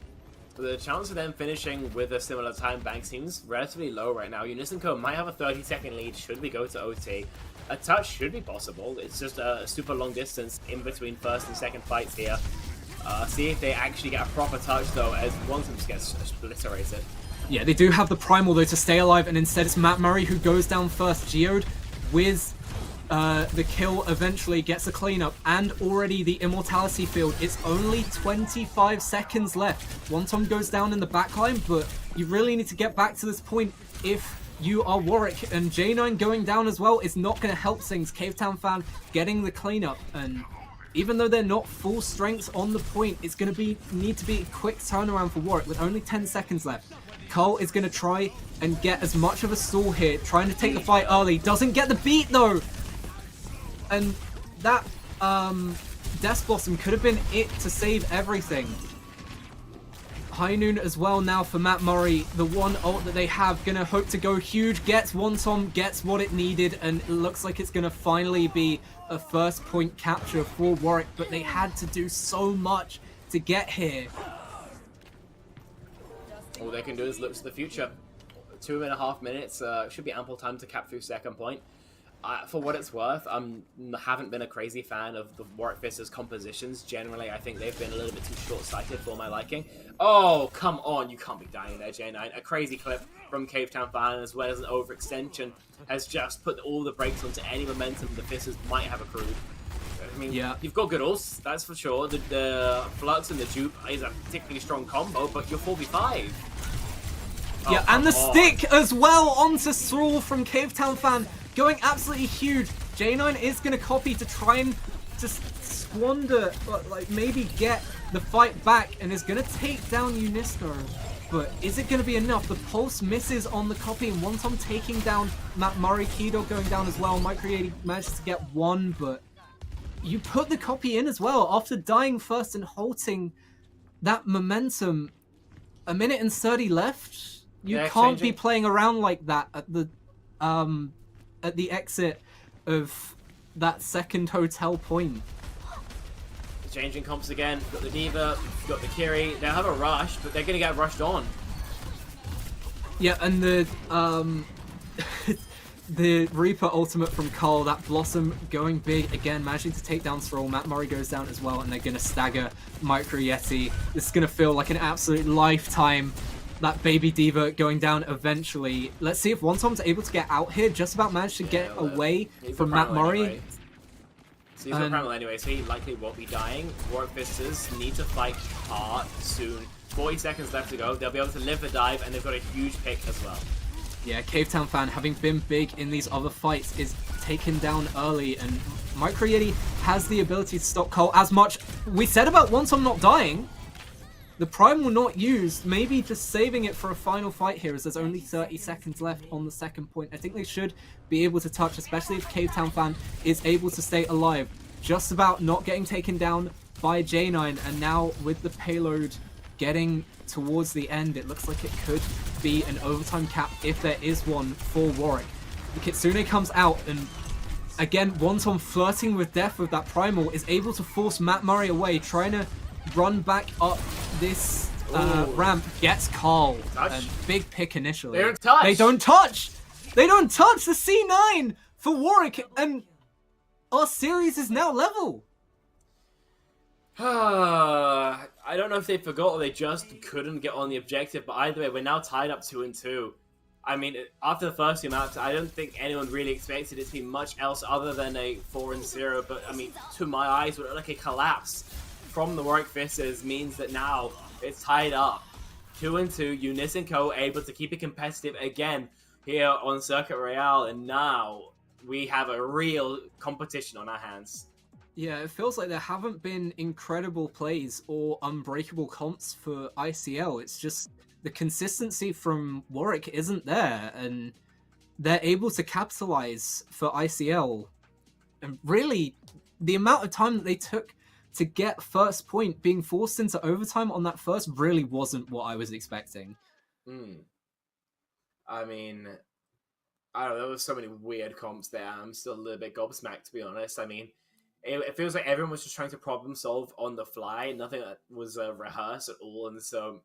The chance of them finishing with a similar time bank seems relatively low right now. Younisco might have a 30-second lead should we go to OT. A touch should be possible. It's just a super long distance in between first and second fights here. See if they actually get a proper touch though, as one of them just gets obliterated. Yeah, they do have the Primal though to stay alive, and instead it's Matt Murray who goes down first. Geode with the kill eventually gets a cleanup, and already the Immortality field. It's only 25 seconds left. Wonton goes down in the backline, but you really need to get back to this point if you are Warwick, and J9 going down as well is not going to help things. Cavetown Fan getting the cleanup, and even though they're not full strength on the point, it's going to need to be a quick turnaround for Warwick with only 10 seconds left. Cole is going to try and get as much of a stall here, trying to take the fight early. Doesn't get the beat though! And that Death Blossom could have been it to save everything. High Noon as well now for Matt Murray. The one ult that they have, gonna hope to go huge. Gets Wonton, gets what it needed, and it looks like it's gonna finally be a first point capture for Warwick, but they had to do so much to get here. All they can do is look to the future. 2.5 minutes should be ample time to cap through second point. For what it's worth, I haven't been a crazy fan of the Warwick Fisters compositions. Generally, I think they've been a little bit too short-sighted for my liking. Oh, come on, you can't be dying there, J9. A crazy clip from Cavetown Fan, as well as an overextension, has just put all the brakes onto any momentum the Fisters might have accrued. I mean, yeah, you've got good ults, that's for sure. The Flux and the Dupe is a particularly strong combo, but you're 4v5. Yeah, and the stick as well onto Thrall from Cavetown Fan. Going absolutely huge. J9 is going to copy to try and just squander, like maybe get the fight back, and is going to take down Younisco. But is it going to be enough? The pulse misses on the copy, and Wonton taking down Matt Murray. Keydog going down as well. Mike Creaty manages to get one, but you put the copy in as well after dying first and halting that momentum. 1 minute and 30 left. You can't be playing around like that at the exit of that second hotel point. Changing comps again. Got the Diva, got the Kiri. They have a rush, but they're going to get rushed on. Yeah, and the the Reaper ultimate from Carl, that Blossom going big again, managing to take down Thrall. Matt Murray goes down as well, and they're going to stagger Micro Yeti. This is going to feel like an absolute lifetime. That Baby Diva going down eventually. Let's see if Wontom's able to get out here. Just about managed to get away from Matt Murray. Anyway. So he's got Primal anyway, so he likely won't be dying. Warwick Visitors need to fight hard soon. 40 seconds left to go. They'll be able to live the dive, and they've got a huge pick as well. Yeah, Cavetown fan, having been big in these other fights, is taken down early, and Micro Yeti has the ability to stop Cole as much. We said about Wontom not dying. The Primal not used, maybe just saving it for a final fight here as there's only 30 seconds left on the second point. I think they should be able to touch, especially if Cavetown fan is able to stay alive. Just about not getting taken down by J9, and now with the payload getting towards the end, it looks like it could be an overtime cap if there is one for Warwick. The Kitsune comes out, and again, Wonton flirting with death with that Primal is able to force Matt Murray away, trying to run back up this ramp, gets Carl. A big pick initially. They don't touch! They don't touch! They don't touch the C9 for Warwick, and our series is now level. I don't know if they forgot or they just couldn't get on the objective, but either way, we're now tied up 2-2. I mean, after the first few maps, I don't think anyone really expected it to be much else other than a 4-0, but I mean, to my eyes, what looked like a collapse from the Warwick Visitors means that now it's tied up 2-2. Younisco able to keep it competitive again here on Circuit Royale, and now we have a real competition on our hands. Yeah, it feels like there haven't been incredible plays or unbreakable comps for ICL. It's just the consistency from Warwick isn't there, and they're able to capitalize for ICL. And really, the amount of time that they took to get first point, being forced into overtime on that first, really wasn't what I was expecting. I mean, I don't know, there were so many weird comps there. I'm still a little bit gobsmacked, to be honest. I mean, it feels like everyone was just trying to problem solve on the fly. Nothing was rehearsed at all, and so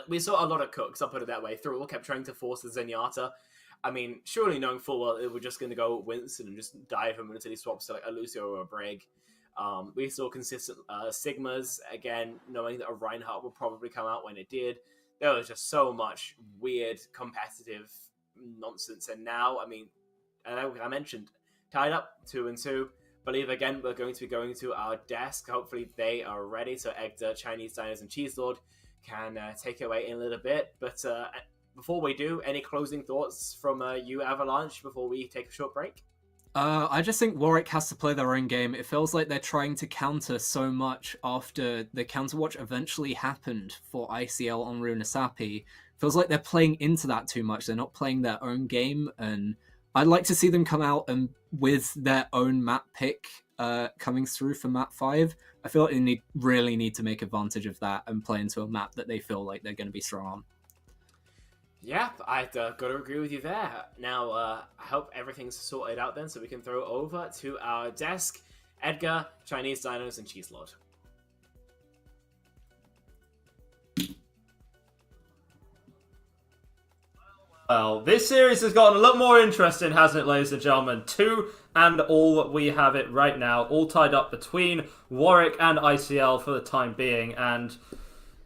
we saw a lot of cooks, I'll put it that way. Thrall kept trying to force the Zenyatta. I mean, surely knowing full well they were just going to go Winston and just dive him until he swaps to like a Lucio or a Brig. We saw consistent Sigmas, again, knowing that a Reinhardt would probably come out when it did. There was just so much weird, competitive nonsense. And now, I mean, like I mentioned, tied up 2-2. Believe, again, we're going to be going to our desk. Hopefully they are ready, so Egda, Chinese Diners, and Cheese Lord can take it away in a little bit. But before we do, any closing thoughts from you, Avalanche, before we take a short break? I just think Warwick has to play their own game. It feels like they're trying to counter so much after the counterwatch eventually happened for ICL on Runasapi. Feels like they're playing into that too much. They're not playing their own game, and I'd like to see them come out and with their own map pick coming through for map 5. I feel like they really need to make advantage of that and play into a map that they feel like they're going to be strong on. Yeah, I've got to agree with you there. Now, I hope everything's sorted out then, so we can throw over to our desk. Edgar, Chinese Dinos, and Cheese Lord. Well, this series has gotten a lot more interesting, hasn't it, ladies and gentlemen? 2-all we have it right now, all tied up between Warwick and ICL for the time being, and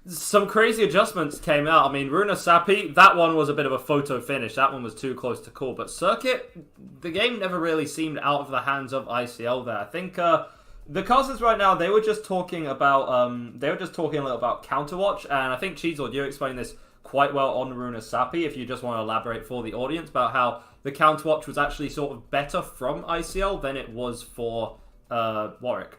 some crazy adjustments came out. I mean, Runasapi, that one was a bit of a photo finish. That one was too close to call. But Circuit, the game never really seemed out of the hands of ICL there. I think the casters right now, they were just talking about a little about Counterwatch, and I think Cheeselord, you explained this quite well on Runasapi, if you just want to elaborate for the audience about how the Counterwatch was actually sort of better from ICL than it was for Warwick.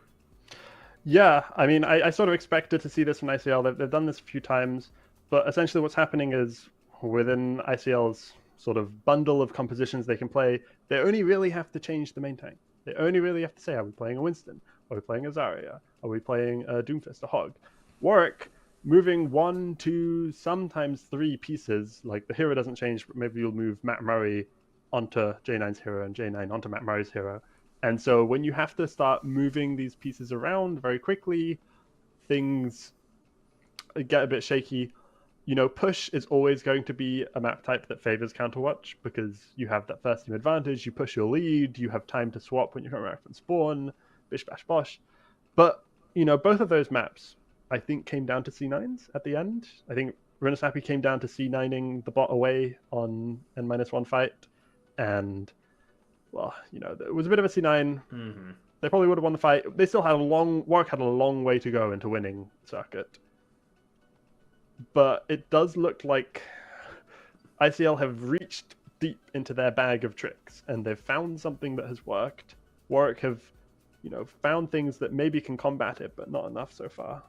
Yeah, I mean, I sort of expected to see this from ICL. They've done this a few times, but essentially what's happening is within ICL's sort of bundle of compositions they can play, they only really have to change the main tank. They only really have to say, are we playing a Winston? Are we playing a Zarya? Are we playing a Doomfist, a Hog? Warwick, moving 1, 2, sometimes 3 pieces, like the hero doesn't change, but maybe you'll move Matt Murray onto J9's hero and J9 onto Matt Murray's hero. And so when you have to start moving these pieces around very quickly, things get a bit shaky. push is always going to be a map type that favors counterwatch because you have that first team advantage, you push your lead, you have time to swap when you come around from spawn, bish bash bosh. But, both of those maps, I think, came down to C9s at the end. I think Runasnappy came down to C9ing the bot away on N-1 fight. And, well, it was a bit of a C9. Mm-hmm. They probably would have won the fight. They still had Warwick had a long way to go into winning Circuit. But it does look like ICL have reached deep into their bag of tricks, and they've found something that has worked. Warwick have, found things that maybe can combat it, but not enough so far.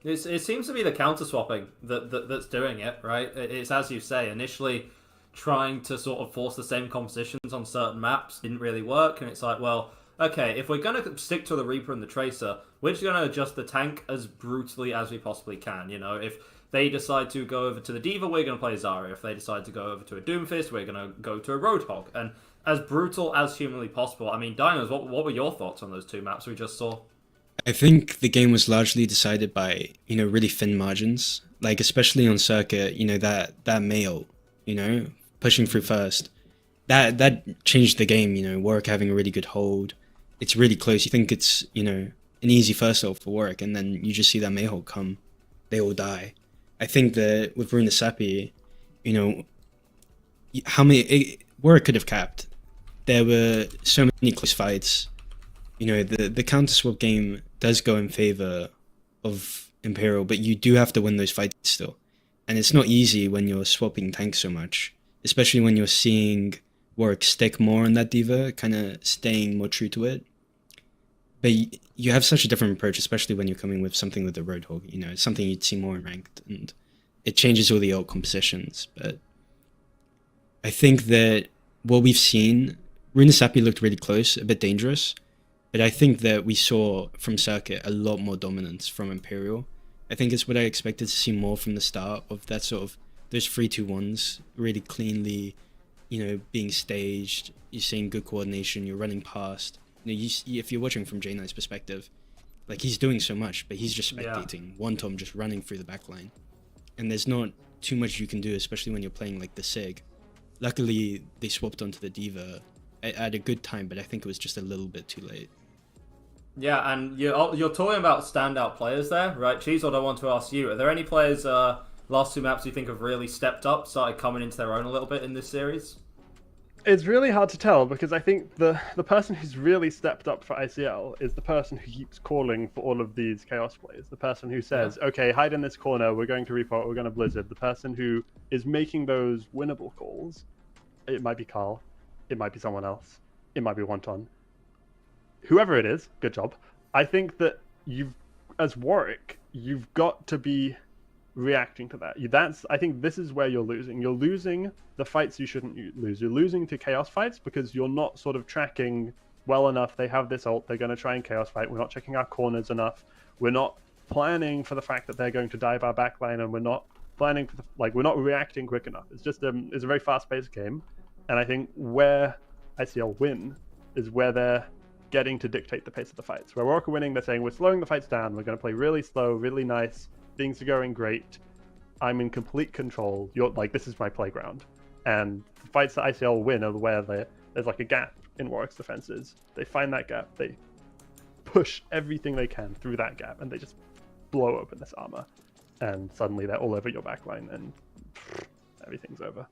It seems to be the counter swapping that's doing it, right? It's as you say, initially trying to sort of force the same compositions on certain maps didn't really work, and it's like, well, okay, if we're going to stick to the Reaper and the Tracer, we're just going to adjust the tank as brutally as we possibly can. If they decide to go over to the D.Va, we're going to play Zarya. If they decide to go over to a Doomfist, we're going to go to a Roadhog. And as brutal as humanly possible. I mean, Dinos, what were your thoughts on those two maps we just saw? I think the game was largely decided by, really thin margins. Like, especially on Circuit, that Mail, pushing through first. That changed the game, Warwick having a really good hold. It's really close. You think it's, an easy first ult for Warwick, and then you just see that Mayhold come. They all die. I think that with Runasnappy, Warwick could have capped. There were so many close fights. The counter swap game does go in favor of Imperial, but you do have to win those fights still. And it's not easy when you're swapping tanks so much, especially when you're seeing Warwick stick more on that D.Va, kind of staying more true to it. But you have such a different approach, especially when you're coming with something with the Roadhog. It's something you'd see more in ranked, and it changes all the ult compositions. But I think that what we've seen, Runasnappy looked really close, a bit dangerous. But I think that we saw from Circuit a lot more dominance from Imperial. I think it's what I expected to see more from the start of that sort of those 3-2-1s, really cleanly, being staged. You're seeing good coordination. You're running past. If you're watching from J9's perspective, like, he's doing so much, but he's just spectating. Yeah. One Tom just running through the backline, and there's not too much you can do, especially when you're playing like the Sig. Luckily, they swapped onto the D.Va at a good time, but I think it was just a little bit too late. Yeah, and you're talking about standout players there, right? Cheesewood, I want to ask you, are there any players last two maps you think have really stepped up, started coming into their own a little bit in this series? It's really hard to tell, because I think the person who's really stepped up for ICL is the person who keeps calling for all of these Chaos plays. The person who says, okay, hide in this corner, we're going to report, we're going to Blizzard. The person who is making those winnable calls. It might be Carl, it might be someone else, it might be Wonton. Whoever it is, good job. I think that as Warwick, you've got to be reacting to that. I think this is where you're losing. You're losing the fights you shouldn't lose. You're losing to Chaos fights because you're not sort of tracking well enough. They have this ult, they're going to try and Chaos fight. We're not checking our corners enough. We're not planning for the fact that they're going to dive our backline, and we're not planning for we're not reacting quick enough. It's just it's a very fast-paced game, and I think where ICL win is where they're getting to dictate the pace of the fights. Where Warwick are winning, they're saying, we're slowing the fights down, we're going to play really slow, really nice, things are going great, I'm in complete control, this is my playground. And the fights that ICL win are where there's like a gap in Warwick's defenses. They find that gap, they push everything they can through that gap, and they just blow open this armor. And suddenly they're all over your backline, and everything's over.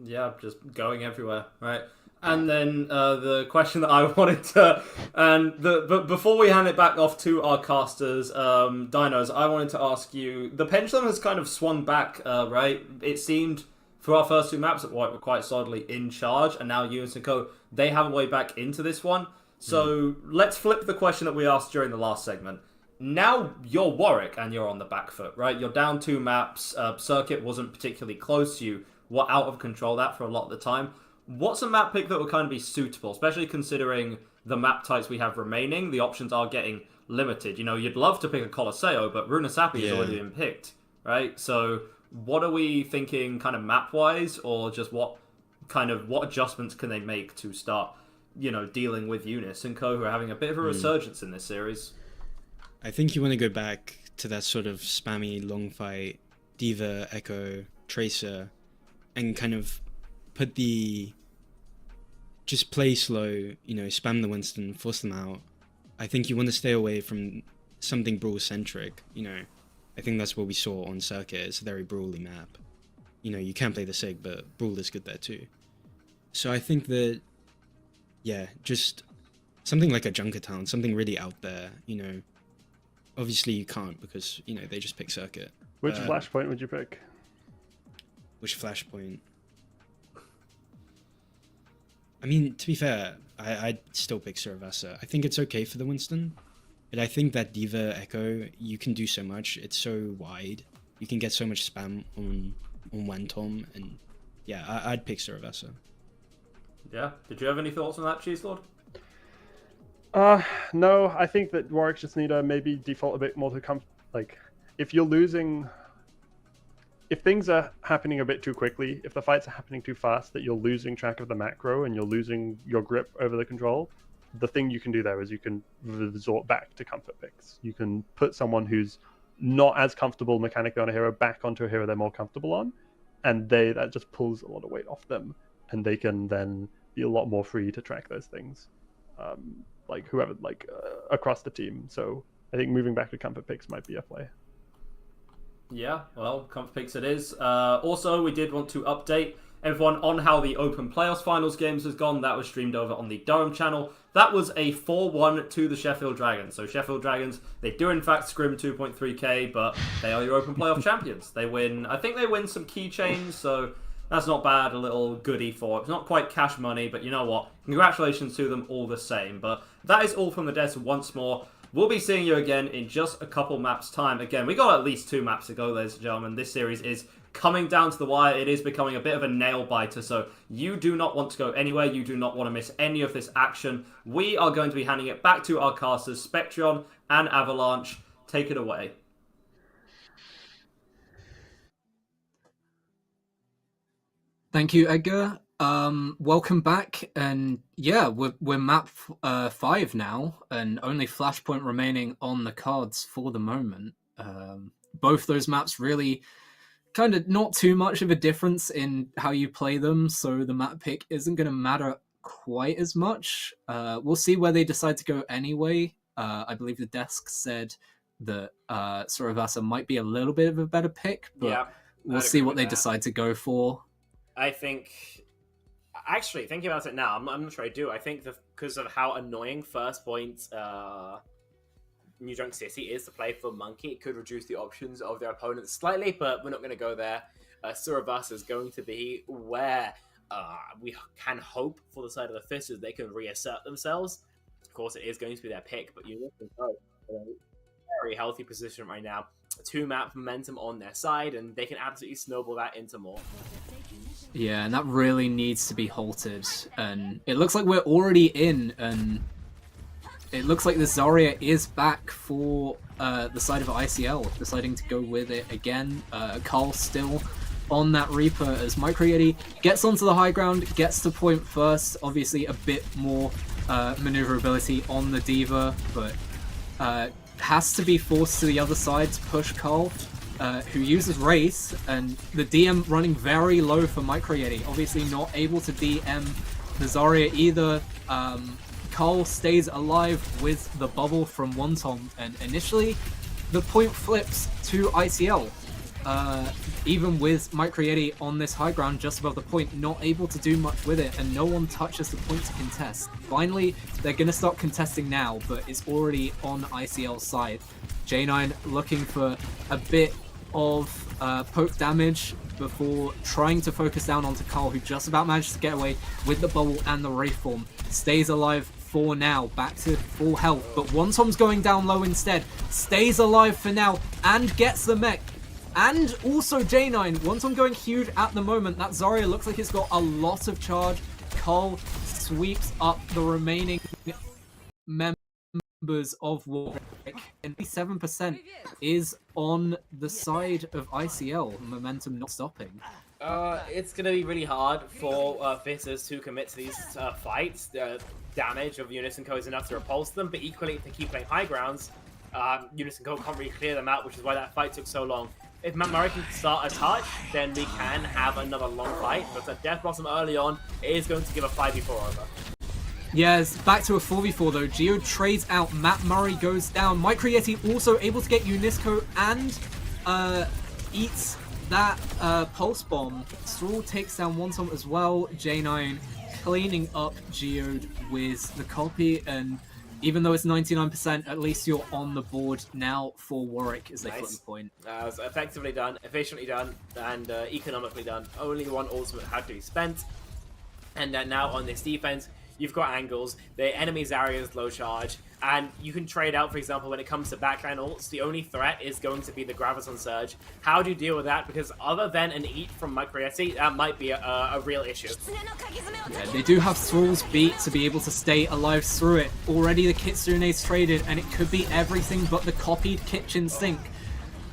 Yeah, just going everywhere, right? And then the question that I wanted to, but before we hand it back off to our casters, Dinos, I wanted to ask you, the pendulum has kind of swung back, right? It seemed for our first two maps that White were quite solidly in charge, and now Younisco, they have a way back into this one. So let's flip the question that we asked during the last segment. Now you're Warwick and you're on the back foot, right? You're down two maps. Circuit wasn't particularly close. You were out of control that for a lot of the time. What's a map pick that would kind of be suitable, especially considering the map types we have remaining? The options are getting limited. You'd love to pick a Colosseo, but Runasnappy has already been picked, right? So what are we thinking kind of map-wise, or just what adjustments can they make to start, dealing with Younisco, who are having a bit of a resurgence in this series? I think you want to go back to that sort of spammy long fight, D.Va, Echo, Tracer, and kind of put the just play slow, you know, spam the Winston, force them out. I think you want to stay away from something brawl centric, you know. I think that's what we saw on Circuit. It's a very brawly map. You know, you can play the Sig, but brawl is good there too. So I think that, yeah, just something like a Junkertown, something really out there, you know. Obviously you can't because, you know, they just pick Circuit. Which flashpoint would you pick? Which flashpoint? I mean, to be fair, I'd still pick Suravasa. I think it's okay for the Winston, but I think that D.Va Echo, you can do so much. It's so wide. You can get so much spam on Wantom, and yeah, I'd pick Suravasa. Yeah. Did you have any thoughts on that, Cheese Lord? No, I think that Warwick just need to maybe default a bit more to like, if you're losing, if things are happening a bit too quickly, if the fights are happening too fast, that you're losing track of the macro and you're losing your grip over the control, the thing you can do there is you can resort back to comfort picks. You can put someone who's not as comfortable mechanically on a hero back onto a hero they're more comfortable on, and that just pulls a lot of weight off them, and they can then be a lot more free to track those things. Like whoever, across the team. So I think moving back to comfort picks might be a play. Yeah, well, comfort picks it is. Also, we did want to update everyone on how the Open Playoffs Finals games has gone. That was streamed over on the Durham channel. That was a 4-1 to the Sheffield Dragons. So Sheffield Dragons, they do in fact scrim 2.3k, but they are your Open Playoff champions. They win, I think they win some keychains, so that's not bad, a little goodie for it. It's not quite cash money, but you know what? Congratulations to them all the same. But that is all from the desk once more. We'll be seeing you again in just a couple maps' time. Again, we got at least 2 maps to go, ladies and gentlemen. This series is coming down to the wire. It is becoming a bit of a nail-biter, so you do not want to go anywhere. You do not want to miss any of this action. We are going to be handing it back to our casters, Spectreon and Avalanche. Take it away. Thank you, Edgar. Welcome back, and yeah, we're map 5 now, and only Flashpoint remaining on the cards for the moment. Both those maps really kind of not too much of a difference in how you play them, so the map pick isn't going to matter quite as much. We'll see where they decide to go anyway. I believe the desk said that Suravasa might be a little bit of a better pick, but Yeah, we'll see what they decide to go for. I think, actually, thinking about it now, I'm not sure I do. I think because of how annoying First Point New Junk City is to play for Monkey, it could reduce the options of their opponents slightly, but we're not going to go there. Suravasa is going to be where we can hope for the side of the Fisters they can reassert themselves. Of course, it is going to be their pick, but you know, in a very healthy position right now. 2 map momentum on their side, and they can absolutely snowball that into more. Yeah, and that really needs to be halted. And it looks like we're already in, and it looks like the Zarya is back for the side of ICL, deciding to go with it again. Carl still on that Reaper as Micro Yeti gets onto the high ground, gets to point first. Obviously a bit more maneuverability on the D.Va, but has to be forced to the other side to push Carl, who uses Race, and the DM running very low for Micro Yeti. Obviously not able to DM the Zarya either. Carl stays alive with the bubble from Wantom, and initially the point flips to ICL. Even with Micro Yeti on this high ground just above the point, not able to do much with it, and no one touches the point to contest. Finally, they're going to start contesting now, but it's already on ICL's side. J9 looking for a bit of poke damage before trying to focus down onto Carl, who just about managed to get away with the bubble and the Wraith form. Stays alive for now, back to full health, but Wantom's going down low instead. Stays alive for now and gets the mech. And also J9, Wantom going huge at the moment. That Zarya looks like it's got a lot of charge. Carl sweeps up the remaining members of Warwick, and 7% is on the side of ICL. Momentum not stopping. It's going to be really hard for Vitters to commit to these fights. The damage of Younisco is enough to repulse them, but equally, if they keep playing high grounds, Younisco can't really clear them out, which is why that fight took so long. If Matt Murray can start a touch, then we can have another long fight. But a Death Blossom early on is going to give a 5v4 over. Yes, back to a 4v4 though. Geo trades out, Matt Murray goes down. Mike Rietti also able to get Younisco and eats that Pulse Bomb. Straw takes down Wonton as well. J9 cleaning up Geode with the copy, and even though it's 99%, at least you're on the board now for Warwick as they flip the point. It was effectively done, efficiently done, and economically done. Only one ultimate had to be spent. And now on this defense, you've got angles, the enemy's area is low charge, and you can trade out, for example, when it comes to backline ults, the only threat is going to be the Graviton Surge. How do you deal with that? Because other than an eat from Mike Rietti, that might be a real issue. Yeah, they do have Thrall's beat to be able to stay alive through it. Already the Kitsune's traded, and it could be everything but the copied kitchen sink.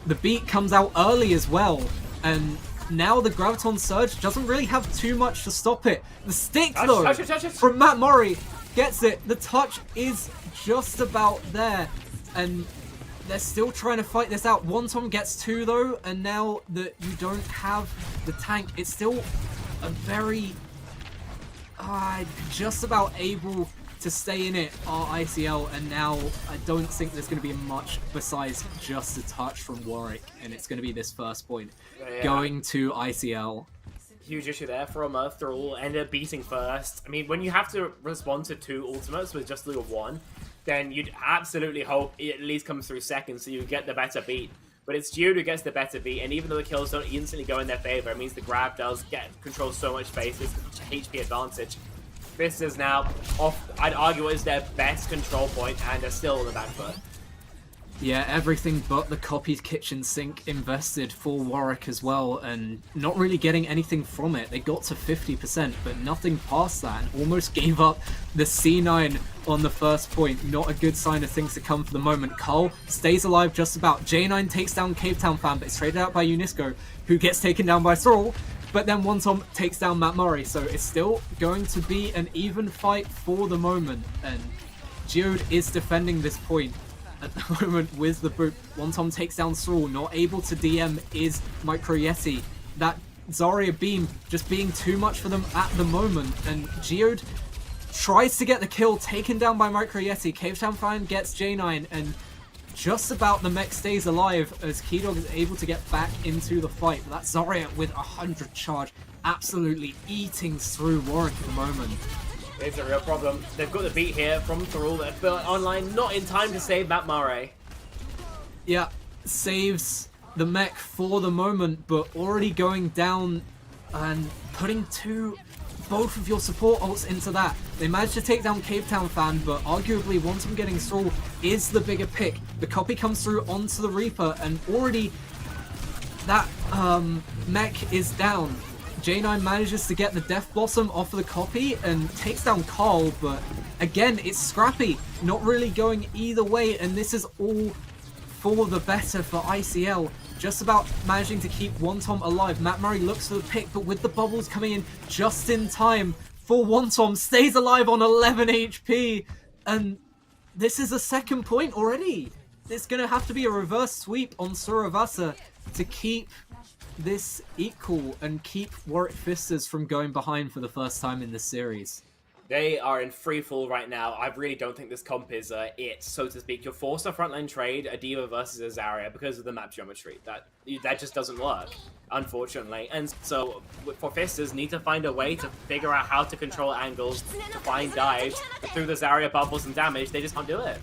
The beat comes out early as well, and now the Graviton Surge doesn't really have too much to stop it. The stick, though, from Matt Murray gets it. The touch is just about there, and they're still trying to fight this out. Wonton gets 2, though, and now that you don't have the tank, it's still a very... just about able to stay in it are ICL, and now I don't think there's going to be much besides just a touch from Warwick, and it's going to be this first point going to ICL. Huge issue there from Thrall, ended up beating first. I mean, when you have to respond to 2 ultimates with just the 1, then you'd absolutely hope it at least comes through second so you get the better beat. But it's Jude who gets the better beat, and even though the kills don't instantly go in their favor, it means the grab does control so much space, it's HP advantage. This is now off, I'd argue, is their best control point, and they're still on the back foot. Yeah, everything but the copied kitchen sink invested for Warwick as well, and not really getting anything from it. They got to 50%, but nothing past that, and almost gave up the C9 on the first point. Not a good sign of things to come for the moment. Carl stays alive just about. J9 takes down Cave Town Fan, but it's traded out by Younisco, who gets taken down by Thrall. But then Wonton takes down Matt Murray, so it's still going to be an even fight for the moment. And Geode is defending this point at the moment with the boot. Wonton takes down Thrall, not able to DM is Mike Rietti. That Zarya beam just being too much for them at the moment. And Geode tries to get the kill, taken down by Mike Rietti. Cave Town Fan gets J9, and just about the mech stays alive as Keydog is able to get back into the fight. But that's Zarya with 100 charge, absolutely eating through Warwick at the moment. It's a real problem. They've got the beat here from Thrall that built online, not in time to save Matt Murray. Yeah, saves the mech for the moment, but already going down and putting both of your support ults into that. They managed to take down Cave Town Fan, but arguably Wonton getting Thrall is the bigger pick. The copy comes through onto the Reaper, and already that mech is down. J9 manages to get the Death Blossom off of the copy and takes down Carl, but again, it's scrappy. Not really going either way, and this is all for the better for ICL. Just about managing to keep Wonton alive. Matt Murray looks for the pick, but with the bubbles coming in just in time for Wonton, stays alive on 11 HP. And this is a second point already. It's going to have to be a reverse sweep on Suravasa to keep this equal and keep Warwick Fisters from going behind for the first time in this series. They are in free fall right now. I really don't think this comp is it, so to speak. You're forced to frontline trade a D.Va versus a Zarya because of the map geometry. That just doesn't work, unfortunately. And so, for Fisters, need to find a way to figure out how to control angles, to find dives through the Zarya bubbles and damage. They just can't do it.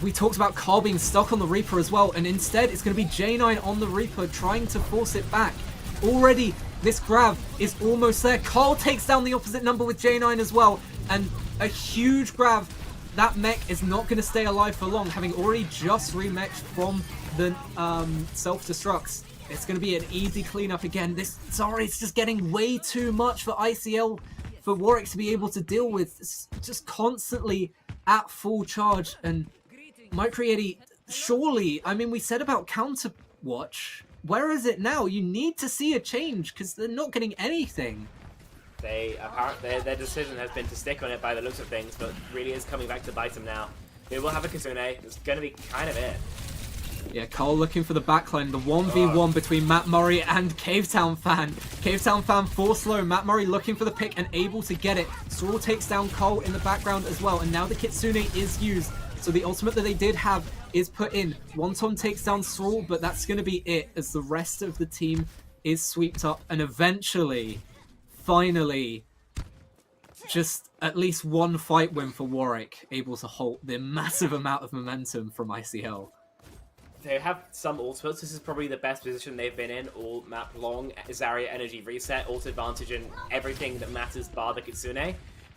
We talked about Carl being stuck on the Reaper as well, and instead it's going to be J9 on the Reaper trying to force it back. Already, this grab is almost there. Carl takes down the opposite number with J9 as well, and a huge grab. That mech is not going to stay alive for long, having already just remexed from the self-destructs. It's going to be an easy cleanup again. This Zarya is just getting way too much for ICL, for Warwick to be able to deal with. It's just constantly at full charge, and Mike Rietti, surely, I mean, we said about Counterwatch. Where is it now? You need to see a change, because they're not getting anything. Their decision has been to stick on it by the looks of things, but really is coming back to bite them now. They will have a Kitsune. It's going to be kind of it. Yeah, Cole looking for the backline. The 1v1 between Matt Murray and Cavetown Fan. Cavetown Fan force low. Matt Murray looking for the pick and able to get it. Sorrel takes down Cole in the background as well. And now the Kitsune is used. So the ultimate that they did have is put in. Wonton takes down Sorrel, but that's going to be it as the rest of the team is swept up. And eventually, finally, just at least one fight win for Warwick, able to halt the massive amount of momentum from ICL. They have some ultimates. This is probably the best position they've been in all map long. Zarya energy reset, ult advantage in everything that matters bar the Kitsune.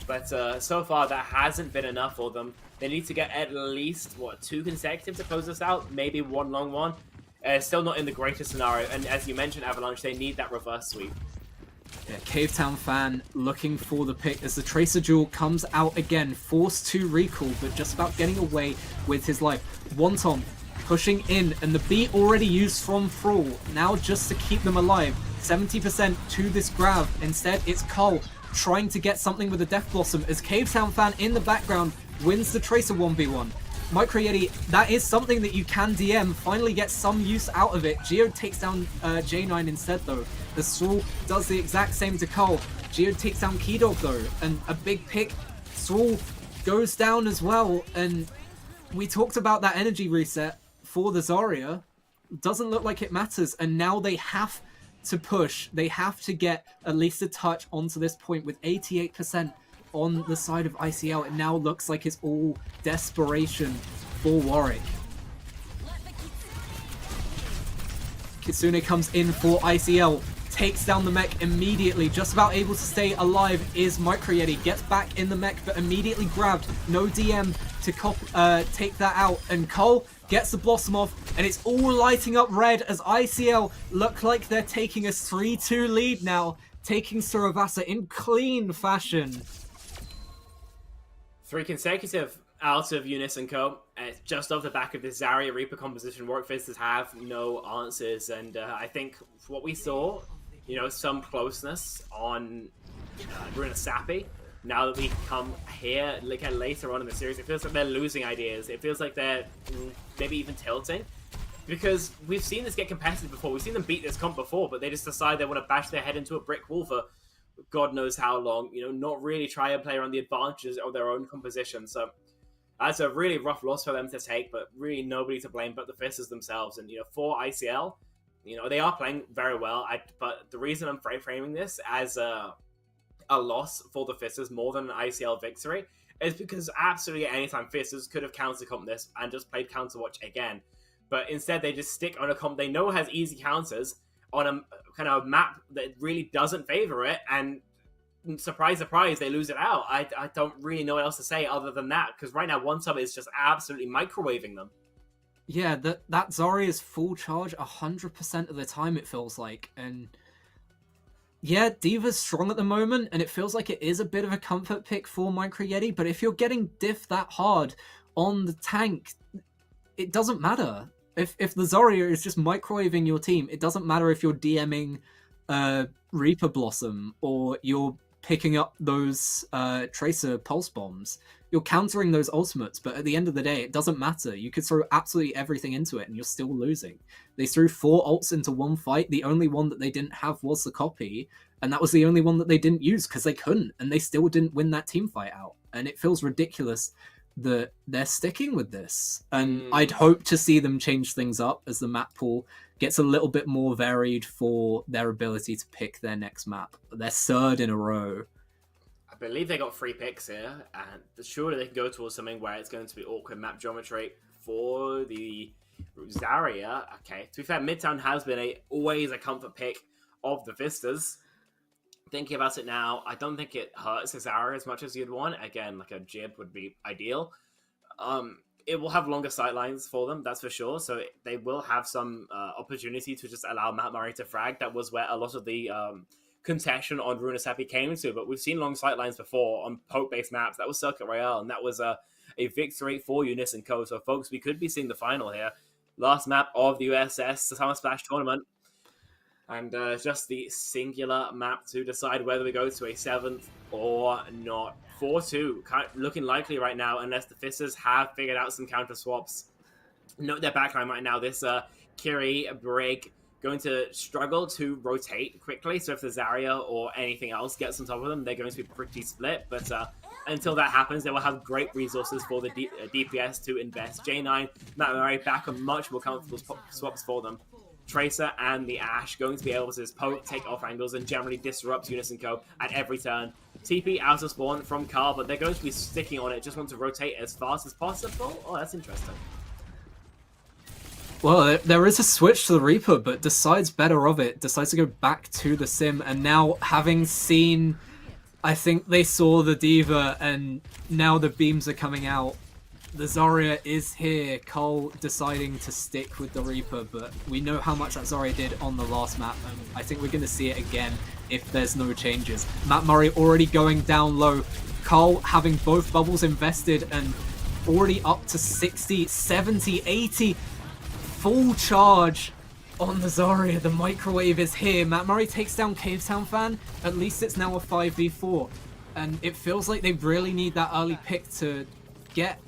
But so far that hasn't been enough for them. They need to get at least, 2 consecutive to close this out? Maybe one long one. Still not in the greatest scenario. And as you mentioned, Avalanche, they need that reverse sweep. Yeah, Cavetown Fan looking for the pick as the Tracer Jewel comes out again. Forced to recall, but just about getting away with his life. Wonton pushing in, and the beat already used from Thrall. Now just to keep them alive. 70% to this grab. Instead, it's Cole trying to get something with the Death Blossom as Cavetown Fan in the background wins the Tracer 1v1. Micro Yeti, that is something that you can DM, finally get some use out of it. Geo takes down J9 instead though. The Thrall does the exact same to Cole. Geo takes down Keydog though, and a big pick. Thrall goes down as well, and we talked about that energy reset for the Zarya. Doesn't look like it matters, and now they have to push. They have to get at least a touch onto this point with 88% on the side of ICL. It now looks like it's all desperation for Warwick. Kitsune comes in for ICL, takes down the mech immediately, just about able to stay alive is Micro Yeti, gets back in the mech but immediately grabbed, no DM to take that out, and Cole gets the Blossom off, and it's all lighting up red as ICL look like they're taking a 3-2 lead now, taking Suravasa in clean fashion. 3 consecutive out of Younisco. Just off the back of this Zarya Reaper composition, Warwick Fisters have no answers, and I think what we saw, some closeness on Runa Sappy. Now that we come here, later on in the series, it feels like they're losing ideas. It feels like they're maybe even tilting. Because we've seen this get competitive before. We've seen them beat this comp before, but they just decide they want to bash their head into a brick wall for God knows how long. Not really try and play around the advantages of their own composition. So that's a really rough loss for them to take, but really nobody to blame but the Fisters themselves. And, for ICL, they are playing very well. But the reason I'm framing this as a loss for the Fisters more than an ICL victory is because absolutely at any time Fisters could have counter-comped this and just played Counterwatch again. But instead they just stick on a comp they know has easy counters on a kind of map that really doesn't favor it, and surprise, surprise, they lose it out. I don't really know what else to say other than that, because right now one sub is just absolutely microwaving them. Yeah, that Zarya is full charge 100% of the time, it feels like, and yeah, D.Va's strong at the moment, and it feels like it is a bit of a comfort pick for Micro Yeti, but if you're getting diff that hard on the tank, it doesn't matter. If the Zarya is just microwaving your team, it doesn't matter if you're DMing Reaper Blossom or you're picking up those Tracer Pulse Bombs. You're countering those ultimates, but at the end of the day, it doesn't matter. You could throw absolutely everything into it and you're still losing. They threw 4 ults into one fight. The only one that they didn't have was the copy, and that was the only one that they didn't use because they couldn't, and they still didn't win that team fight out. And it feels ridiculous that they're sticking with this. And I'd hope to see them change things up as the map pool gets a little bit more varied for their ability to pick their next map. They're 3rd in a row. I believe they got 3 picks here, and surely they can go towards something where it's going to be awkward map geometry for the Zarya. Okay, to be fair, Midtown has been always a comfort pick of the Vistas. Thinking about it now, I don't think it hurts Zarya as much as you'd want. Again, like a jib would be ideal. It will have longer sightlines for them, that's for sure. So they will have some opportunity to just allow Matt Murray to frag. That was where a lot of the contention on Runa Sappy came into. But we've seen long sightlines before on poke-based maps. That was Circuit Royale, and that was a victory for Younisco. So, folks, we could be seeing the final here. Last map of the USS, the Summer Splash Tournament. And just the singular map to decide whether we go to a 7th or not. 4-2, looking likely right now, unless the Fisters have figured out some counter swaps. Note their backline right now. This Kiri, Brig, going to struggle to rotate quickly. So if the Zarya or anything else gets on top of them, they're going to be pretty split. But until that happens, they will have great resources for the DPS to invest. J9, Matt Murray back on much more comfortable swaps for them. Tracer and the Ashe going to be able to just poke, take off angles, and generally disrupt Younisco at every turn. TP out of spawn from Carl, but they're going to be sticking on it. Just want to rotate as fast as possible. Oh, that's interesting. Well, there is a switch to the Reaper, but decides better of it. Decides to go back to the Sim, and now having seen, I think they saw the D.Va, and now the beams are coming out. The Zarya is here. Cole deciding to stick with the Reaper, but we know how much that Zarya did on the last map, and I think we're going to see it again if there's no changes. Matt Murray already going down low. Cole having both bubbles invested and already up to 60, 70, 80. Full charge on the Zarya. The microwave is here. Matt Murray takes down Cavetown Fan. At least it's now a 5v4. And it feels like they really need that early pick to get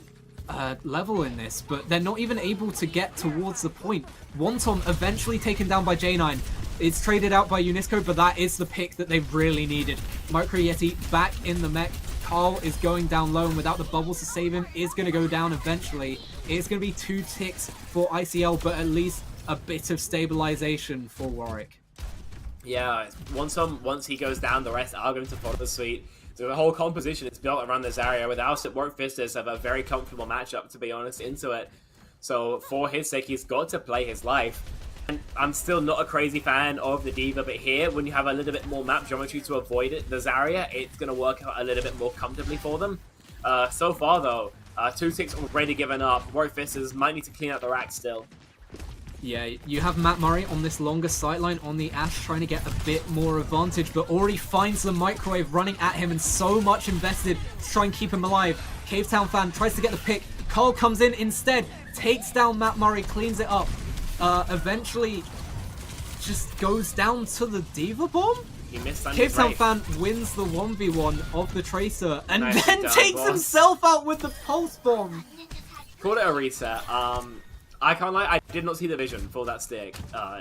level in this, but they're not even able to get towards the point. Wonton eventually taken down by J9. It's traded out by Younisco, but that is the pick that they really needed. Micro Yeti back in the mech. Carl is going down low, and without the bubbles to save him, is going to go down eventually. It's going to be 2 ticks for ICL, but at least a bit of stabilization for Warwick. Yeah, once he goes down, the rest are going to follow suit. So the whole composition is built around this area. Without it, Warwick Fisters have a very comfortable matchup, to be honest, into it. So for his sake, he's got to play his life. And I'm still not a crazy fan of the D.Va, but here, when you have a little bit more map geometry to avoid it, the Zarya, it's going to work out a little bit more comfortably for them. So far, though, 2 ticks already given up. Warwick Fisters might need to clean out the rack still. Yeah, you have Matt Murray on this longer sightline on the Ashe trying to get a bit more advantage, but already finds the microwave running at him and so much invested to try and keep him alive. Cavetown Fan tries to get the pick. Carl comes in instead, takes down Matt Murray, cleans it up. Eventually just goes down to the D.Va bomb? He missed Cavetown Fan wins the 1v1 of the Tracer and Nice then done, takes boss. himself out with the pulse bomb. Called it a reset. I can't lie, I did not see the vision for that stick.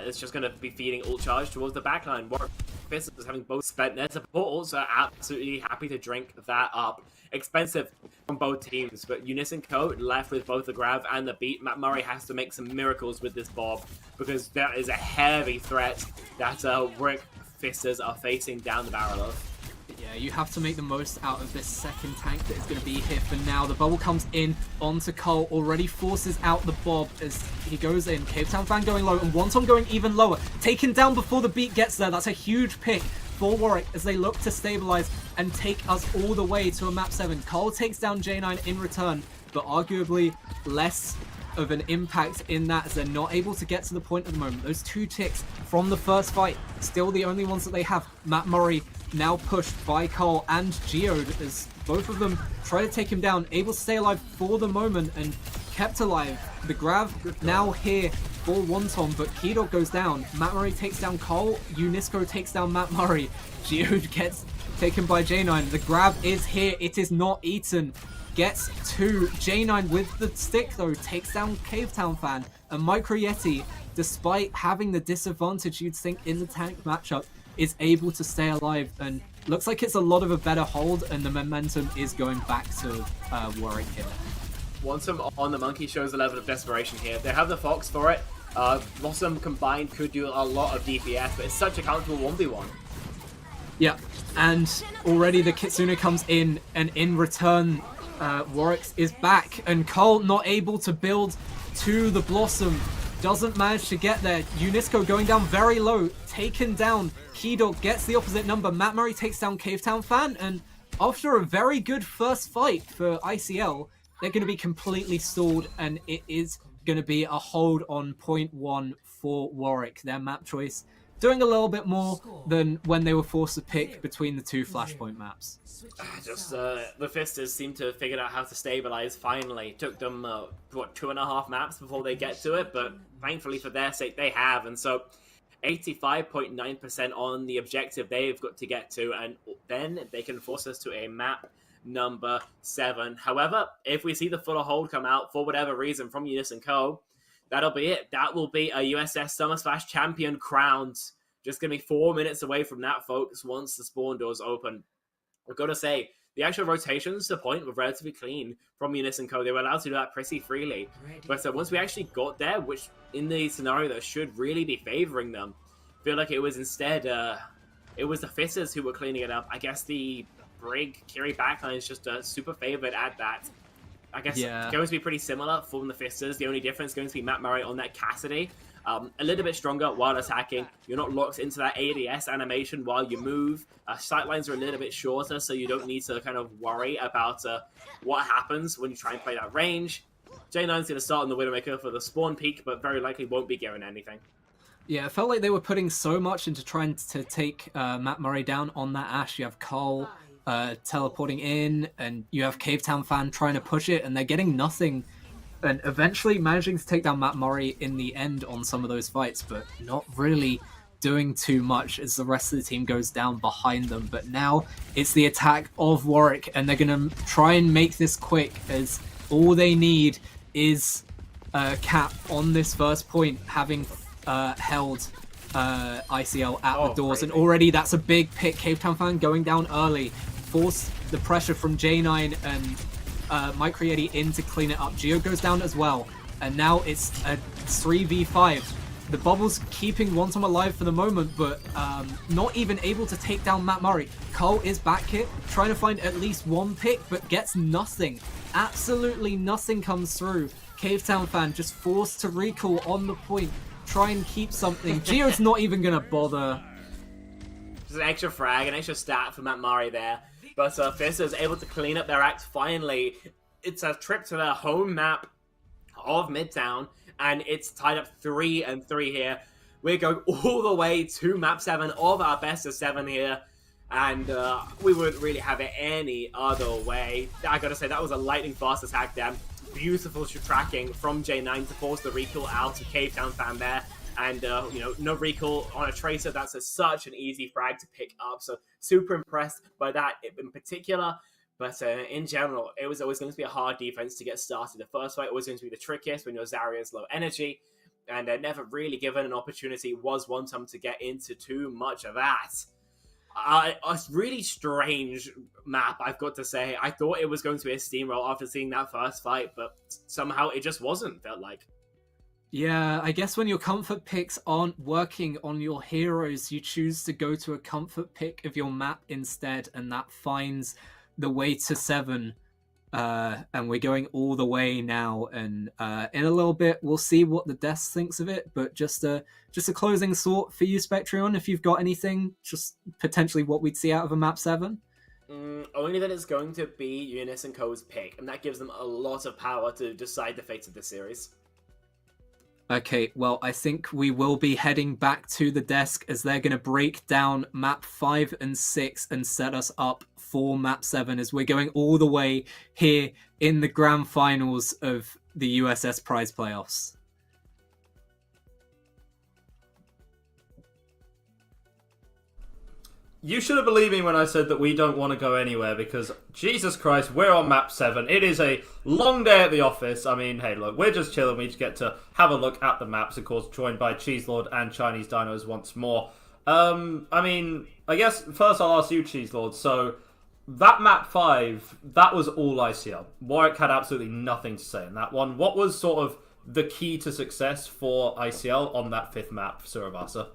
It's just going to be feeding ult charge towards the backline. Warwick Fisters having both spent their support ults are absolutely happy to drink that up. Expensive from both teams, but Younisco left with both the grab and the beat. Matt Murray has to make some miracles with this Bob, because that is a heavy threat that Warwick Fisters are facing down the barrel of. Yeah, you have to make the most out of this second tank that is going to be here for now. The bubble comes in onto Cole, already forces out the Bob as he goes in. Cavetown Fan going low and Wonton going even lower. Taken down before the beat gets there. That's a huge pick for Warwick as they look to stabilize and take us all the way to a map 7. Cole takes down J9 in return, but arguably less of an impact in that as they're not able to get to the point at the moment. Those 2 ticks from the first fight, still the only ones that they have. Matt Murray now pushed by Cole and Geode as both of them try to take him down, able to stay alive for the moment and kept alive. The grab now here for Wonton, but Keydog goes down. Matt Murray takes down Cole, Younisco takes down Matt Murray. Geode gets taken by J9. The grab is here, it is not eaten. Gets to J9 with the stick though, takes down Cavetown Fan. And Micro Yeti, despite having the disadvantage you'd think in the tank matchup, is able to stay alive, and looks like it's a lot of a better hold, and the momentum is going back to Warwick here. Blossom on the Monkey shows a level of desperation here. They have the Fox for it. Blossom combined could do a lot of DPS, but it's such a comfortable 1v1. Yeah, and already the Kitsune comes in, and in return, Warwick is back, and Cole not able to build to the Blossom. Doesn't manage to get there. Younisco going down very low, taken down. Keydog gets the opposite number. Matt Murray takes down Cavetown Fan, and after a very good first fight for ICL, they're going to be completely stalled, and it is going to be a hold on point 1 for Warwick. Their map choice doing a little bit more than when they were forced to pick between the 2 Flashpoint maps. Just the Fisters seem to have figured out how to stabilize finally. Took them, 2.5 maps before they get to it, but thankfully for their sake they have, and so 85.9% on the objective they've got to get to, and then they can force us to a map number 7. However, if we see the full hold come out for whatever reason from Younisco, that'll be it. That will be a USS Summer Splash champion crowned. Just going to be 4 minutes away from that, folks, once the spawn doors open. I've got to say, the actual rotations to point were relatively clean from Younisco. They were allowed to do that pretty freely. But once we actually got there, which in the scenario that should really be favoring them, I feel like it was instead, it was the Fitters who were cleaning it up. I guess the Brig Kiri backline is just super favored at that. I guess it's going to be pretty similar from the Fisters. The only difference is going to be Matt Murray on that Cassidy. A little bit stronger while attacking. You're not locked into that ADS animation while you move. Sightlines are a little bit shorter, so you don't need to kind of worry about what happens when you try and play that range. J9's going to start on the Widowmaker for the spawn peak, but very likely won't be given anything. Yeah, it felt like they were putting so much into trying to take Matt Murray down on that Ashe. You have Cole teleporting in, and you have Cavetown Fan trying to push it, and they're getting nothing. And eventually managing to take down Matt Murray in the end on some of those fights, but not really doing too much as the rest of the team goes down behind them. But now it's the attack of Warwick, and they're going to try and make this quick, as all they need is Cap on this first point, having held ICL at the doors. And already that's a big pick. Cavetown Fan going down early, force the pressure from J9 and Mike Rieti in to clean it up. Geo goes down as well, and now it's a 3v5. The Bubble's keeping one time alive for the moment, but not even able to take down Matt Murray. Cole is back here, trying to find at least one pick, but gets nothing. Absolutely nothing comes through. Cavetown Fan just forced to recall on the point, try and keep something. Geo's not even gonna bother. Just an extra frag, an extra stat for Matt Murray there. But Fist is able to clean up their act finally. It's a trip to their home map of Midtown, and it's tied up 3-3 here. We're going all the way to map 7 of our best of 7 here, and we wouldn't really have it any other way. I gotta say, that was a lightning fast attack there. Beautiful tracking from J9 to force the recall out of Cavetown Fan there. And, no recall on a Tracer. That's such an easy frag to pick up. So super impressed by that in particular. But in general, it was always going to be a hard defense to get started. The first fight was going to be the trickiest when your Zarya's low energy. And never really given an opportunity was Wantum to get into too much of that. A really strange map, I've got to say. I thought it was going to be a steamroll after seeing that first fight. But somehow it just wasn't, felt like. Yeah, I guess when your comfort picks aren't working on your heroes, you choose to go to a comfort pick of your map instead, and that finds the way to 7. And we're going all the way now, and in a little bit we'll see what the desk thinks of it. But just a closing thought for you, Spectrion, if you've got anything, just potentially what we'd see out of a map 7. Only that it's going to be Younisco's pick, and that gives them a lot of power to decide the fate of the series. Okay, well, I think we will be heading back to the desk as they're going to break down map 5 and 6 and set us up for map 7 as we're going all the way here in the grand finals of the USS Prize Playoffs. You should have believed me when I said that we don't want to go anywhere, because Jesus Christ, we're on map 7. It is a long day at the office. I mean, hey, look, we're just chilling. We just get to have a look at the maps, of course, joined by Cheeselord and Chinese Dinos once more. I mean, I guess first I'll ask you, Cheeselord. So that map 5, that was all ICL. Warwick had absolutely nothing to say in that one. What was sort of the key to success for ICL on that 5th map, Surabasa?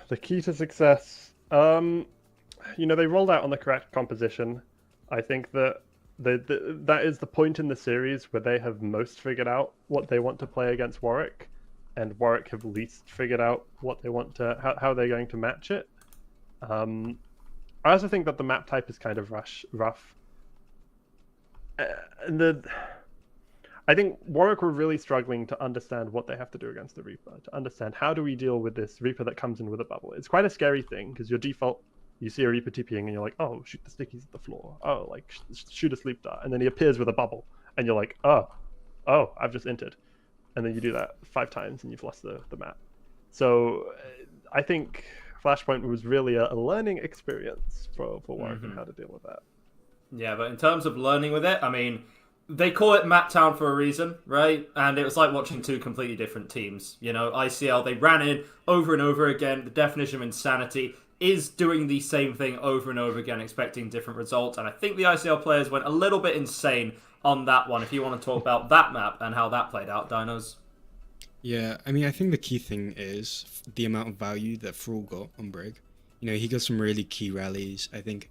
The key to success, they rolled out on the correct composition. I think that that is the point in the series where they have most figured out what they want to play against Warwick, and Warwick have least figured out what they want to how they're going to match it. I also think that the map type is kind of rough. I think Warwick were really struggling to understand what they have to do against the Reaper, to understand how do we deal with this Reaper that comes in with a bubble. It's quite a scary thing, because your default, you see a Reaper TPing and you're like, oh, shoot the stickies at the floor. Oh, like, shoot a sleep dart. And then he appears with a bubble, and you're like, oh, I've just entered. And then you do that 5 times and you've lost the map. So I think Flashpoint was really a learning experience for Warwick and how to deal with that. Yeah, but in terms of learning with it, I mean, they call it Map Town for a reason, right? And it was like watching two completely different teams. You know, ICL, they ran in over and over again. The definition of insanity is doing the same thing over and over again, expecting different results. And I think the ICL players went a little bit insane on that one. If you want to talk about that map and how that played out, Dinos. Yeah, I mean, I think the key thing is the amount of value that Thrall got on Brig. You know, he got some really key rallies. I think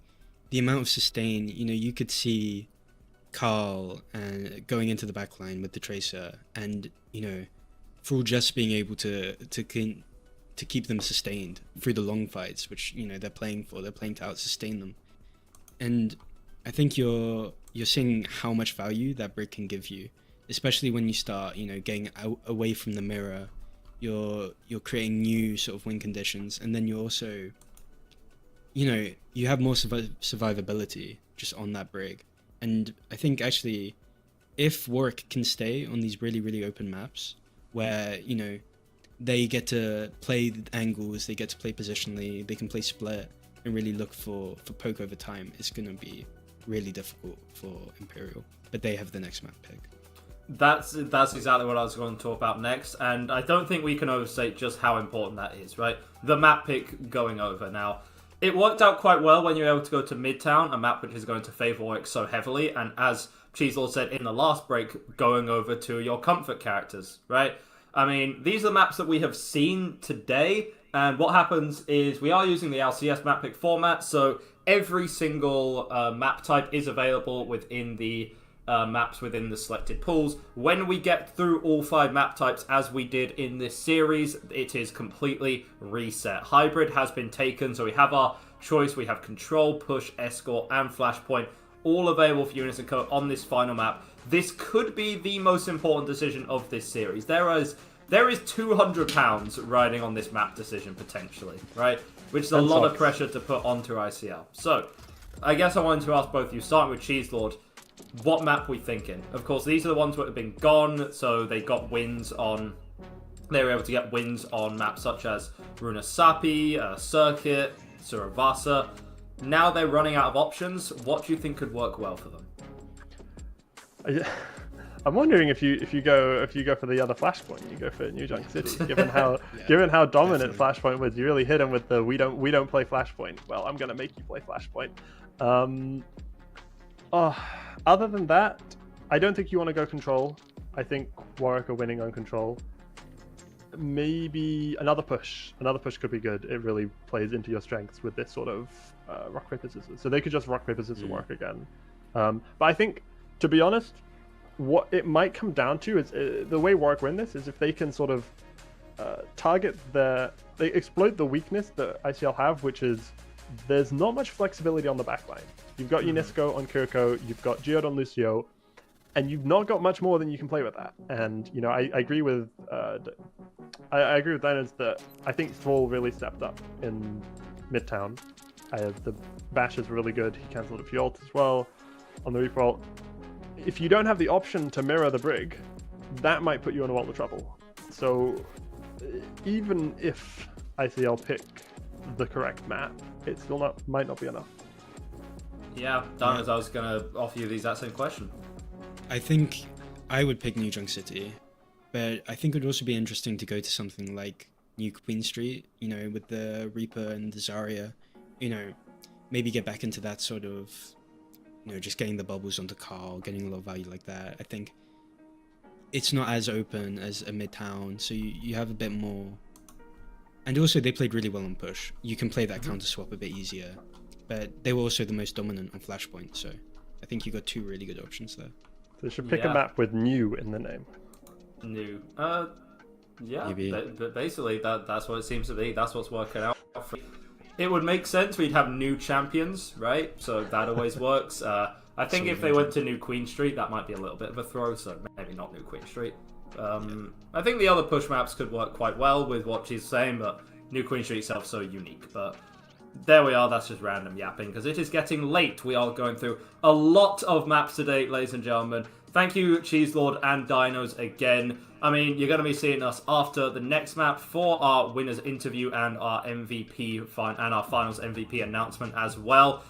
the amount of sustain, you know, you could see Carl going into the backline with the Tracer, and, you know, Thrall just being able to keep them sustained through the long fights, which, you know, they're playing for. They're playing to out-sustain them. And I think you're seeing how much value that Brig can give you, especially when you start, you know, getting away from the mirror. You're creating new sort of win conditions, and then you're also, you know, you have more survivability just on that Brig. And I think actually, if Warwick can stay on these really, really open maps where, you know, they get to play the angles, they get to play positionally, they can play split and really look for poke over time, it's going to be really difficult for Imperial. But they have the next map pick. That's exactly what I was going to talk about next, and I don't think we can overstate just how important that is, right? The map pick going over. Now, it worked out quite well when you're able to go to Midtown, a map which is going to favour Warwick so heavily, and as Cheeselord said in the last break, going over to your comfort characters, right? I mean, these are the maps that we have seen today, and what happens is we are using the LCS map pick format, so every single map type is available within the maps within the selected pools. When we get through all 5 map types, as we did in this series, it is completely reset. Hybrid has been taken, so we have our choice. We have Control, Push, Escort, and Flashpoint, all available for Younisco on this final map. This could be the most important decision of this series. There is £200 riding on this map decision, potentially, right? Which is a lot of pressure to put onto ICL. So, I guess I wanted to ask both of you, starting with Cheeselord, what map we thinking? Of course, these are the ones that have been gone, so they got wins on... They were able to get wins on maps such as Runasapi, Circuit, Suravasa. Now they're running out of options. What do you think could work well for them? I'm wondering if you go for the other Flashpoint, you go for New Junk City. Given how dominant Flashpoint was, you really hit them with the we don't play Flashpoint. Well, I'm gonna make you play Flashpoint. Other than that, I don't think you want to go Control. I think Warwick are winning on Control. Maybe another push. Another push could be good. It really plays into your strengths with this sort of rock paper scissors. So they could just rock paper scissors Warwick again. But I think, to be honest, what it might come down to is the way Warwick win this is if they can sort of they exploit the weakness that ICL have, which is there's not much flexibility on the backline. You've got Younisco on Kiriko, you've got Geode on Lucio, and you've not got much more than you can play with that. And you know, I agree with I agree with Dinos that I think Thrall really stepped up in Midtown. The Bash is really good. He cancelled a few ults as well on the Reaper ult. If you don't have the option to mirror the Brig, that might put you in a world of trouble. So even if ICL pick the correct map, it still might not be enough. Yeah, Dinos, I was going to offer you the exact same question. I think I would pick New Junk City, but I think it would also be interesting to go to something like New Queen Street, you know, with the Reaper and the Zarya, you know, maybe get back into that sort of, you know, just getting the bubbles onto Carl, getting a lot of value like that. I think it's not as open as a Midtown, so you have a bit more. And also, they played really well on push. You can play that counter swap a bit easier, but they were also the most dominant on Flashpoint, so I think you got 2 really good options there. So you should pick a map with new in the name. New. Yeah, but basically that's what it seems to be. That's what's working out. It would make sense. We'd have new champions, right? So that always works. I think if they went to New Queen Street, that might be a little bit of a throw, so maybe not New Queen Street. I think the other push maps could work quite well with what she's saying, but New Queen Street itself so unique. But There we are, that's just random yapping, because it is getting late. We are going through a lot of maps today, ladies and gentlemen. Thank you, Cheeselord and Dinos, again. I mean, you're going to be seeing us after the next map for our winners interview and our MVP and our finals MVP announcement as well.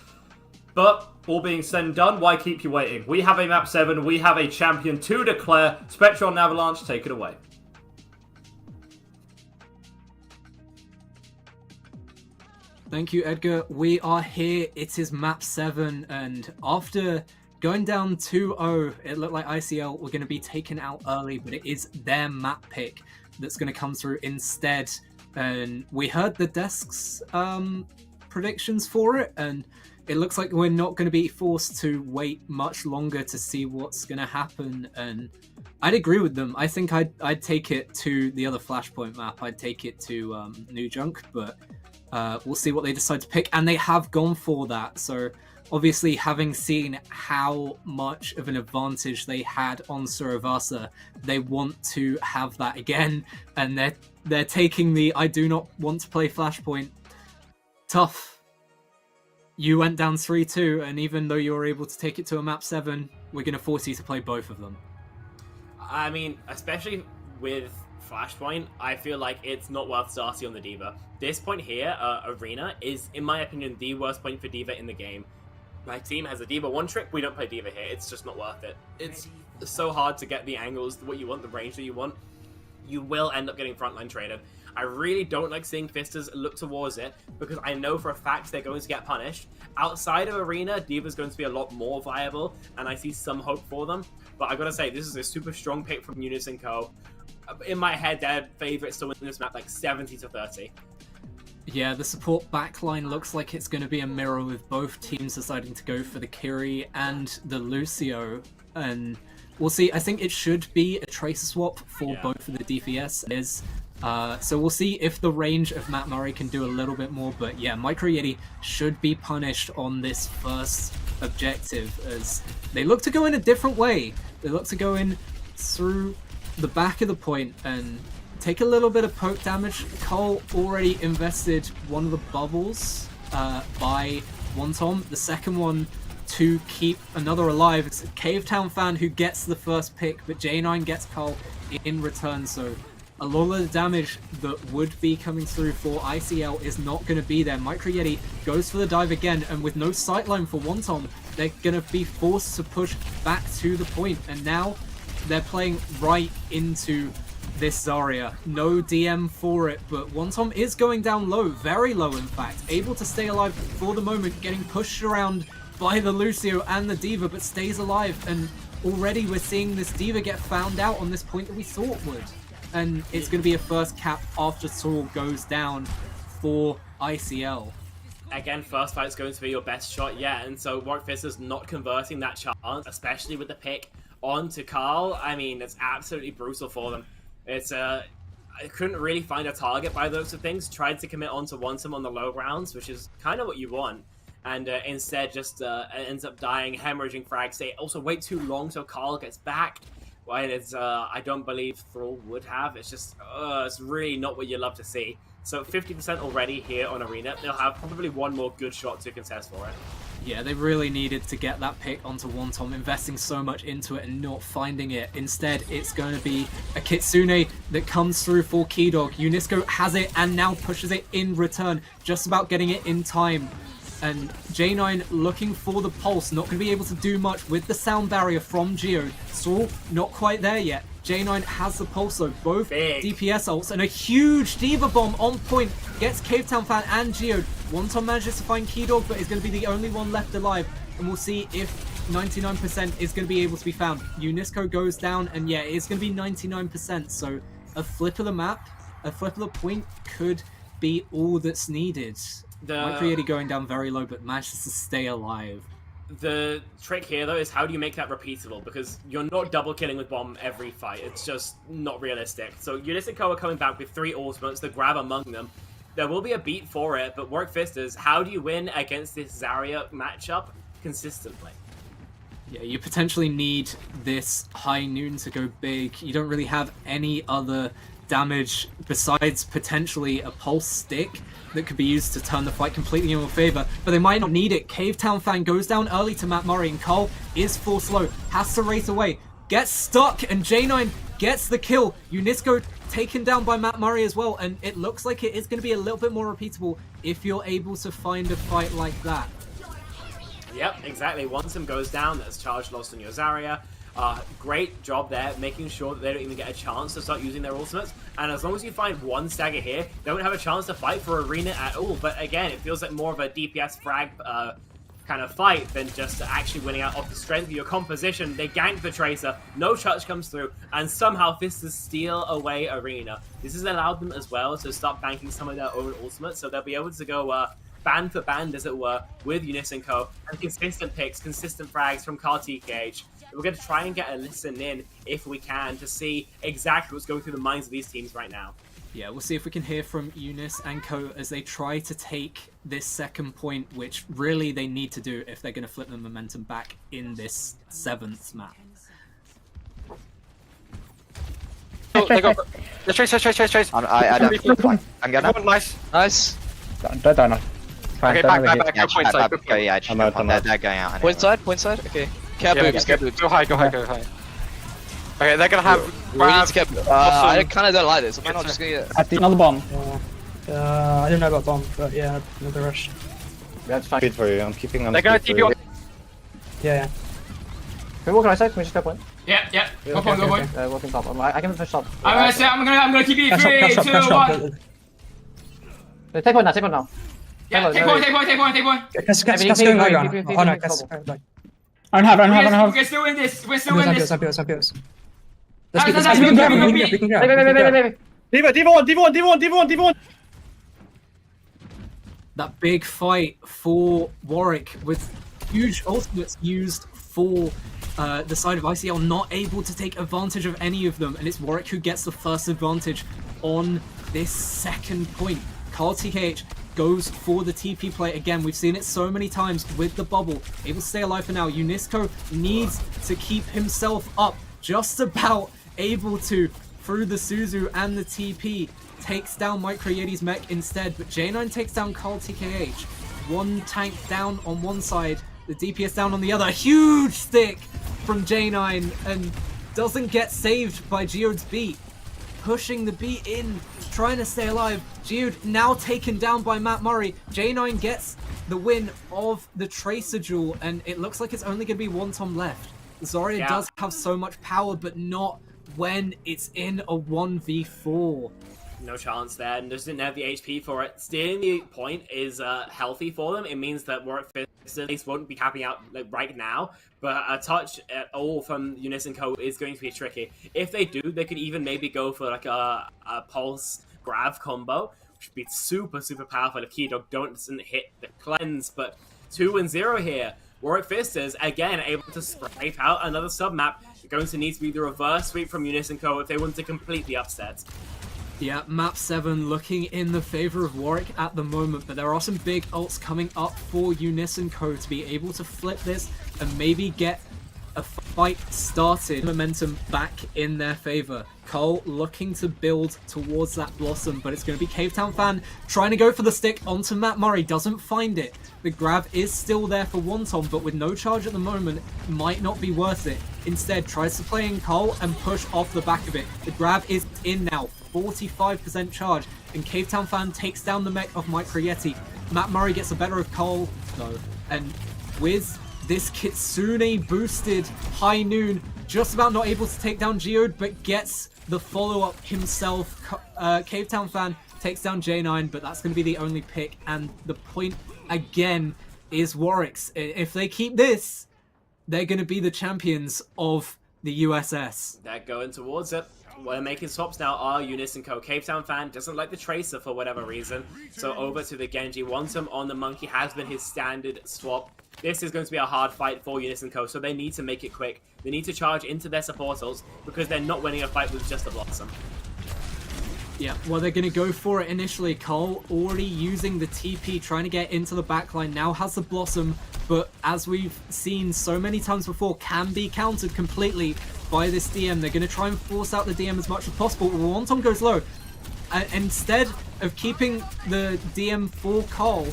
But all being said and done, why keep you waiting? We have a map 7, we have a champion to declare. Spectron Avalanche, take it away. Thank you, Edgar. We are here. It is map 7, and after going down 2-0, it looked like ICL were going to be taken out early, but it is their map pick that's going to come through instead. And we heard the desk's predictions for it, and it looks like we're not going to be forced to wait much longer to see what's going to happen. And I'd agree with them. I think I'd take it to the other Flashpoint map. I'd take it to New Junk, but we'll see what they decide to pick. And they have gone for that. So obviously, having seen how much of an advantage they had on Suravasa, they want to have that again. And they're taking the I do not want to play Flashpoint. Tough. You went down 3-2, and even though you were able to take it to a map 7, we're going to force you to play both of them. I mean, especially with Flashpoint, I feel like it's not worth starting on the D.Va. This point here, Arena, is, in my opinion, the worst point for D.Va in the game. My team has a D.Va one trick, we don't play D.Va here. It's just not worth it. It's so hard to get the angles, what you want, the range that you want. You will end up getting frontline traded. I really don't like seeing Fisters look towards it, because I know for a fact they're going to get punished. Outside of Arena, D.Va's going to be a lot more viable, and I see some hope for them. But I gotta say, this is a super strong pick from Younisco. In my head, they're favourites to win this map like 70-30. Yeah, the support backline looks like it's going to be a mirror, with both teams deciding to go for the Kiri and the Lucio. And we'll see. I think it should be a tracer swap for both of the DPS. So we'll see if the range of Matt Murray can do a little bit more. But yeah, Micro Yeti should be punished on this first objective, as they look to go in a different way. They look to go in through the back of the point and take a little bit of poke damage. Cole already invested one of the bubbles by Wonton. The second one to keep another alive. It's a Cave Town fan who gets the first pick, but J9 gets Cole in return. So a lot of the damage that would be coming through for ICL is not going to be there. Micro Yeti goes for the dive again, and with no sightline for Wonton, they're going to be forced to push back to the point. And now they're playing right into this Zarya. No DM for it, but Wonton is going down low, very low in fact, able to stay alive for the moment, getting pushed around by the Lucio and the D.Va, but stays alive. And already we're seeing this D.Va get found out on this point that we thought would. And it's going to be a first cap after Saul goes down for ICL. Again, first fight's going to be your best shot yet, and so Warwick Fister's not converting that chance, especially with the pick onto Carl. I mean, it's absolutely brutal for them. It's I couldn't really find a target by those two things. Tried to commit onto Wonton on the low rounds, which is kind of what you want, and instead just ends up dying, hemorrhaging frags. They also wait too long, so Carl gets back. And it's I don't believe Thrall would have. It's just it's really not what you love to see. So 50% already here on Arena. They'll have probably one more good shot to contest for it. Yeah, they really needed to get that pick onto Wonton, investing so much into it and not finding it. Instead, it's going to be a Kitsune that comes through for Keydog. Younisco has it and now pushes it in return, just about getting it in time. And J9 looking for the pulse, not going to be able to do much with the sound barrier from Geo. Saul, not quite there yet. J9 has the pulse though, both DPS ults, and a huge D.Va bomb on point. Gets Cave Town fan and Geo. Wonton manages to find Keydog, but is going to be the only one left alive. And we'll see if 99% is going to be able to be found. Younisco goes down, and yeah, it's going to be 99%. So a flip of the map, a flip of the point could be all that's needed. Micro Yeti going down very low, but manages to stay alive. The trick here, though, is how do you make that repeatable? Because you're not double killing with bomb every fight. It's just not realistic. So Younisco are coming back with 3 ultimates, the grab among them. There will be a beat for it, but Warwick Fisters, how do you win against this Zarya matchup consistently? Yeah, you potentially need this high noon to go big. You don't really have any other damage besides potentially a pulse stick that could be used to turn the fight completely in your favor, but they might not need it. Cavetown Fan goes down early to Matt Murray, and Cole is forced low, has to race away, gets stuck, and J9 gets the kill. Younisco taken down by Matt Murray as well, and it looks like it is going to be a little bit more repeatable if you're able to find a fight like that. Yep, exactly. Once him goes down, that's charge lost on your Zarya. Great job there, making sure that they don't even get a chance to start using their ultimates. And as long as you find one stagger here, they won't have a chance to fight for arena at all. But again, it feels like more of a DPS frag kind of fight than just actually winning out off the strength of your composition. They gank the Tracer, no touch comes through, and somehow Fistas steal away arena. This has allowed them as well to start banking some of their own ultimates, so they'll be able to go band for band, as it were, with Younisco, and consistent picks, consistent frags from TKH. We're going to try and get a listen in, if we can, to see exactly what's going through the minds of these teams right now. Yeah, we'll see if we can hear from Eunice and Co as they try to take this second point, which really they need to do if they're going to flip the momentum back in this 7th map. Oh, they go. Chase. I'm gonna. Nice. Don't die now. Okay, back. Go point side. Go, yeah, they're going out. Anyway. Point side. Okay. Cap boobs. Go high. Okay, they're gonna have. We need to get. I kind of don't like this. Am I not just gonna get? Another bomb. I don't know about bomb, but yeah, another rush. That's fine. Good for you. I'm keeping them. They're gonna TP on. Yeah. Can we walk on our side? Can we just go point? Yeah. Go point. Walking top. I can push top. I'm gonna TP. 3, 2, 1. Take one now. Yeah, take point. Cass going high ground. Oh no, Cass. I don't have. We're still in this. Let's be. We can grab. D1. That big fight for Warwick with huge ultimates used for the side of ICL, not able to take advantage of any of them, and it's Warwick who gets the first advantage on this second point. TKH goes for the TP play again. We've seen it so many times with the bubble. Able to stay alive for now. Younisco needs to keep himself up, just about able to, through the Suzu and the TP. Takes down Micro Yeti's mech instead, but J9 takes down TKH. One tank down on one side, the DPS down on the other. Huge stick from J9 and doesn't get saved by Geode's beat. Pushing the beat in, trying to stay alive. Geode now taken down by Matt Murray. J9 gets the win of the Tracer duel, and it looks like it's only going to be one Tom left. Zarya does have so much power, but not when it's in a 1v4. No chance there, and just didn't have the HP for it. Stealing the point is healthy for them. It means that Warwick Fistas won't be capping out right now, but a touch at all from Younisco is going to be tricky. If they do, they could even maybe go for like a pulse grav combo, which would be super powerful if Keydog doesn't hit the cleanse. But 2-0 here. Warwick Fistas again able to scrape out another sub-map. They're going to need to be the reverse sweep from Younisco if they want to complete the upset. Yeah, map 7 looking in the favor of Warwick at the moment, but there are some big ults coming up for Younisco to be able to flip this and maybe get a fight started. Momentum back in their favor. Cole looking to build towards that Blossom, but it's going to be Cavetown Fan trying to go for the stick onto Matt Murray. Doesn't find it. The grab is still there for Wonton, but with no charge at the moment, might not be worth it. Instead, tries to play in Cole and push off the back of it. The grab is in now. 45% charge, and Cavetown Fan takes down the mech of Micro Yeti. Matt Murray gets the better of Cole, though, and with this Kitsune boosted High Noon, just about not able to take down Geode, but gets the follow-up himself. Cavetown Fan takes down J9, but that's going to be the only pick, and the point again is Warwick's. If they keep this, they're going to be the champions of the USS. They're going towards it. We're making swaps now are Younisco. Cavetown Fan doesn't like the Tracer for whatever reason, so over to the Genji. Wonton on the Monkey has been his standard swap. This is going to be a hard fight for Younisco, so they need to make it quick. They need to charge into their support ults because they're not winning a fight with just a Blossom. Yeah, well, they're going to go for it initially. Cole already using the TP, trying to get into the backline, now has the Blossom, but as we've seen so many times before, can be countered completely by this DM. They're going to try and force out the DM as much as possible. Wonton goes low. Instead of keeping the DM for Cole,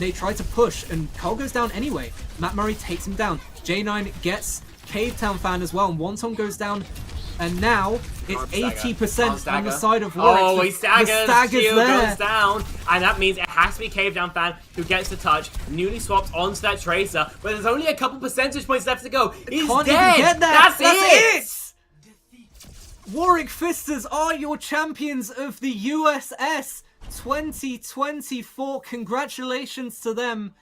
they try to push, and Cole goes down anyway. Matt Murray takes him down. J9 gets Cave Town fan as well, and Wonton goes down. And now it's 80% on the side of Warwick. Oh, he staggers. The stagger's Gio there. goes down, and that means it has to be Cave Down fan who gets the touch. Newly swapped onto that Tracer, but there's only a couple percentage points left to go. He's Can't dead. even get that. That's it. Warwick Fisters are your champions of the USS 2024. Congratulations to them.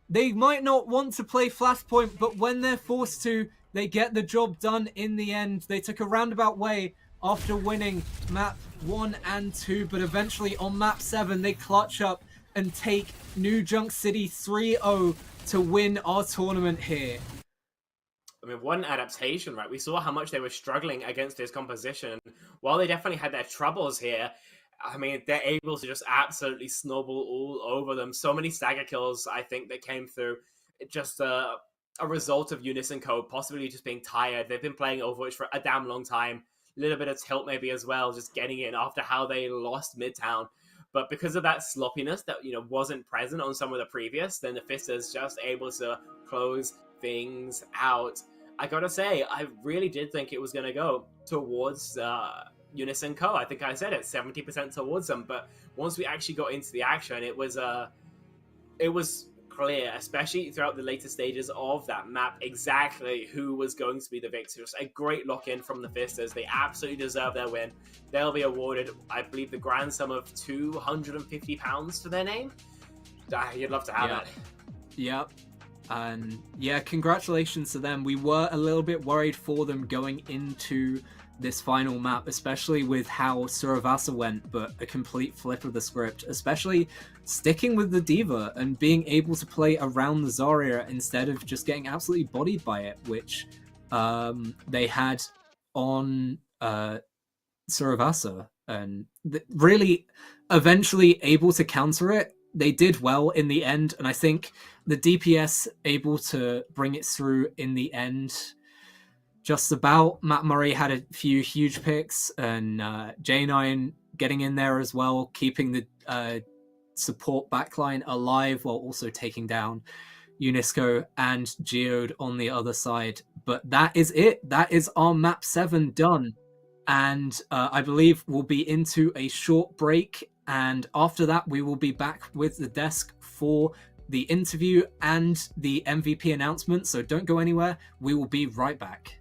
They might not want to play Flashpoint, but when they're forced to, they get the job done in the end. They took a roundabout way after winning map 1 and 2, but eventually on map 7, they clutch up and take New Junk City 3-0 to win our tournament here. I mean, one adaptation, right? We saw how much they were struggling against his composition. While they definitely had their troubles here, I mean, they're able to just absolutely snowball all over them. So many stagger kills, I think, that came through. Just a result of Younisco possibly just being tired. They've been playing Overwatch for a damn long time. A little bit of tilt maybe as well, just getting in after how they lost Midtown. But because of that sloppiness that, wasn't present on some of the previous, then the Fisters just able to close things out. I gotta say, I really did think it was going to go towards Younisco. I think I said it, 70% towards them. But once we actually got into the action, it was clear, especially throughout the later stages of that map, exactly who was going to be the victor. Just a great lock-in from the Fisters. They absolutely deserve their win. They'll be awarded, I believe, the grand sum of £250 to their name. You'd love to have it. Yep. And yeah, congratulations to them. We were a little bit worried for them going into this final map, especially with how Suravasa went, but a complete flip of the script, especially sticking with the Diva and being able to play around the Zarya instead of just getting absolutely bodied by it, which they had on Suravasa, and really eventually able to counter it. They did well in the end, and I think the DPS able to bring it through in the end just about. Matt Murray had a few huge picks, and J9 getting in there as well, keeping the support backline alive while also taking down Younisco and Geode on the other side. But that is it. That is our map 7 done. And I believe we'll be into a short break. And after that, we will be back with the desk for the interview and the MVP announcement. So don't go anywhere. We will be right back.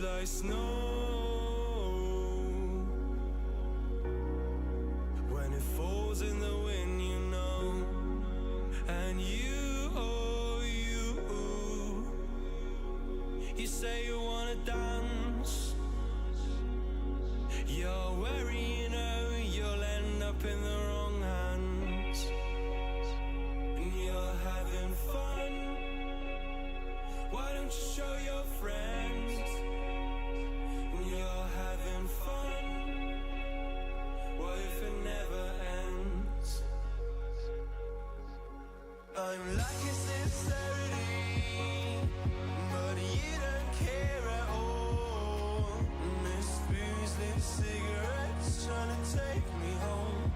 Like snow when it falls in the wind, and you say you wanna dance, you're wary, you'll end up in the wrong hands, and you're having fun. Why don't you show your friends? You're having fun. What if it never ends? I'm lacking sincerity, but you don't care at all. Miss Boozley cigarettes trying to take me home.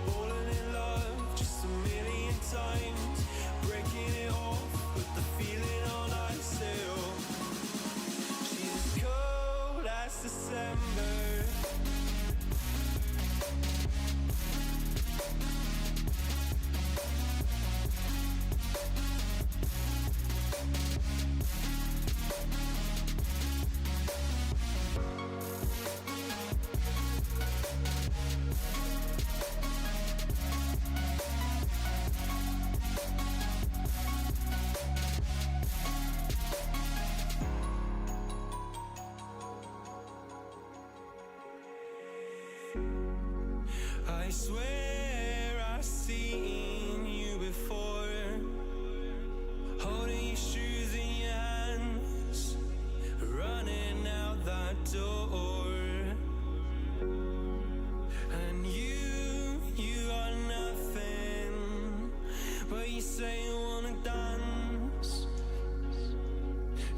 Falling in love just a million times, breaking it off, but the I swear I've seen you before, holding your shoes in your hands, running out that door. And you are nothing, but you say you wanna dance,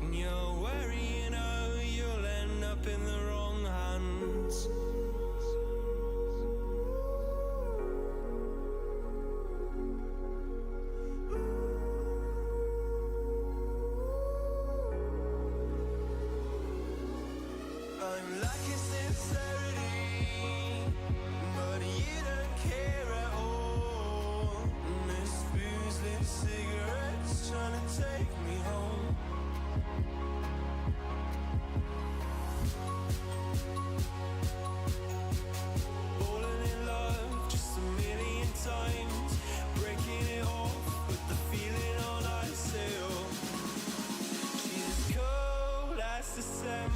and you're worrying, oh, you'll end up in the wrong hands. I'm lacking sincerity, but you don't care at all. And this booze, this cigarette's trying to take me home. Falling in love just a million times, breaking it off with the feeling on I sail. She's as cold as December.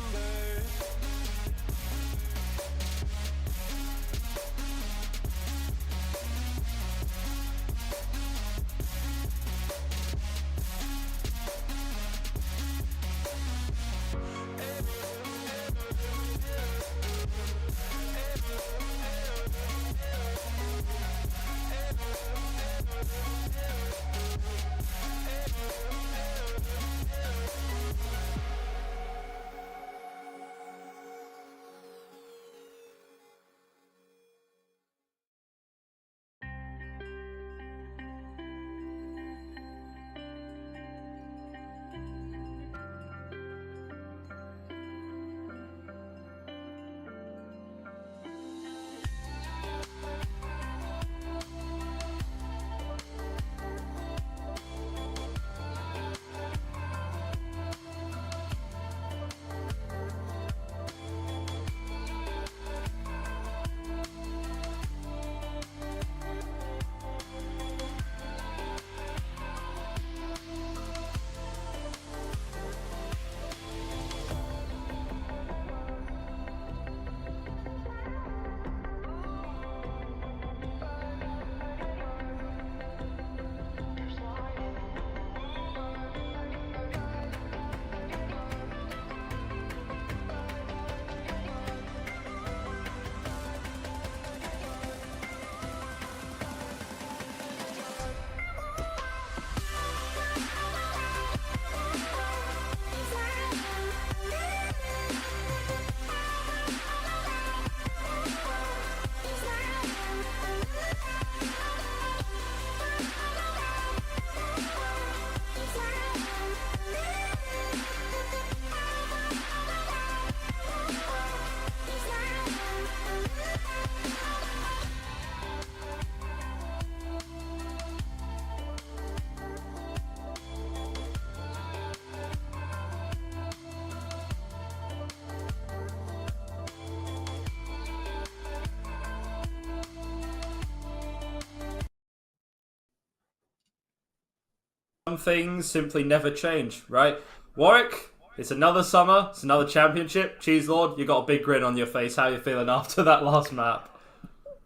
Some things simply never change, right? Warwick, it's another summer, it's another championship. Cheese Lord, you got a big grin on your face. How are you feeling after that last map?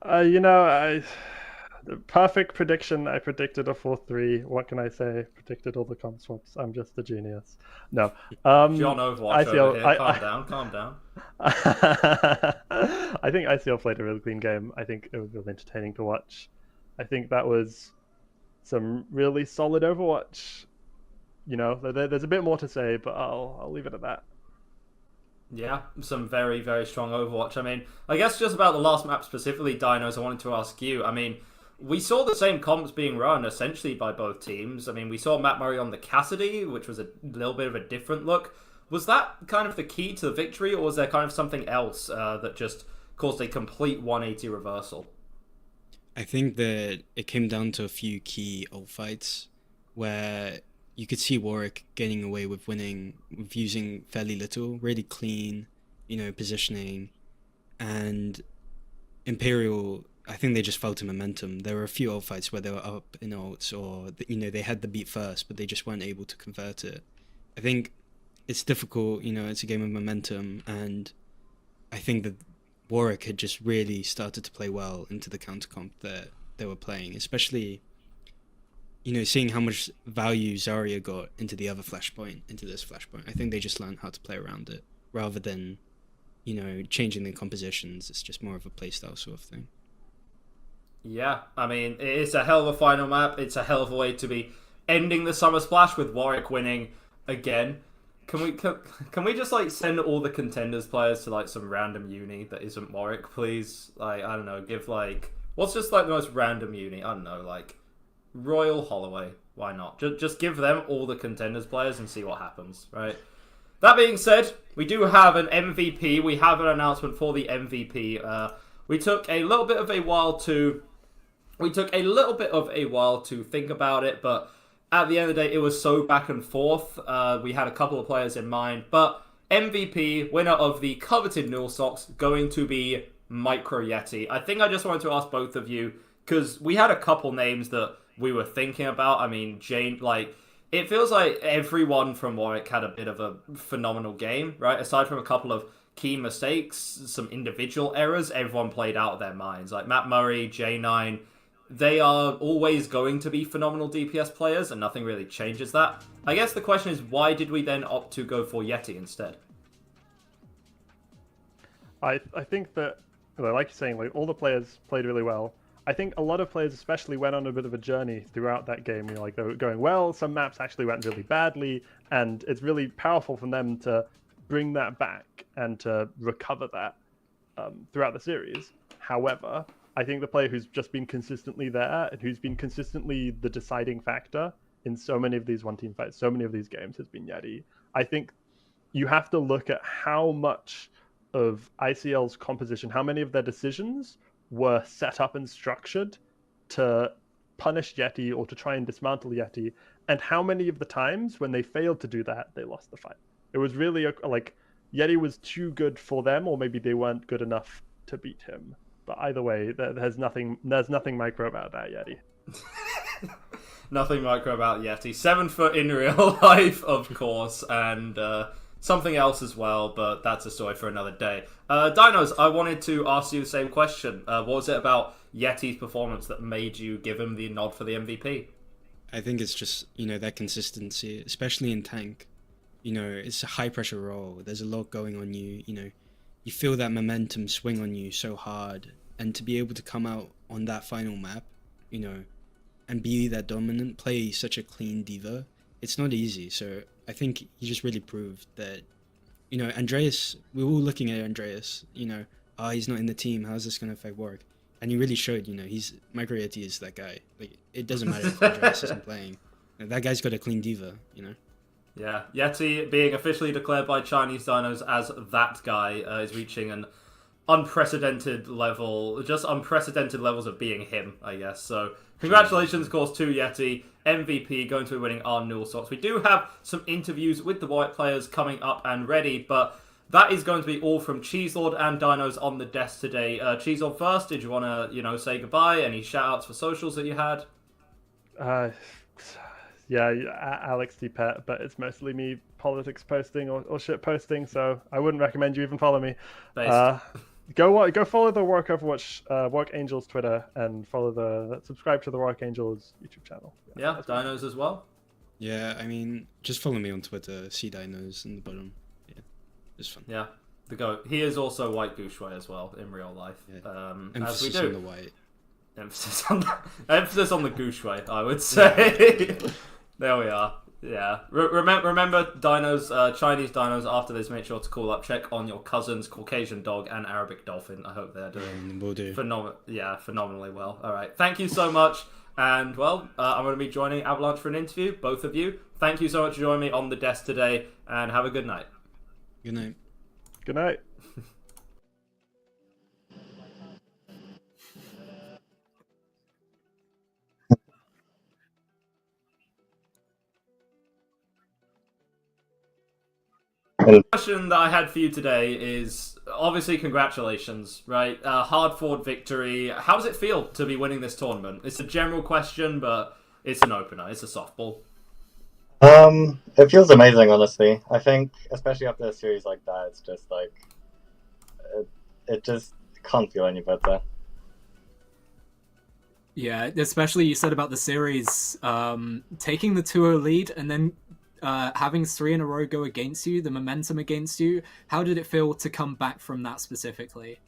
The perfect prediction. I predicted a 4-3. What can I say? Predicted all the comp swaps. I'm just a genius. No. John Overwatch over here. Calm down. I think ICL played a really clean game. I think it was really entertaining to watch. I think that was some really solid Overwatch. There's a bit more to say, but I'll leave it at that. Yeah, some very, very strong Overwatch. I mean, I guess just about the last map specifically, Dinos, I wanted to ask you. I mean, we saw the same comps being run essentially by both teams. I mean, we saw Matt Murray on the Cassidy, which was a little bit of a different look. Was that kind of the key to the victory, or was there kind of something else that just caused a complete 180 reversal? I think that it came down to a few key ult fights where you could see Warwick getting away with winning, with using fairly little, really clean, positioning. And Imperial, I think they just fell to momentum. There were a few ult fights where they were up in ults, or, they had the beat first, but they just weren't able to convert it. I think it's difficult, it's a game of momentum, and I think that Warwick had just really started to play well into the counter comp that they were playing, especially, you know, seeing how much value Zarya got into the other flashpoint, into this flashpoint. I think they just learned how to play around it rather than, you know, changing the compositions. It's just more of a playstyle sort of thing. Yeah, I mean, it's a hell of a final map. It's a hell of a way to be ending the Summer Splash with Warwick winning again. Can we just like send all the contenders players to like some random uni that isn't Warwick, please? Like, I don't know, give like what's just like the most random uni? I don't know, like Royal Holloway. Why not? Just give them all the contenders players and see what happens, right? That being said, we do have an MVP. We have an announcement for the MVP. We took a little bit of a while to think about it, but at the end of the day, it was so back and forth. We had a couple of players in mind, but MVP, winner of the coveted Null Socks, going to be Micro Yeti. I think I just wanted to ask both of you, because we had a couple names that we were thinking about. I mean, Jane, like, it feels like everyone from Warwick had a bit of a phenomenal game, right? Aside from a couple of key mistakes, some individual errors, everyone played out of their minds. Like Matt Murray, J9, they are always going to be phenomenal DPS players, and nothing really changes that. I guess the question is, why did we then opt to go for Yeti instead? I think that, like you're saying, like all the players played really well. I think a lot of players especially went on a bit of a journey throughout that game. You know, like they were going well, some maps actually went really badly, and it's really powerful for them to bring that back and to recover that throughout the series. However, I think the player who's just been consistently there and who's been consistently the deciding factor in so many of these one-team fights, so many of these games has been Yeti. I think you have to look at how much of ICL's composition, how many of their decisions were set up and structured to punish Yeti or to try and dismantle Yeti, and how many of the times when they failed to do that, they lost the fight. It was really like Yeti was too good for them, or maybe they weren't good enough to beat him. But either way, there's nothing micro about that Yeti. Nothing micro about Yeti. 7 foot in real life, of course, and something else as well, but that's a story for another day. Dinos, I wanted to ask you the same question. What was it about Yeti's performance that made you give him the nod for the MVP? I think it's just, you know, that consistency, especially in tank. You know, it's a high pressure role. There's a lot going on you, you know. You feel that momentum swing on you so hard, and to be able to come out on that final map, you know, and be that dominant, play such a clean diva, it's not easy. So I think he just really proved that, you know, Andreas, we were all looking at Andreas, you know, he's not in the team, how's this going to affect Warwick? And he really showed, you know, Micro Yeti is that guy. Like, it doesn't matter if Andreas isn't playing. That guy's got a clean diva, you know. Yeah, Yeti being officially declared by Chinese Dinos as that guy is reaching an unprecedented level, just unprecedented levels of being him, I guess. So congratulations, of course, to Yeti, MVP, going to be winning our Null Socks. We do have some interviews with the Warwick players coming up and ready, but that is going to be all from Cheeselord and Dinos on the desk today. Cheeselord first, did you want to, you know, say goodbye? Any shout-outs for socials that you had? Yeah, Alex D. Pet, but it's mostly me politics posting or shit posting, so I wouldn't recommend you even follow me. Go follow the Warwick Overwatch, Warwick Angels Twitter, and subscribe to the Warwick Angels YouTube channel. Yeah, Dinos as well. Yeah, I mean, just follow me on Twitter, see Dinos in the bottom. Yeah, it's fun. Yeah, the goat. He is also White Gooshway as well in real life. Yeah. As we do. On the white. Emphasis on the Gooshway, I would say. There we are. Yeah. Remember, Dinos, Chinese Dinos, after this, make sure to call up, check on your cousins, Caucasian Dog and Arabic Dolphin. I hope they're doing phenomenally well. All right. Thank you so much. And, well, I'm going to be joining Avalanche for an interview, both of you. Thank you so much for joining me on the desk today, and have a good night. Good night. Good night. The question that I had for you today is, obviously, congratulations, right? Hard-fought victory. How does it feel to be winning this tournament? It's a general question, but it's an opener. It's a softball. It feels amazing, honestly. I think, especially after a series like that, it's just like, it just can't feel any better. Yeah, especially you said about the series, taking the 2-0 lead and then having 3 in a row go against you, the momentum against you. How did it feel to come back from that specifically?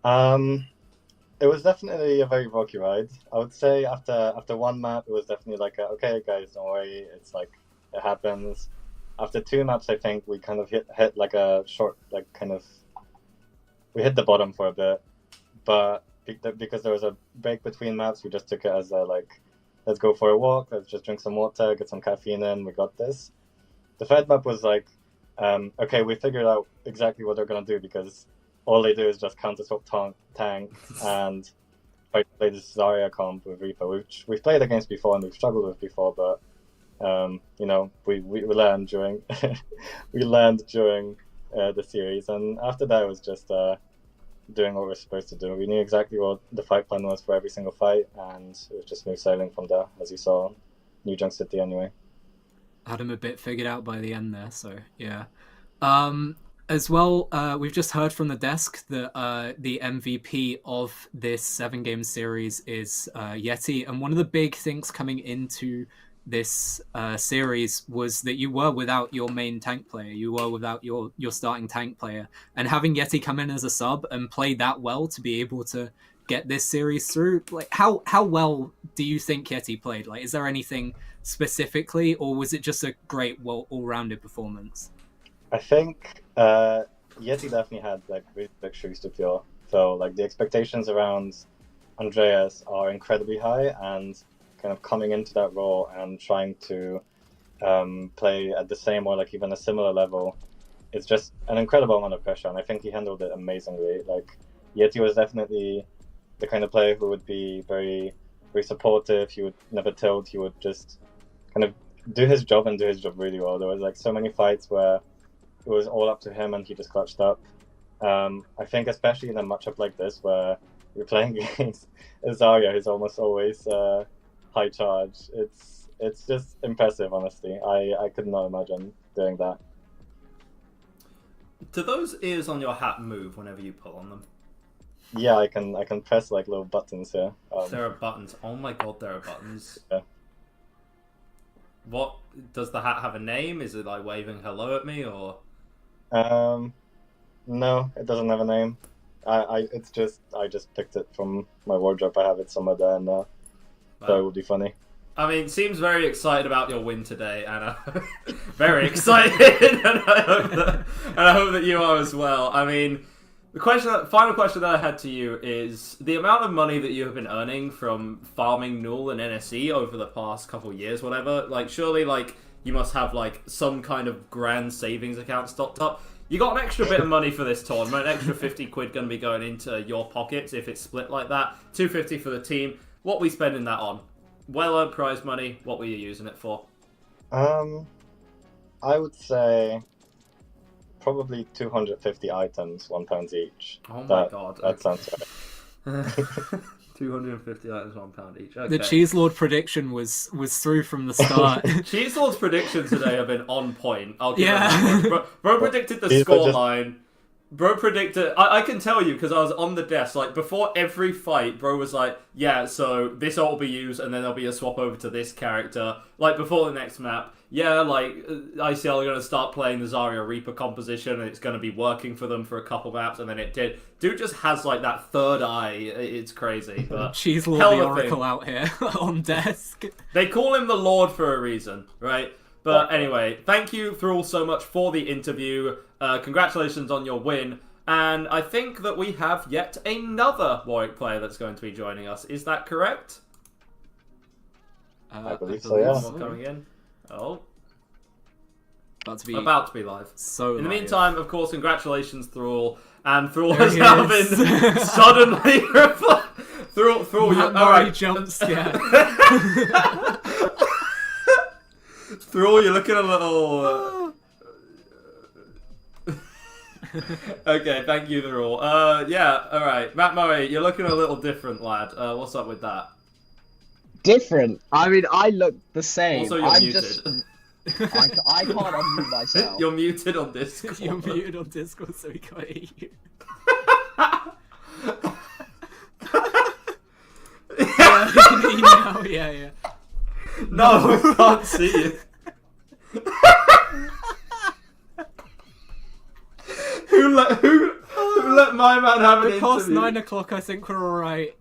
It was definitely a very rocky ride. I would say after one map, it was definitely like, okay, guys, don't worry. It's like, it happens. After 2 maps, I think we kind of hit like a short, like kind of, we hit the bottom for a bit. But because there was a break between maps, we just took it as like, let's go for a walk, let's just drink some water, get some caffeine in, we got this. The third map was like, okay, we figured out exactly what they're going to do, because all they do is just counter-swap tank and try to play this Zarya comp with Reaper, which we've played against before and we've struggled with before, but you know, we learned during we learned during the series, and after that it was just doing what we're supposed to do. We knew exactly what the fight plan was for every single fight, and it was just smooth sailing from there, as you saw New Junk City anyway. Had him a bit figured out by the end there, so yeah. As well, we've just heard from the desk that the MVP of this 7-game series is Yeti, and one of the big things coming into this series was that you were without your main tank player, you were without your starting tank player, and having Yeti come in as a sub and play that well to be able to get this series through, like how well do you think Yeti played? Like, is there anything specifically, or was it just a great, well, all-rounded performance? I think Yeti definitely had like really big shoes to fill. So like the expectations around Andreas are incredibly high, and kind of coming into that role and trying to play at the same or like even a similar level, it's just an incredible amount of pressure, and I think he handled it amazingly. Like Yeti was definitely the kind of player who would be very, very supportive. He would never tilt. He would just kind of do his job and do his job really well. There was like so many fights where it was all up to him and he just clutched up. I think especially in a matchup like this where you're playing against Zarya, who's almost always high charge. It's just impressive, honestly. I could not imagine doing that. Do those ears on your hat move whenever you pull on them? Yeah, I can press like little buttons here. There are buttons. Oh my god, there are buttons. Yeah. What does the hat have a name? Is it like waving hello at me, or? No, it doesn't have a name. I just picked it from my wardrobe. I have it somewhere there now. So it would be funny. I mean, seems very excited about your win today, Anna. Very excited, and I hope that you are as well. I mean, the final question that I had to you is the amount of money that you have been earning from farming Null and NSE over the past couple of years, whatever. Like, surely, like, you must have like some kind of grand savings account stocked up. You got an extra bit of money for this tournament. An extra 50 quid going to be going into your pockets if it's split like that. 250 for the team. What are we spending that on? Well-earned prize money. What were you using it for? I would say probably 250 items, £1 each. Oh my god. That sounds right. 250 items, £1 each. Okay. The Cheese Lord prediction was through from the start. Cheese Lord's predictions today have been on point. I'll give him Bro predicted the scoreline. Bro predicted... I can tell you, because I was on the desk, like, before every fight, Bro was like, yeah, so this ult will be used, and then there'll be a swap over to this character. Like, before the next map, yeah, like, ICL are going to start playing the Zarya Reaper composition, and it's going to be working for them for a couple maps, and then it did. Dude just has, like, that third eye. It's crazy, but... Cheese Lord the Oracle out here, on desk. They call him the Lord for a reason, right? But anyway, thank you, Thrall, so much for the interview. Congratulations on your win. And I think that we have yet another Warwick player that's going to be joining us. Is that correct? I believe so, yeah. More coming in. Oh. About to be live. So in the meantime, of course, congratulations, Thrall. And Thrall has now been suddenly... Thrall, you're... Alright. Jump scare. Thrall, you're looking a little... Okay, thank you, Thrall. Yeah, alright. Matt Murray, you're looking a little different, lad. What's up with that? Different? I mean, I look the same. Also, you're muted. I can't unmute myself. You're muted on Discord. You're muted on Discord, so we can't hear you. Yeah. No, we can't see you. Who let my man have an Past interview? 9 o'clock, I think we're alright.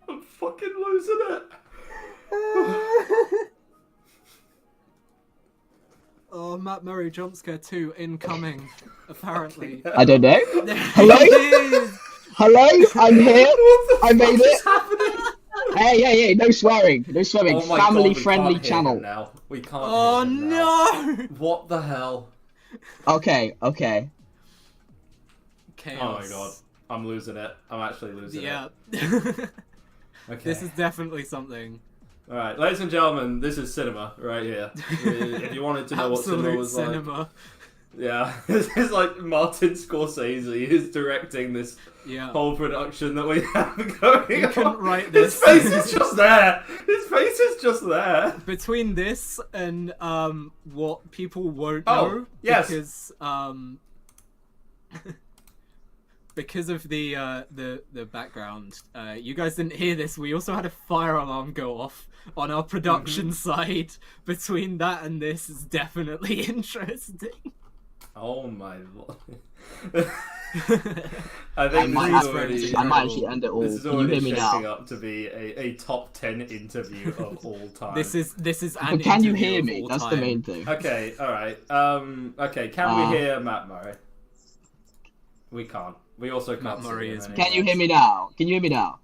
I'm fucking losing it. Oh, Matt Murray jump scare 2 incoming, apparently. I don't know. Hello? Hello, I'm here. I made it. Happening? Hey, no swearing. No swearing. Oh my God, Family we friendly can't hear channel. him now. We can't. Oh hear him now. no! What the hell? Okay. Chaos. Oh my God, I'm losing it. I'm actually losing Yeah. it. Okay. This is definitely something. All right, ladies and gentlemen, this is cinema right here. If you wanted to know what cinema Absolute was cinema. like, yeah, this is like Martin Scorsese is directing this whole production that we have going You on. couldn't write this. His face is just there. His face is just there. Between this and what people won't Oh, know, yes. because of the background, you guys didn't hear this. We also had a fire alarm go off on our production side. Between that and this is definitely interesting. Oh my lord. I think might this actually end it all. This is Can you already hear me shaping now? up to be a top 10 interview of all time. This is an But can you interview hear of me? all That's the time. main thing. Okay, alright. Okay, can we hear Matt Murray? We can't. We also can't Matt Murray see him is- anymore. Can you hear me now? Can you hear me now?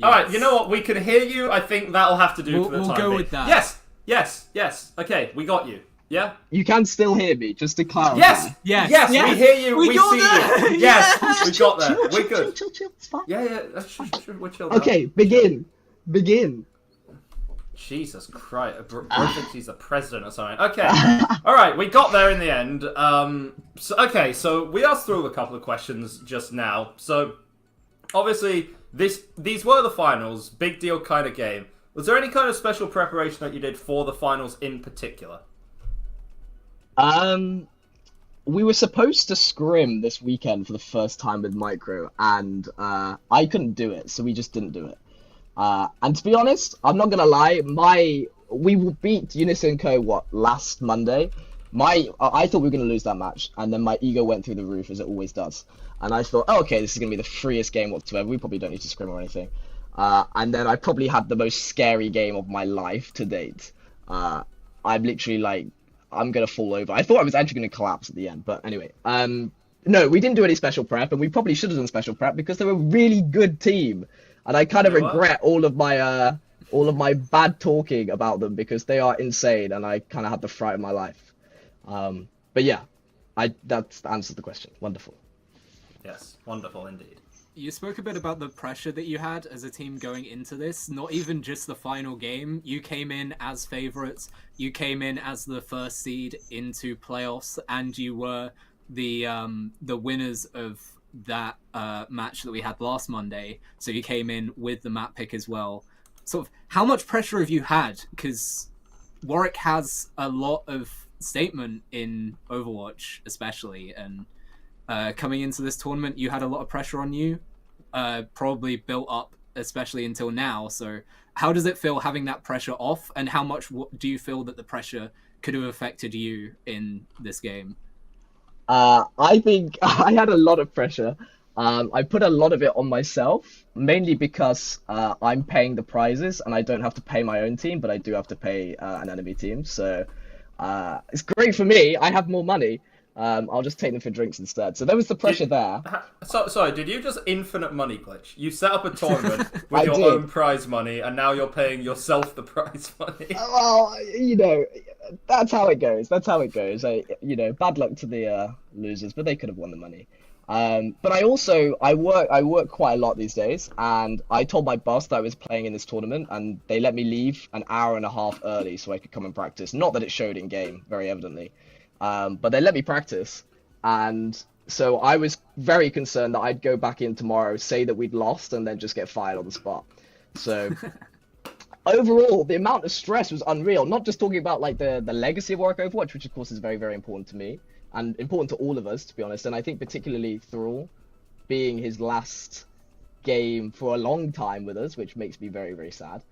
Alright, you know what? We can hear you. I think that'll have to do for the We'll time go being. with that. Yes. Okay, we got you. Yeah? You can still hear me, just to clarify. Yes, we hear you. We got see there. you. Yes, Yes. we got there. We're good. Chill, it's fine. Yeah. We're chill now. Okay, begin. Jesus Christ. Bro thinks he's the president or something. Okay. Alright, we got there in the end. So we asked through a couple of questions just now. So, obviously, these were the finals. Big deal kind of game. Was there any kind of special preparation that you did for the finals in particular? We were supposed to scrim this weekend for the first time with Micro, and I couldn't do it, so we just didn't do it. And to be honest, I'm not gonna lie, we beat Younisco last Monday. I thought we were gonna lose that match, and then my ego went through the roof as it always does. And I thought, oh, okay, this is gonna be the freest game whatsoever. We probably don't need to scrim or anything. And then I probably had the most scary game of my life to date. I'm literally like, I'm gonna fall over. I thought I was actually gonna collapse at the end, but anyway. No, we didn't do any special prep, and we probably should have done special prep because they're a really good team. And I kind of regret all of my bad talking about them because they are insane, and I kind of had the fright of my life. But yeah, that answers the question. Wonderful. Yes, wonderful indeed. You spoke a bit about the pressure that you had as a team going into this, not even just the final game. You came in as favourites, you came in as the first seed into playoffs, and you were the winners of that match that we had last Monday. So you came in with the map pick as well. Sort of, how much pressure have you had? Because Warwick has a lot of statement in Overwatch, especially, and coming into this tournament, you had a lot of pressure on you, probably built up, especially until now. So how does it feel having that pressure off, and how much do you feel that the pressure could have affected you in this game? I think I had a lot of pressure. I put a lot of it on myself, mainly because I'm paying the prizes, and I don't have to pay my own team, but I do have to pay an enemy team. So it's great for me. I have more money. I'll just take them for drinks instead. So there was the pressure there. Sorry, did you just infinite money glitch? You set up a tournament with your own prize money, and now you're paying yourself the prize money. Well, you know, that's how it goes. Bad luck to the losers, but they could have won the money. But I work quite a lot these days, and I told my boss that I was playing in this tournament, and they let me leave an hour and a half early so I could come and practice. Not that it showed in game, very evidently. But they let me practice, And so I was very concerned that I'd go back in tomorrow, say that we'd lost, and then just get fired on the spot. So overall, the amount of stress was unreal. Not just talking about like the legacy of Warwick Overwatch, which of course is very, very important to me and important to all of us, to be honest. And I think particularly Thrall being his last game for a long time with us, which makes me very, very sad.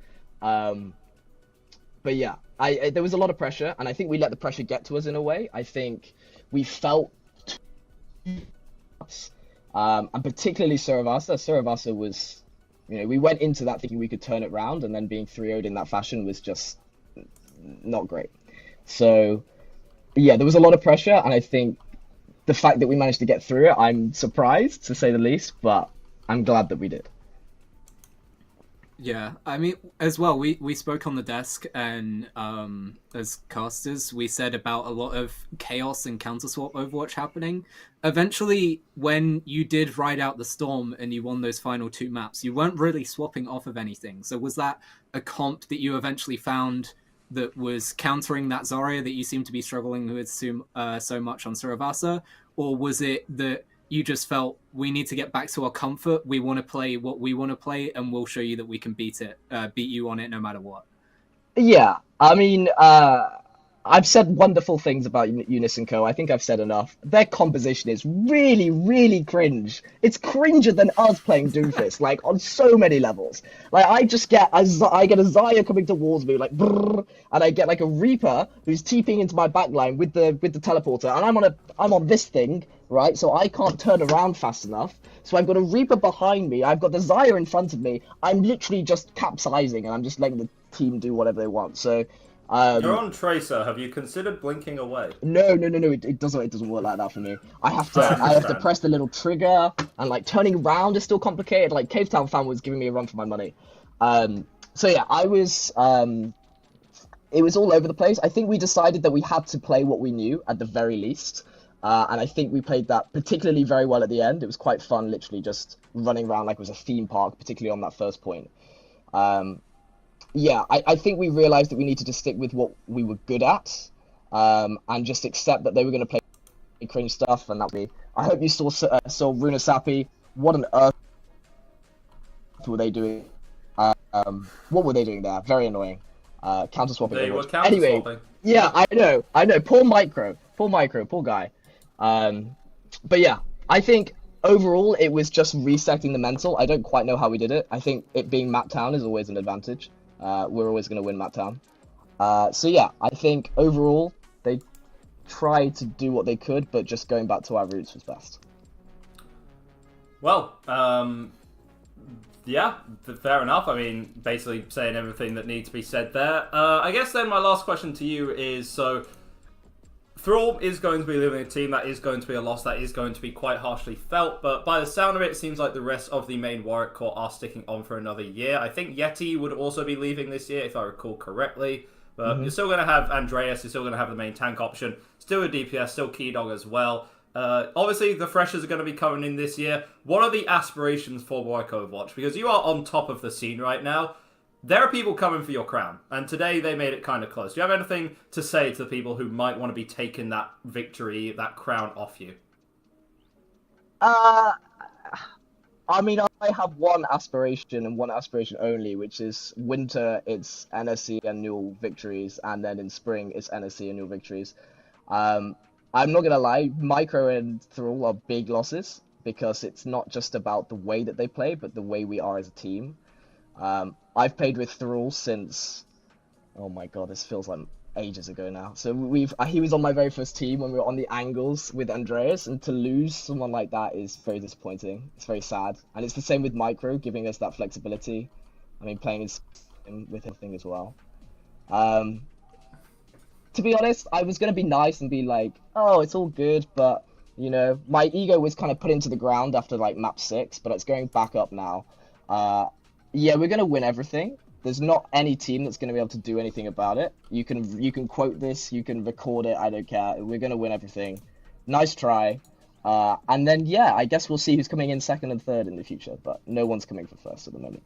But yeah, there was a lot of pressure, and I think we let the pressure get to us in a way. I think we felt, and particularly Saravasa. Saravasa was, we went into that thinking we could turn it around, and then being 3-0'd in that fashion was just not great. So yeah, there was a lot of pressure, and I think the fact that we managed to get through it, I'm surprised to say the least, but I'm glad that we did. Yeah, I mean, as well, we spoke on the desk, and as casters, we said about a lot of chaos and counter-swap Overwatch happening. Eventually, when you did ride out the storm and you won those final 2 maps, you weren't really swapping off of anything. So was that a comp that you eventually found that was countering that Zarya that you seem to be struggling with so much on Saravasa? Or was it that you just felt we need to get back to our comfort, we want to play what we want to play, and we'll show you that we can beat you on it no matter what? Yeah, I mean, I've said wonderful things about Younisco. I think I've said enough. Their composition is really, really cringe. It's cringer than us playing Doomfist, like on so many levels. Like I get a Zarya coming towards me, like brrr, and I get like a Reaper who's TPing into my backline with the teleporter, and I'm on this thing, right? So I can't turn around fast enough. So I've got a Reaper behind me. I've got the Zarya in front of me. I'm literally just capsizing, and I'm just letting the team do whatever they want. So. You're on Tracer. Have you considered blinking away? No. It doesn't work like that for me. I have to press the little trigger, and like turning around is still complicated. Like Cave Town fan was giving me a run for my money. So yeah, I was. It was all over the place. I think we decided that we had to play what we knew at the very least, and I think we played that particularly very well at the end. It was quite fun, literally just running around like it was a theme park, particularly on that first point. Yeah, I think we realized that we needed to stick with what we were good at, and just accept that they were going to play cringe stuff, and that would be. I hope you saw Runa Sapi. What on earth were they doing? What were they doing there? Very annoying. Counter swapping. They were counter swapping. Anyway, yeah, I know. Poor Micro, poor guy. But yeah, I think overall it was just resetting the mental. I don't quite know how we did it. I think it being Map Town is always an advantage. We're always going to win Map Town. So yeah, I think overall they tried to do what they could, but just going back to our roots was best. Well, yeah, fair enough. I mean, basically saying everything that needs to be said there. I guess then my last question to you is, so Thrall is going to be leaving a team. That is going to be a loss. That is going to be quite harshly felt. But by the sound of it, it seems like the rest of the main Warwick core are sticking on for another year. I think Yeti would also be leaving this year, if I recall correctly. But you're still going to have Andreas. You're still going to have the main tank option. Still a DPS. Still Key Dog as well. Obviously, the freshers are going to be coming in this year. What are the aspirations for Warwick Overwatch? Because you are on top of the scene right now. There are people coming for your crown, and today they made it kind of close. Do you have anything to say to the people who might want to be taking that victory, that crown off you? I mean, I have one aspiration and one aspiration only, which is winter, it's NSC and Newell victories, and then in spring, it's NSC and Newell victories. I'm not going to lie, Micro and Thrall are big losses, because it's not just about the way that they play, but the way we are as a team. I've played with Thrall since, oh my god, this feels like ages ago now. So he was on my very first team when we were on the Angles with Andreas, and to lose someone like that is very disappointing. It's very sad, and it's the same with Micro, giving us that flexibility. I mean, playing with him as well. To be honest, I was gonna be nice and be like, oh, it's all good, but my ego was kind of put into the ground after like map 6, but it's going back up now. Yeah, we're going to win everything. There's not any team that's going to be able to do anything about it. You can quote this, you can record it, I don't care. We're going to win everything. Nice try. And then, yeah, I guess we'll see who's coming in second and third in the future, but no one's coming for first at the moment.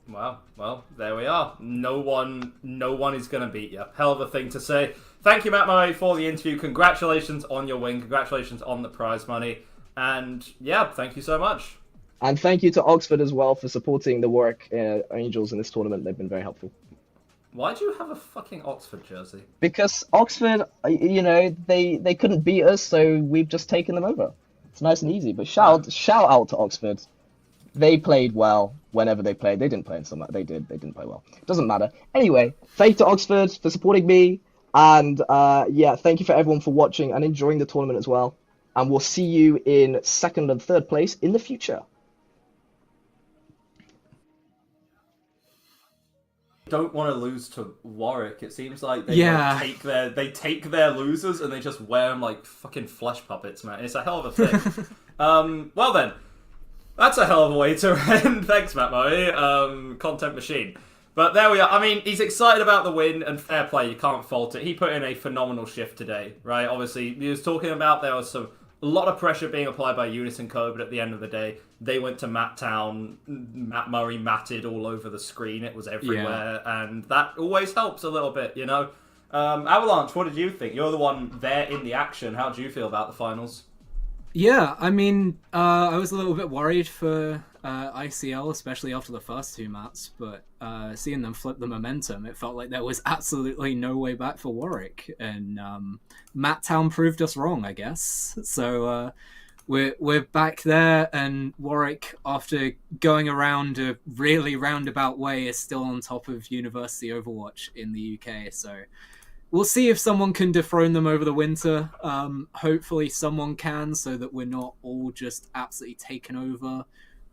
Wow. Well, there we are. No one is going to beat you. Hell of a thing to say. Thank you, Matt Murray, for the interview. Congratulations on your win. Congratulations on the prize money. And yeah, thank you so much. And thank you to Oxford as well for supporting the Warwick Angels in this tournament. They've been very helpful. Why do you have a fucking Oxford jersey? Because Oxford, you know, they couldn't beat us, so we've just taken them over. It's nice and easy. But shout out to Oxford. They played well whenever they played. They didn't play in summer. They didn't play well. Doesn't matter. Anyway, thank you to Oxford for supporting me. And yeah, thank you for everyone for watching and enjoying the tournament as well. And we'll see you in 2nd and 3rd place in the future. Don't want to lose to Warwick. It seems like they take their losers and they just wear them like fucking flesh puppets, man. It's a hell of a thing. Well then, that's a hell of a way to end. Thanks, Matt Murray. Content machine. But there we are. I mean, he's excited about the win, and fair play, you can't fault it. He put in a phenomenal shift today, right? Obviously, he was talking about there was a lot of pressure being applied by Younisco, but at the end of the day, they went to Matt Town. Matt Murray matted all over the screen. It was everywhere, and that always helps a little bit, you know? Avalanche, what did you think? You're the one there in the action. How do you feel about the finals? Yeah, I mean, I was a little bit worried for ICL, especially after the first 2 maps, but seeing them flip the momentum, it felt like there was absolutely no way back for Warwick, and Matt Town proved us wrong, I guess. So we're back there, and Warwick, after going around a really roundabout way, is still on top of University Overwatch in the UK, so we'll see if someone can dethrone them over the winter. Hopefully someone can, so that we're not all just absolutely taken over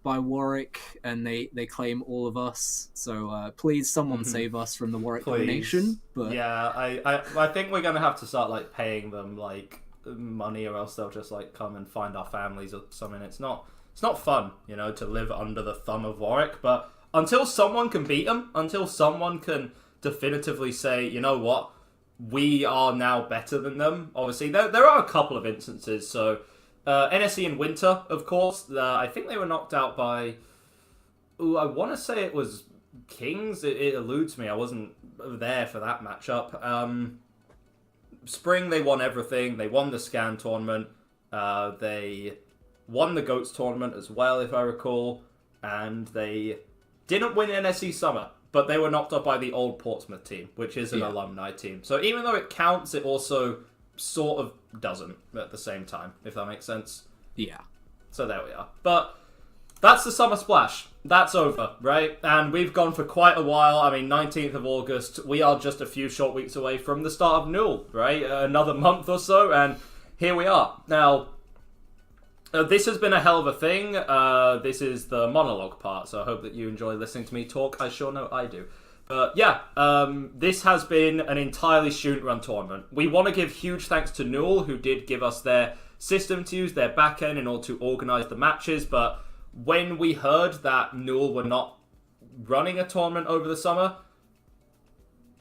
by Warwick and they claim all of us. So please, someone save us from the Warwick domination. But yeah, I think we're gonna have to start like paying them like money, or else they'll just like come and find our families or something. It's not fun, you know, to live under the thumb of Warwick. But until someone can beat them, until someone can definitively say, you know what, we are now better than them. Obviously, there are a couple of instances. So NSE in Winter, of course, I think they were knocked out by, I want to say it was Kings. It eludes me. I wasn't there for that matchup. Spring, they won everything. They won the Scan tournament. They won the Goats tournament as well, if I recall. And they didn't win NSE Summer, but they were knocked up by the old Portsmouth team, which is an alumni team. So even though it counts, it also sort of doesn't at the same time, if that makes sense. Yeah. So there we are. But that's the Summer Splash. That's over, right? And we've gone for quite a while. I mean, 19th of August, we are just a few short weeks away from the start of Newell, right? Another month or so, and here we are. Now, this has been a hell of a thing. This is the monologue part, so I hope that you enjoy listening to me talk. I sure know I do. But yeah, this has been an entirely student-run tournament. We want to give huge thanks to Newell, who did give us their system to use, their back-end, in order to organise the matches. But when we heard that Newell were not running a tournament over the summer,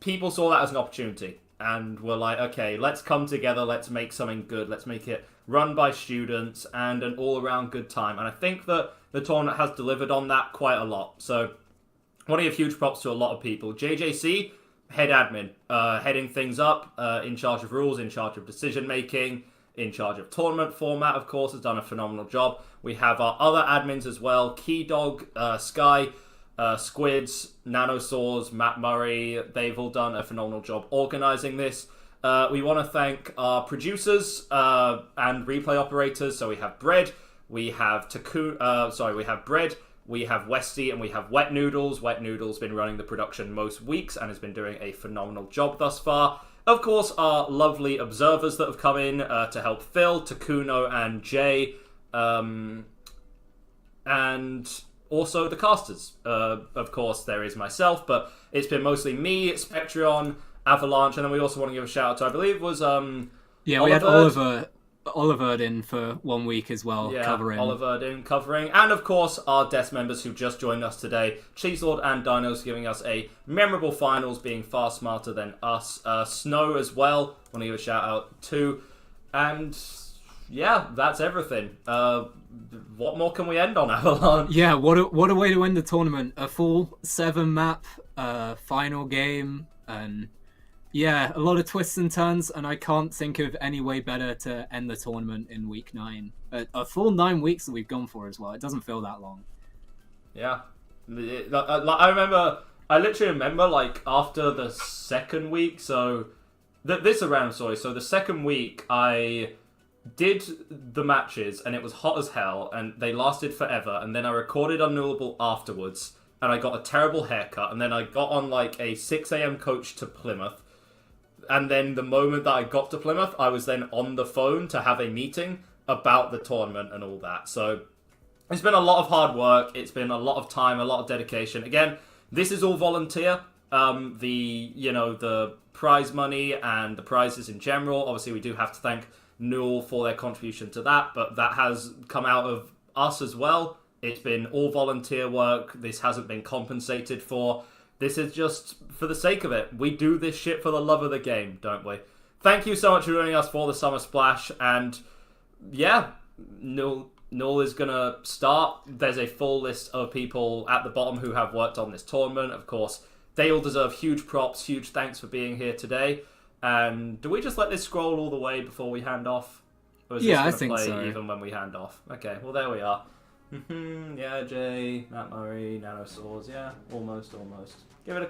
people saw that as an opportunity. And were like, okay, let's come together, let's make something good, let's make it run by students and an all-around good time. And I think that the tournament has delivered on that quite a lot. So I want to give huge props to a lot of people. JJC, head admin, heading things up, in charge of rules, in charge of decision-making, in charge of tournament format, of course, has done a phenomenal job. We have our other admins as well, Keydog, Sky, Squids, Nanosaurs, Matt Murray. They've all done a phenomenal job organising this. We want to thank our producers and replay operators. So we have Bread, we have we have Bread, we have Westy, and we have Wet Noodles. Wet Noodles been running the production most weeks and has been doing a phenomenal job thus far. Of course, our lovely observers that have come in to help Phil, Takuno, and Jay, and also the casters. Of course, there is myself, but it's been mostly me, Spectreon, Avalanche, and then we also want to give a shout out to, I believe, was we had Oliver in for 1 week as well, covering. Oliver in covering, and of course our desk members who just joined us today, Cheeselord and Dinos, giving us a memorable finals, being far smarter than us. Snow as well, want to give a shout out to, and yeah, that's everything. What more can we end on, Avalon? Yeah, what a way to end the tournament. A full 7-map final game, and yeah, a lot of twists and turns, and I can't think of any way better to end the tournament in week 9. A full 9 weeks that we've gone for as well. It doesn't feel that long. Yeah. I literally remember, like, after the second week, so... This around, sorry. So the second week, I did the matches, and it was hot as hell, and they lasted forever, and then I recorded Unknowable afterwards, and I got a terrible haircut, and then I got on, like, a 6 a.m. coach to Plymouth, and then the moment that I got to Plymouth, I was then on the phone to have a meeting about the tournament and all that. So it's been a lot of hard work, it's been a lot of time, a lot of dedication. Again, this is all volunteer. The prize money and the prizes in general, obviously we do have to thank Newell for their contribution to that, but that has come out of us as well. It's been all volunteer work. This hasn't been compensated for. This is just for the sake of it. We do this shit for the love of the game, don't we? Thank you so much for joining us for the Summer Splash, and yeah, Newell is gonna start. There's a full list of people at the bottom who have worked on this tournament. Of course, they all deserve huge props, huge thanks for being here today. And do we just let this scroll all the way before we hand off? Or is Yeah, this I think play so. even when we hand off? Okay, well there we are. Yeah, Jay, Matt Murray, Nanosaurs, yeah, almost. Give it a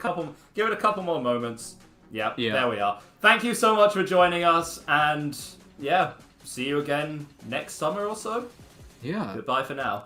couple more moments. Yep, Yeah. There we are. Thank you so much for joining us, and yeah, see you again next summer or so. Yeah. Goodbye for now.